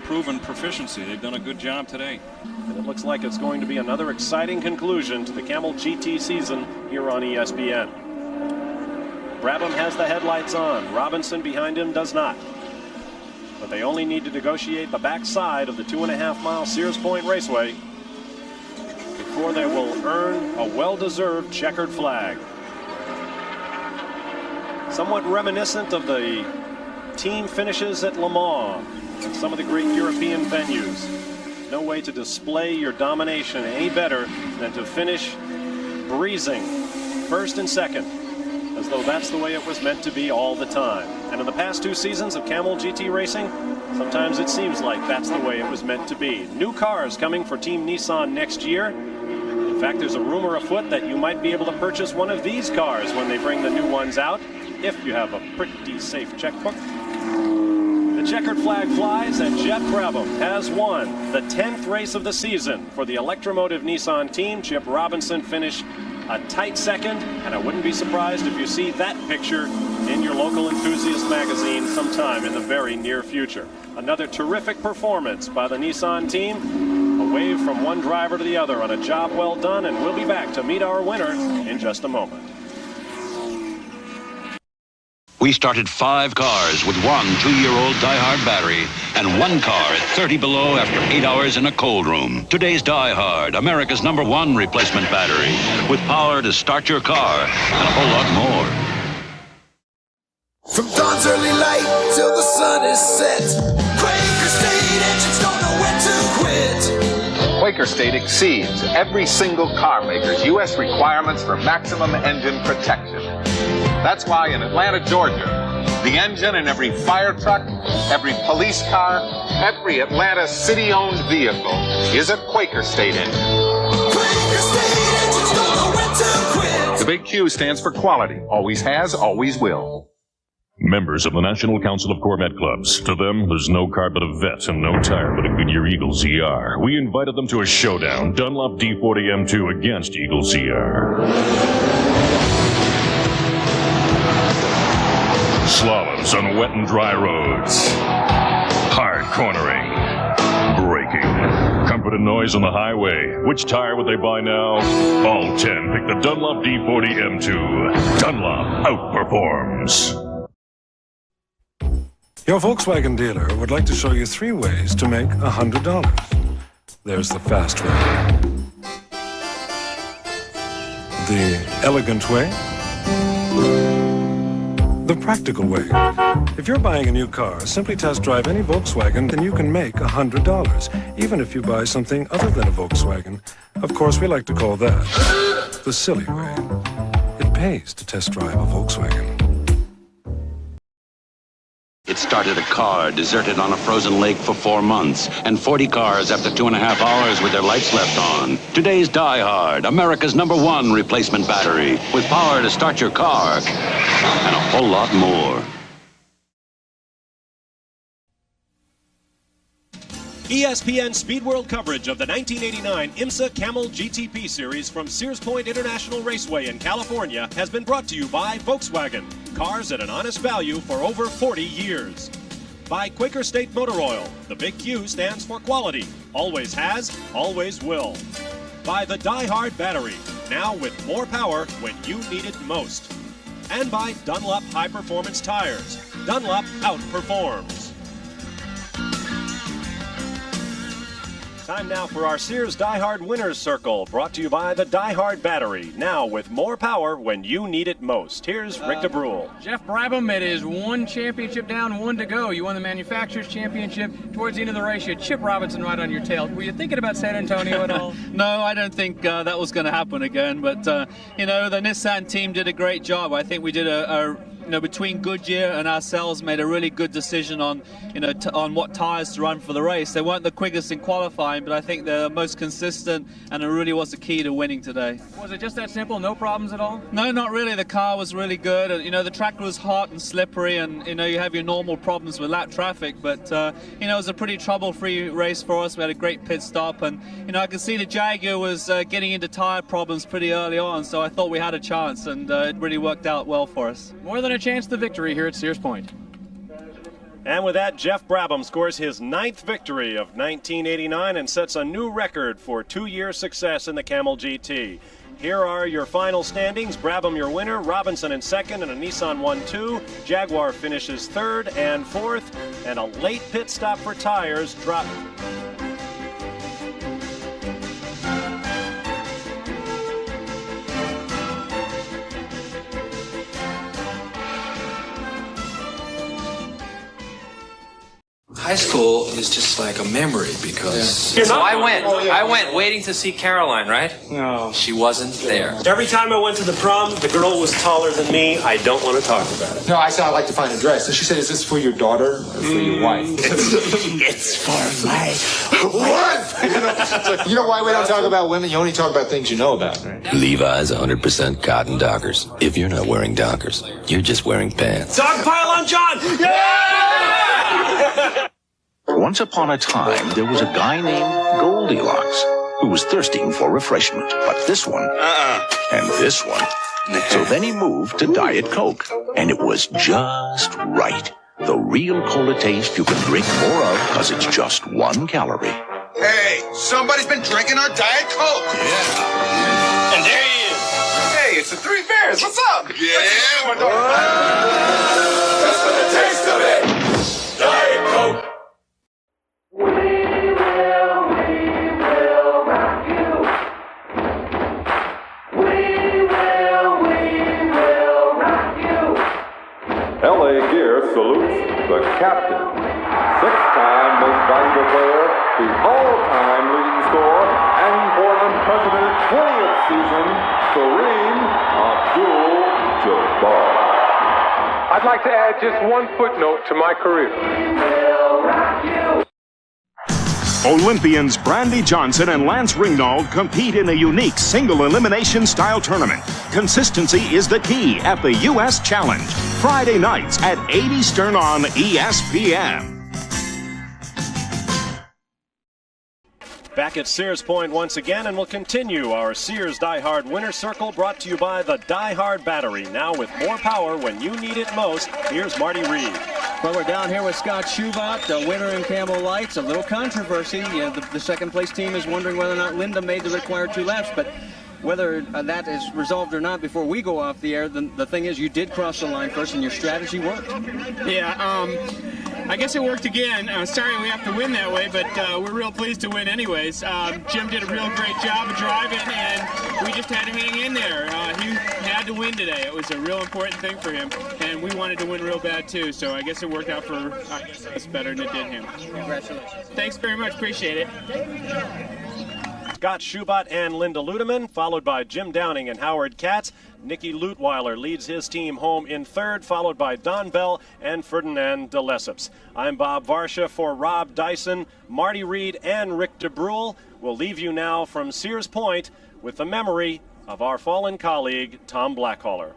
proven proficiency. They've done a good job today. And it looks like it's going to be another exciting conclusion to the Camel GT season here on ESPN. Brabham has the headlights on. Robinson behind him does not. But they only need to negotiate the backside of the 2.5-mile Sears Point Raceway before they will earn a well-deserved checkered flag. Somewhat reminiscent of the team finishes at Le Mans and some of the great European venues. No way to display your domination any better than to finish breezing first and second, as though that's the way it was meant to be all the time. And in the past 2 seasons of Camel GT racing, sometimes it seems like that's the way it was meant to be. New cars coming for Team Nissan next year. In fact, there's a rumor afoot that you might be able to purchase one of these cars when they bring the new ones out, if you have a pretty safe checkbook. The checkered flag flies, and Jeff Brabham has won the 10th race of the season for the Electromotive Nissan team. Chip Robinson finished a tight second, and I wouldn't be surprised if you see that picture in your local enthusiast magazine sometime in the very near future. Another terrific performance by the Nissan team. A wave from one driver to the other on a job well done, and we'll be back to meet our winner in just a moment. We started 5 cars with one 2-year-old Die-Hard battery and 1 car at 30 below after 8 hours in a cold room. Today's Die-Hard, America's #1 replacement battery, with power to start your car and a whole lot more. From dawn's early light till the sun is set, Quaker State engines don't know when to quit. Quaker State exceeds every single car maker's U.S. requirements for maximum engine protection. That's why in Atlanta, Georgia, the engine in every fire truck, every police car, every Atlanta city-owned vehicle is a Quaker State engine. Quaker State engines don't know when to quit. The big Q stands for quality. Always has, always will. Members of the National Council of Corvette Clubs. To them, there's no car but a vet and no tire but a Goodyear Eagle ZR. We invited them to a showdown, Dunlop D40 M2 against Eagle ZR. Slaloms on wet and dry roads. Hard cornering. Braking. Comfort and noise on the highway. Which tire would they buy now? All 10 pick the Dunlop D40 M2. Dunlop outperforms. Your Volkswagen dealer would like to show you 3 ways to make $100. There's the fast way, the elegant way, the practical way. If you're buying a new car, simply test drive any Volkswagen, then you can make $100, even if you buy something other than a Volkswagen. Of course, we like to call that the silly way. It pays to test drive a Volkswagen. It started a car deserted on a frozen lake for 4 months, and 40 cars after 2.5 hours with their lights left on. Today's Die-Hard, America's #1 replacement battery, with power to start your car and a whole lot more. ESPN Speed World coverage of the 1989 IMSA Camel GTP Series from Sears Point International Raceway in California has been brought to you by Volkswagen, cars at an honest value for over 40 years. By Quaker State Motor Oil, the big Q stands for quality, always has, always will. By the Die-Hard battery, now with more power when you need it most. And by Dunlop High Performance Tires, Dunlop outperforms. Time now for our Sears Die-Hard Winners Circle, brought to you by the Die-Hard Battery, now with more power when you need it most. Here's Rick DeBrule. Jeff Brabham, it is 1 championship down, 1 to go. You won the Manufacturers' Championship. Towards the end of the race, you had Chip Robinson right on your tail. Were you thinking about San Antonio at all? No, I don't think that was going to happen again. But, you know, the Nissan team did a great job. I think we did a between Goodyear and ourselves, made a really good decision on, on what tires to run for the race. They weren't the quickest in qualifying, but I think they're the most consistent, and it really was the key to winning today. Was it just that simple? No problems at all? No, not really. The car was really good. The track was hot and slippery, and you have your normal problems with lap traffic, but it was a pretty trouble-free race for us. We had a great pit stop, and I could see the Jaguar was getting into tire problems pretty early on, so I thought we had a chance, and it really worked out well for us. More than a chance to victory here at Sears Point. And with that, Jeff Brabham scores his 9th victory of 1989 and sets a new record for 2-year success in the Camel GT. Here are your final standings. Brabham your winner, Robinson in second, and a Nissan 1-2. Jaguar finishes third and fourth, and a late pit stop for tires dropped. High school is just like a memory because... So I went waiting to see Caroline, right? No. She wasn't there. Every time I went to the prom, the girl was taller than me. I don't want to talk about it. No, I said I'd like to find a dress. And she said, is this for your daughter or for your wife? It's for my wife! You know why we don't talk about women? You only talk about things you know about, right? Levi's 100% cotton Dockers. If you're not wearing Dockers, you're just wearing pants. Dog pile on John! Yeah! Once upon a time, there was a guy named Goldilocks who was thirsting for refreshment. But this one, and this one. So then he moved to Diet Coke. And it was just right. The real cola taste you can drink more of because it's just 1 calorie. Hey, somebody's been drinking our Diet Coke. Yeah. And there he is. Hey, it's the Three Bears. What's up? Yeah, we're doing just for the taste of it. Diet Coke. LA Gear salutes the captain, 6-time most valuable player, the all-time leading scorer, and for an unprecedented 20th season, Kareem Abdul-Jabbar. I'd like to add just one footnote to my career. Olympians Brandy Johnson and Lance Ringnauld compete in a unique single elimination style tournament. Consistency is the key at the U.S. Challenge. Friday nights at 8 Eastern on ESPN. Back at Sears Point once again, and we'll continue our Sears Die Hard Winner Circle, brought to you by the Die Hard Battery. Now with more power when you need it most, here's Marty Reed. Well, we're down here with Scott Schubert, the winner in Camel Lights. A little controversy. The second place team is wondering whether or not Linda made the required 2 laps, but whether that is resolved or not before we go off the air, the thing is you did cross the line first and your strategy worked. Yeah, I guess it worked again. Sorry we have to win that way, but we're real pleased to win anyways. Jim did a real great job of driving, and we just had to hang in there. He had to win today. It was a real important thing for him, and we wanted to win real bad too, so I guess it worked out for us better than it did him. Congratulations. Thanks very much. Appreciate it. Scott Schubert and Linda Ludeman, followed by Jim Downing and Howard Katz. Nicky Lutweiler leads his team home in third, followed by Don Bell and Ferdinand de Lesseps. I'm Bob Varsha for Rob Dyson, Marty Reed, and Rick DeBrule. We'll leave you now from Sears Point with the memory of our fallen colleague, Tom Blackhaller.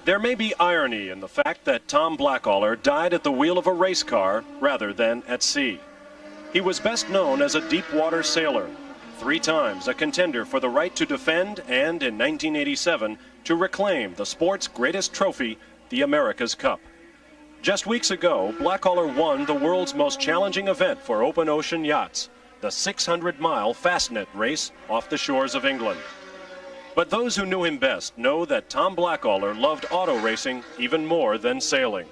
There may be irony in the fact that Tom Blackhaller died at the wheel of a race car rather than at sea. He was best known as a deep-water sailor, 3 times a contender for the right to defend and, in 1987, to reclaim the sport's greatest trophy, the America's Cup. Just weeks ago, Blackhaller won the world's most challenging event for open ocean yachts, the 600-mile Fastnet race off the shores of England. But those who knew him best know that Tom Blackhaller loved auto racing even more than sailing.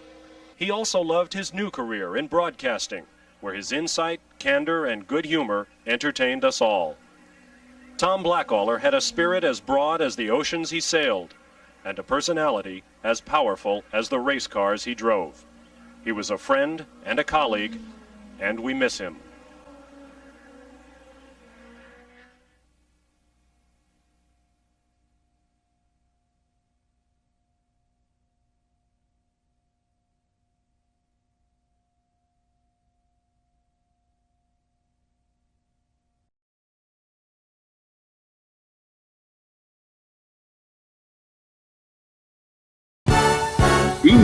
He also loved his new career in broadcasting, where his insight, candor, and good humor entertained us all. Tom Blackhaller had a spirit as broad as the oceans he sailed, and a personality as powerful as the race cars he drove. He was a friend and a colleague, and we miss him.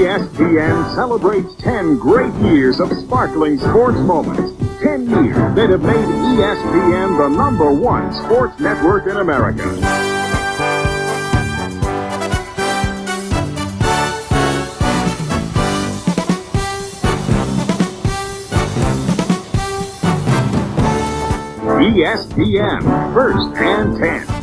ESPN celebrates 10 great years of sparkling sports moments. 10 years that have made ESPN the #1 sports network in America. ESPN, first and 10.